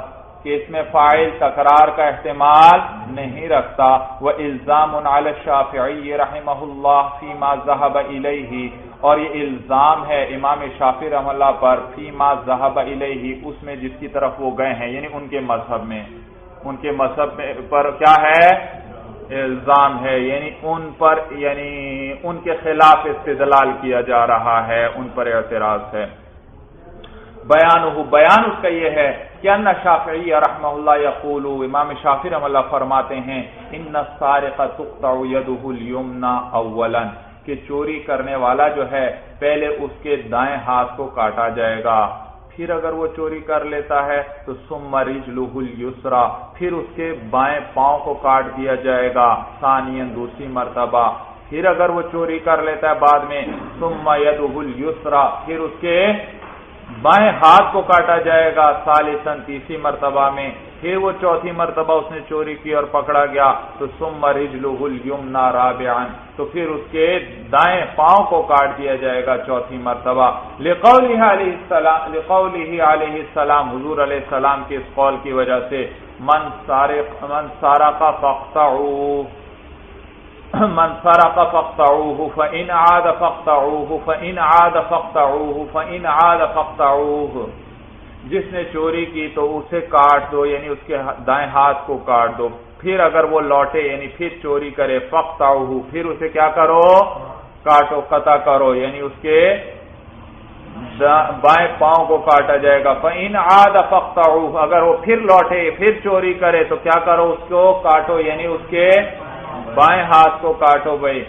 کہ اس میں فاعل تکرار کا احتمال نہیں رکھتا۔ وَإِلزَامٌ عَلَى الشَّافِعِيِّ رَحِمَهُ اللَّهُ فِيمَا ذَهَبَ إِلَيْهِ، اور یہ الزام ہے امام شافعی رحمہ اللہ پر، فِيمَا ذَهَبَ إِلَيْهِ، اس میں جس کی طرف وہ گئے ہیں، یعنی ان کے مذہب میں، ان کے مذہب پر کیا ہے؟ الزام ہے، یعنی ان پر، یعنی ان کے خلاف استدلال کیا جا رہا ہے، ان پر اعتراض ہے۔ بیان اس کا یہ ہے کہ ان شافعی رحمہ اللہ یقول، امام شافعی رحمہ اللہ فرماتے ہیں ان السارق تقطع یده الیمنی اولا، کہ چوری کرنے والا جو ہے پہلے اس کے دائیں ہاتھ کو کاٹا جائے گا، پھر اگر وہ چوری کر لیتا ہے تو ثم رجلہ الیسری، پھر اس کے بائیں پاؤں کو کاٹ دیا جائے گا، ثانیاً دوسری مرتبہ، پھر اگر وہ چوری کر لیتا ہے بعد میں ثم یدہ الیسری، پھر اس کے بائیں ہاتھ کو کاٹا جائے گا، ثالثاً تیسری مرتبہ میں، پھر وہ چوتھی مرتبہ اس نے چوری کی اور پکڑا گیا تو ثم رجلہ الیمنی رابعاً، تو پھر اس کے دائیں پاؤں کو کاٹ دیا جائے گا چوتھی مرتبہ، لقولہ علیہ السلام، حضور علیہ السلام کے اس قول کی وجہ سے، من سرق فاقطعوه فإن عاد فاقطعوه فإن عاد فاقطعوه فإن عاد فاقطعوه، جس نے چوری کی تو اسے کاٹ دو، یعنی اس کے دائیں ہاتھ کو کاٹ دو، پھر اگر وہ لوٹے یعنی پھر چوری کرے، فاقطعوه، پھر اسے کیا کرو؟ کاٹو، قطع کرو، یعنی اس کے بائیں پاؤں کو کاٹا جائے گا۔ فإن عاد فاقطعوه، اگر وہ پھر لوٹے پھر چوری کرے تو کیا کرو؟ اس کو کاٹو، یعنی اس کے بائیں ہاتھ کو کاٹو بھائی۔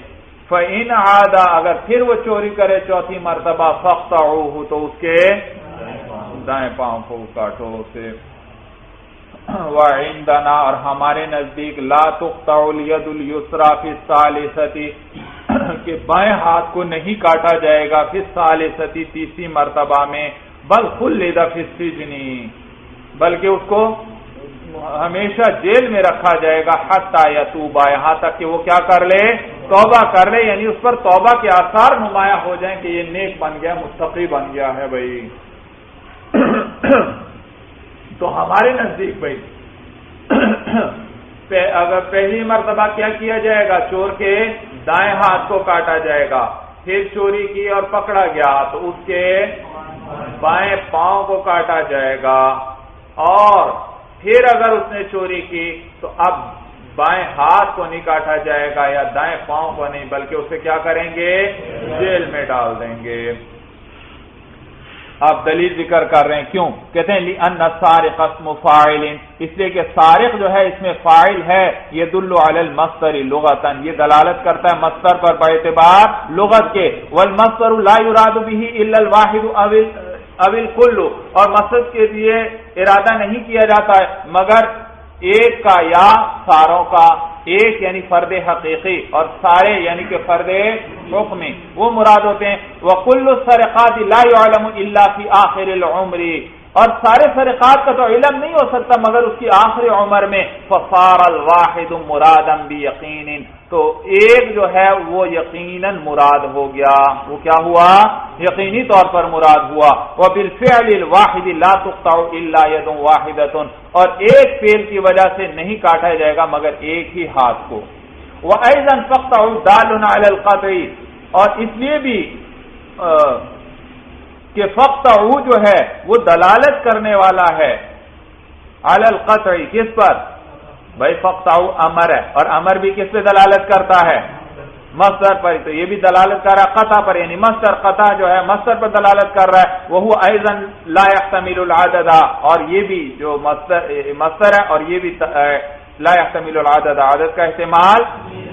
فإن عاد، اگر پھر وہ چوری کرے چوتھی مرتبہ، فاقطعوه، تو اس کے دائیں پاؤں کو کاٹو اسے۔ وعندنا، اور ہمارے نزدیک، لا تقطع الید الیسری فی الثالثۃ، کہ بائیں ہاتھ کو نہیں کاٹا جائے گا فی الثالثۃ، تیسری مرتبہ میں، بل خلد فی السجن، بلکہ اس کو ہمیشہ جیل میں رکھا جائے گا، حتی یتوب، یہاں تک کہ وہ کیا کر لے؟ توبہ کر لے، یعنی اس پر توبہ کے آثار نمایاں ہو جائیں کہ یہ نیک بن گیا، متقی بن گیا ہے بھائی۔ تو ہمارے نزدیک بھائی اگر پہلی مرتبہ کیا کیا جائے گا؟ چور کے دائیں ہاتھ کو کاٹا جائے گا، پھر چوری کی اور پکڑا گیا تو اس کے بائیں پاؤں کو کاٹا جائے گا، اور پھر اگر اس نے چوری کی تو اب بائیں ہاتھ کو نہیں کاٹا جائے گا یا دائیں پاؤں کو نہیں، بلکہ اسے کیا کریں گے؟ جیل میں ڈال دیں گے۔ آپ دلیل ذکر کر رہے ہیں، کیوں؟ کہتے ہیں لِأَنَّ السَّارِقَ اسْمُ فَاعِلٍ، اس لیے کہ سارق جو ہے اس میں فاعل ہے، يَدُلُّ عَلَى الْمَصْدَرِ لُغَةً، یہ دلالت کرتا ہے مصدر پر باعتبار لغت کے، وَالْمَصْدَرُ لَا يُرَادُ بِهِ إِلَّا الْوَاحِدُ أَوِ الْكُلُّ، اور مقصد کے لیے ارادہ نہیں کیا جاتا ہے مگر ایک کا یا ساروں کا، ایک یعنی فرد حقیقی اور سارے یعنی کہ فرد حکمی، وہ مراد ہوتے ہیں۔ وَكُلُّ السَّرِقَاتِ لَا يُعْلَمُ إِلَّا فِي آخِرِ الْعُمْرِ، اور سارے سرقات کا تو علم نہیں ہو سکتا مگر اس کی آخری عمر میں فصار الواحد مرادا بیقین، تو ایک جو ہے وہ یقیناً مراد ہو گیا، وہ کیا ہوا؟ یقینی طور پر مراد ہوا۔ وبالفعل الواحد لا تقطع الا يد واحدۃ، اور ایک فعل کی وجہ سے نہیں کاٹا جائے گا مگر ایک ہی ہاتھ کو۔ وايضا فقطع دال على القطع، اور اس لیے بھی کہ فقطعو جو ہے وہ دلالت کرنے والا ہے علی القطع، کس پر؟ بھائی فقطعو امر ہے، اور امر بھی کس پہ دلالت کرتا ہے؟ مصدر پر، تو یہ بھی دلالت کر رہا ہے قطع پر، یعنی مصدر قطع جو ہے مصدر پر دلالت کر رہا ہے۔ وہو ایضا لا يحتمل العدد، اور یہ بھی جو مصدر ہے اور یہ بھی لا يحتمل العدد، عدد کا احتمال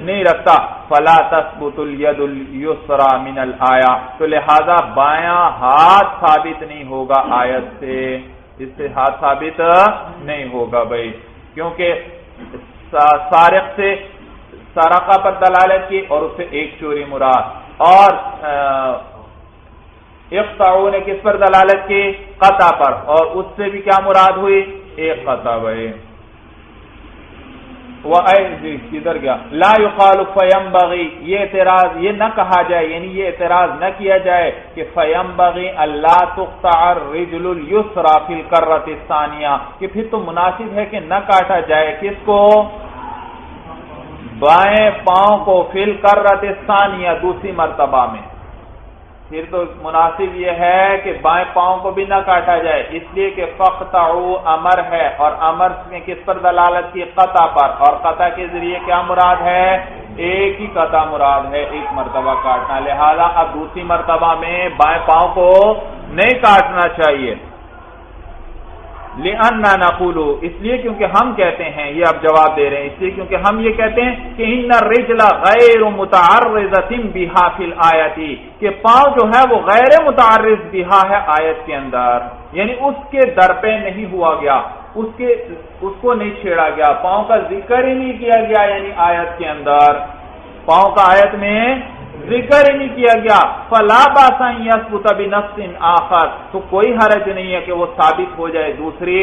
نہیں رکھتا۔ فلا تثبت الید اليسرى من الآیہ، تو لہذا بایاں ہاتھ ثابت نہیں ہوگا آیت سے، اس سے ہاتھ ثابت نہیں ہوگا بھائی، کیونکہ سارق سے سرقہ پر دلالت کی اور اس سے ایک چوری مراد، اور اقطعو نے کس پر دلالت کی؟ قطع پر، اور اس سے بھی کیا مراد ہوئی؟ ایک قطع بھائی۔ کدھر گیا؟ لا يقال فينبغي، یہ اعتراض یہ نہ کہا جائے، یعنی یہ اعتراض نہ کیا جائے کہ فينبغي الا تقطع الرجل اليسرى في القرة الثانية، کہ پھر تو مناسب ہے کہ نہ کاٹا جائے کس کو؟ بائیں پاؤں کو، فی القرة الثانية، دوسری مرتبہ میں، پھر تو مناسب یہ ہے کہ بائیں پاؤں کو بھی نہ کاٹا جائے، اس لیے کہ فقطعو امر ہے، اور امر نے کس پر دلالت کی؟ قطع پر، اور قطع کے ذریعے کیا مراد ہے؟ ایک ہی قطع مراد ہے، ایک مرتبہ کاٹنا، لہذا اب دوسری مرتبہ میں بائیں پاؤں کو نہیں کاٹنا چاہیے۔ لِأَنَّا نَقُولُ، اس لیے کیونکہ ہم کہتے ہیں، یہ اب جواب دے رہے ہیں، اس لیے کیونکہ ہم یہ کہتے ہیں کہ إِنَّ الرِّجْلَ غَيْرُ مُتَعَرِّضَةٍ بِهَا فِي الْآيَةِ، کہ پاؤں جو ہے وہ غیر متعرض بہا ہے آیت کے اندر، یعنی اس کے در پہ نہیں ہوا گیا، اس کو نہیں چھیڑا گیا، پاؤں کا ذکر ہی نہیں کیا گیا، یعنی آیت کے اندر پاؤں کا آیت میں ذکر ہی نہیں کیا گیا۔ فلا باس ان یثبت بنص آخر، تو کوئی حرج نہیں ہے کہ وہ ثابت ہو جائے دوسری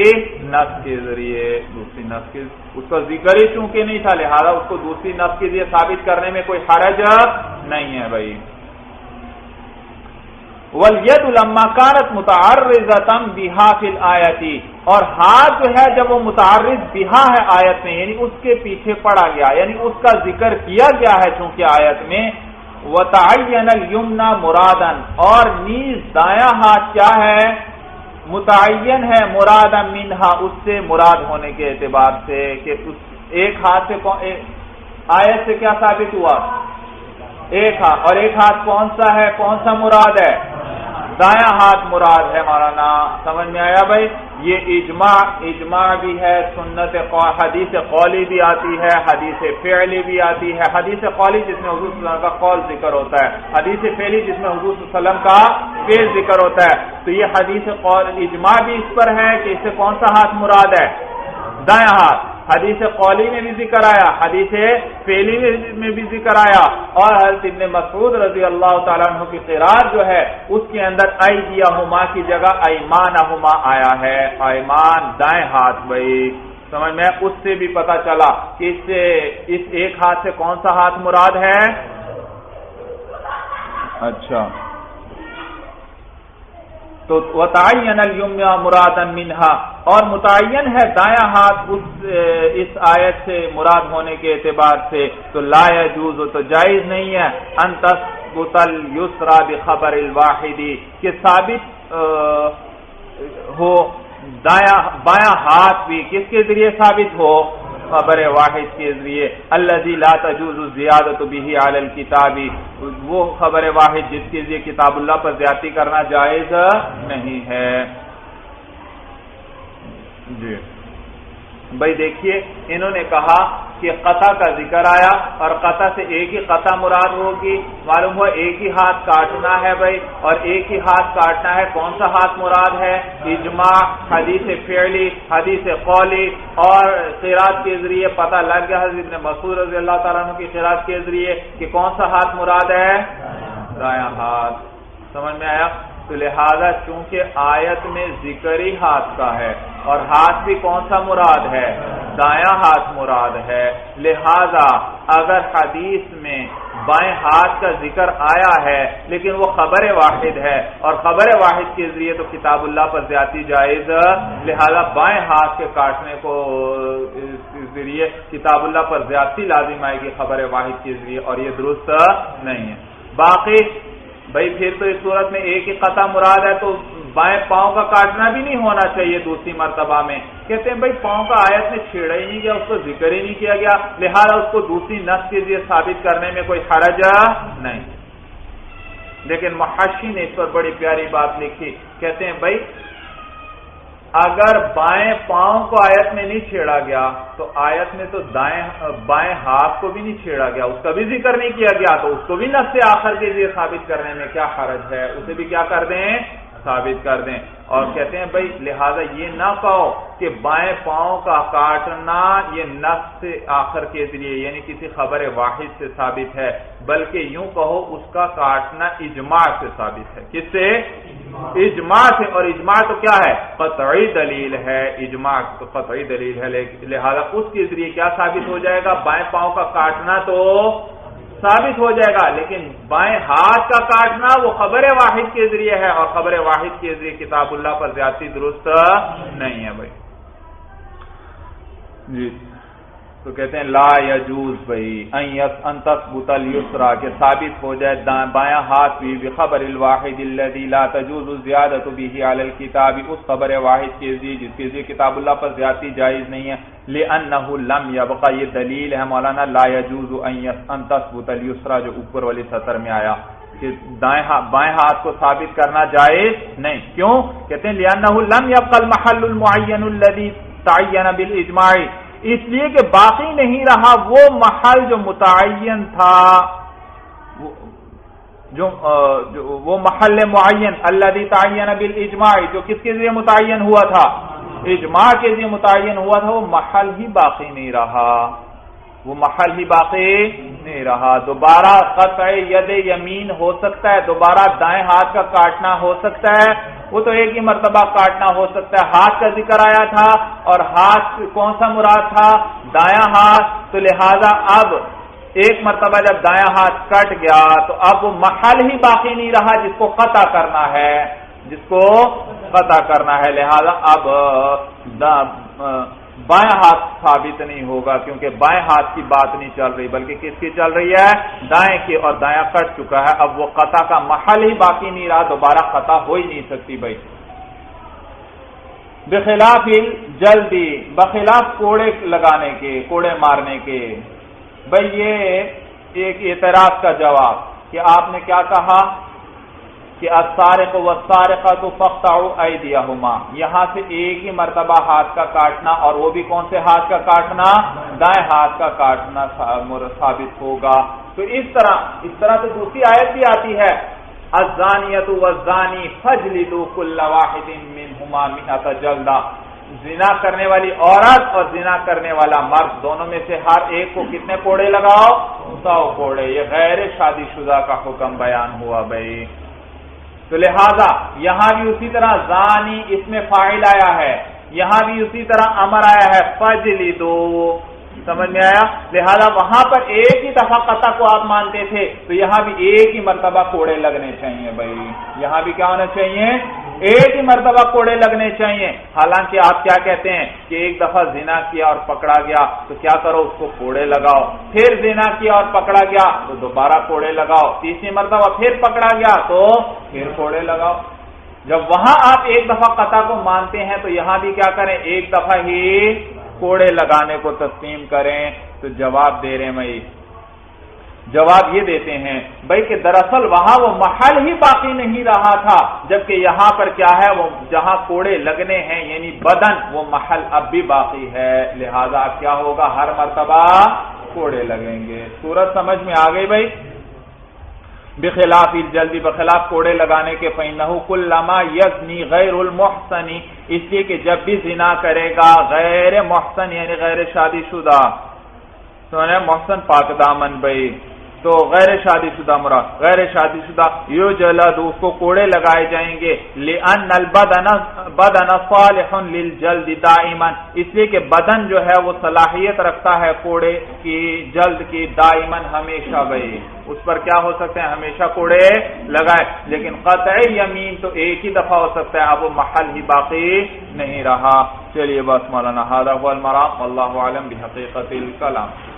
نص کے ذریعے، دوسری نص کے، اس کا ذکر ہی چونکہ نہیں تھا لہذا اس کو دوسری نص کے ذریعے ثابت کرنے میں کوئی حرج نہیں ہے بھائی۔ والید لما كانت متعرضة بها في الآیت، اور ہاتھ جو ہے جب وہ متعرض بها ہے آیت میں، یعنی اس کے پیچھے پڑا گیا، یعنی اس کا ذکر کیا گیا ہے چونکہ آیت میں، وتعین الیمنى مرادا، اور نیز دایاں ہاتھ کیا ہے؟ متعین ہے، مرادا منہا، اس سے مراد ہونے کے اعتبار سے، کہ اس ایک ہاتھ سے آیت سے کیا ثابت ہوا؟ ایک ہاتھ، اور ایک ہاتھ کون سا ہے؟ کون سا مراد ہے؟ دایاں ہاتھ مراد ہے مولانا، سمجھ میں آیا بھائی؟ یہ اجماع بھی ہے، سنت حدیث قولی بھی آتی ہے، حدیث فعلی بھی آتی ہے۔ حدیث قولی جس میں حضور صلی اللہ علیہ وسلم کا قول ذکر ہوتا ہے، حدیث فعلی جس میں حضور صلی اللہ علیہ وسلم کا فعل ذکر ہوتا ہے، تو یہ حدیث قول اجماع بھی اس پر ہے کہ اس سے کون سا ہاتھ مراد ہے؟ دایاں ہاتھ۔ حدیث قولی میں بھی ذکر آیا، حدیث فعلی میں بھی ذکر آیا، اور حضرت ابن مسعود رضی اللہ تعالیٰ عنہ کی قرات جو ہے اس کے اندر ایدیہما کی جگہ ایمانہما آیا ہے، ایمان دائیں ہاتھ بھائی، سمجھ میں؟ اس سے بھی پتہ چلا کہ اس ایک ہاتھ سے کون سا ہاتھ مراد ہے؟ اچھا، تو وتعین الیمنى مرادا منہا، اور متعین ہے دایاں ہاتھ اس آیت سے مراد ہونے کے اعتبار سے، تو لا یجوز، تو جائز نہیں ہے، ان تثبت الیسرى بخبر الواحد، کہ ثابت ہو بایاں ہاتھ بھی کس کے ذریعے ثابت ہو؟ خبر واحد کے ذریعے، الذی لا تجوز الزیادۃ بہ علی الکتاب، وہ خبر واحد جس کے ذریعے کتاب اللہ پر زیادتی کرنا جائز نہیں ہے۔ جی بھائی دیکھیے، انہوں نے کہا کہ قطع کا ذکر آیا اور قطع سے ایک ہی قطع مراد ہوگی، معلوم ہوا ایک ہی ہاتھ کاٹنا ہے بھائی، اور ایک ہی ہاتھ کاٹنا ہے، کون سا ہاتھ مراد ہے؟ اجماع، حدیث فعلی، حدیث قولی، اور قرات کے ذریعے پتہ لگ گیا حضرت ابن مسعود رضی اللہ تعالیٰ عنہ کی قرات کے ذریعے کہ کون سا ہاتھ مراد ہے؟ دایاں ہاتھ، سمجھ میں آیا؟ تو لہذا چونکہ آیت میں ذکر ہی ہاتھ کا ہے اور ہاتھ بھی کون سا مراد ہے؟ دایاں ہاتھ مراد ہے، لہذا اگر حدیث میں بائیں ہاتھ کا ذکر آیا ہے لیکن وہ خبر واحد ہے اور خبر واحد کے ذریعے تو کتاب اللہ پر زیادتی جائز، لہذا بائیں ہاتھ کے کاٹنے کو ذریعے کتاب اللہ پر زیادتی لازم آئے گی خبر واحد کے ذریعے، اور یہ درست نہیں ہے۔ باقی بھائی پھر تو اس صورت میں ایک ہی قطع مراد ہے تو بائیں پاؤں کا کاٹنا بھی نہیں ہونا چاہیے دوسری مرتبہ میں۔ کہتے ہیں بھائی پاؤں کا آیت میں چھیڑا ہی نہیں گیا، اس کو ذکر ہی نہیں کیا گیا، لہذا اس کو دوسری نص کے ذریعے ثابت کرنے میں کوئی حرج نہیں۔ لیکن محشی نے اس پر بڑی پیاری بات لکھی، کہتے ہیں بھائی اگر بائیں پاؤں کو آیت میں نہیں چھیڑا گیا تو آیت میں تو بائیں ہاتھ کو بھی نہیں چھیڑا گیا، اس کا بھی ذکر نہیں کیا گیا، تو اس کو بھی نص آخر کے ذریعے ثابت کرنے میں کیا حرج ہے، اسے بھی کیا کر دیں؟ ثابت کر دیں۔ اور کہتے ہیں بھائی لہذا یہ نہ کہو کہ بائیں پاؤں کا کاٹنا یہ نص آخر کے ذریعے یعنی کسی خبر واحد سے ثابت ہے، بلکہ یوں کہو اس کا کاٹنا اجماع سے ثابت ہے۔ کس سے؟ اجماع سے، اور اجماع تو کیا ہے؟ قطعی دلیل ہے، اجماع تو قطعی دلیل ہے، لہذا اس کے ذریعے کیا ثابت ہو جائے گا؟ بائیں پاؤں کا کاٹنا تو ثابت ہو جائے گا، لیکن بائیں ہاتھ کا کاٹنا وہ خبر واحد کے ذریعے ہے، اور خبر واحد کے ذریعے کتاب اللہ پر زیادتی درست نہیں ہے بھائی جی۔ تو کہتے ہیں لا یجوز بھائی ان تثبت الیسرا کہ ثابت ہو جائے بایاں ہاتھ بھی بخبر الواحد الذی لا تجوز الزیادۃ به علی الکتاب، اس خبر واحد کے ذریعے جس کے ذریعے کتاب اللہ پر زیادتی جائز نہیں ہے، لانہ لم یبقى، یہ دلیل ہے مولانا لا یجوز ان تثبت الیسرا جو اوپر والی سطر میں آیا کہ بائیں ہاتھ کو ثابت کرنا جائز نہیں، کیوں؟ کہتے ہیں لانہ لم یبقى المحل المعین الذی تعین بالاجماع، اس لیے کہ باقی نہیں رہا وہ محل جو متعین تھا، وہ محل معین الذی تعین بالاجماع، جو کس کے ذریعے متعین ہوا تھا؟ اجماع کے ذریعے متعین ہوا تھا، وہ محل ہی باقی نہیں رہا، وہ محل ہی باقی نہیں رہا۔ دوبارہ قطع ید یمین ہو سکتا ہے، دوبارہ دائیں ہاتھ کا کاٹنا ہو سکتا ہے، وہ تو ایک ہی مرتبہ کاٹنا ہو سکتا ہے۔ ہاتھ کا ذکر آیا تھا اور ہاتھ کون سا مراد تھا؟ دایاں ہاتھ، تو لہذا اب ایک مرتبہ جب دایاں ہاتھ کٹ گیا تو اب وہ محل ہی باقی نہیں رہا جس کو قطع کرنا ہے، جس کو قطع کرنا ہے، لہذا اب بائیں ہاتھ ثابت نہیں ہوگا، کیونکہ بائیں ہاتھ کی بات نہیں چل رہی بلکہ کس کی چل رہی ہے؟ دائیں کی، اور دایاں کٹ چکا ہے، اب وہ قطع کا محل ہی باقی نہیں رہا، دوبارہ قطع ہو ہی نہیں سکتی بھائی۔ بخلاف الجلدی، بخلاف کوڑے لگانے کے، کوڑے مارنے کے، بھائی یہ ایک اعتراض کا جواب کہ آپ نے کیا کہا کہ السارق والسارقۃ فاقطعوا ایدیہما، یہاں سے ایک ہی مرتبہ ہاتھ کا کاٹنا، اور وہ بھی کون سے ہاتھ کا کاٹنا؟ دائیں ہاتھ کا کاٹنا ثابت ہوگا۔ تو اس طرح تو دوسری آیت بھی آتی ہے الزانیۃ والزانی فاجلدوا کل واحد منہما مئۃ جلدہ، زنا کرنے والی عورت اور زنا کرنے والا مرد دونوں میں سے ہر ایک کو کتنے کوڑے لگاؤ؟ 100 کوڑے۔ یہ غیر شادی شدہ کا حکم بیان ہوا بھائی۔ تو لہذا یہاں بھی اسی طرح زانی اس میں فاعل آیا ہے، یہاں بھی اسی طرح امر آیا ہے فجلدو، سمجھ میں آیا؟ لہذا وہاں پر ایک ہی دفعہ قطع کو آپ مانتے تھے تو یہاں بھی ایک ہی مرتبہ کوڑے لگنے چاہیے بھائی، یہاں بھی کیا ہونا چاہیے؟ ایک ہی مرتبہ کوڑے لگنے چاہیے۔ حالانکہ آپ کیا کہتے ہیں کہ ایک دفعہ زنا کیا اور پکڑا گیا تو کیا کرو؟ اس کو کوڑے لگاؤ، پھر زنا کیا اور پکڑا گیا تو دوبارہ کوڑے لگاؤ، تیسری مرتبہ پھر پکڑا گیا تو پھر کوڑے لگاؤ۔ جب وہاں آپ ایک دفعہ قطع کو مانتے ہیں تو یہاں بھی کیا کریں؟ ایک دفعہ ہی کوڑے لگانے کو تسلیم کریں۔ تو جواب دے رہے ہیں، جواب یہ دیتے ہیں بھائی کہ دراصل وہاں وہ محل ہی باقی نہیں رہا تھا، جبکہ یہاں پر کیا ہے؟ وہ جہاں کوڑے لگنے ہیں یعنی بدن، وہ محل اب بھی باقی ہے، لہذا اب کیا ہوگا؟ ہر مرتبہ کوڑے لگیں گے۔ صورت سمجھ میں آ گئی بھائی؟ بخلاف الجلدی، بخلاف کوڑے لگانے کے، فإنه كلما يزني غیر المحسن، اس لیے کہ جب بھی زنا کرے گا غیر محسن یعنی غیر شادی شدہ، تو محسن پاک دامن بھائی، تو غیر شادی شدہ مراد غیر شادی شدہ یجلد اس کو کوڑے لگائے جائیں گے لأن البدن صالح للجلد دائما اس لیے کہ بدن جو ہے وہ صلاحیت رکھتا ہے کوڑے کی جلد کی دائما ہمیشہ بھائی اس پر کیا ہو سکتے ہیں ہمیشہ کوڑے لگائے لیکن قطعی یمین تو ایک ہی دفعہ ہو سکتا ہے اب وہ محل ہی باقی نہیں رہا چلیے بس مولانا ھذا هو المرام واللہ اعلم بحقیقت الکلام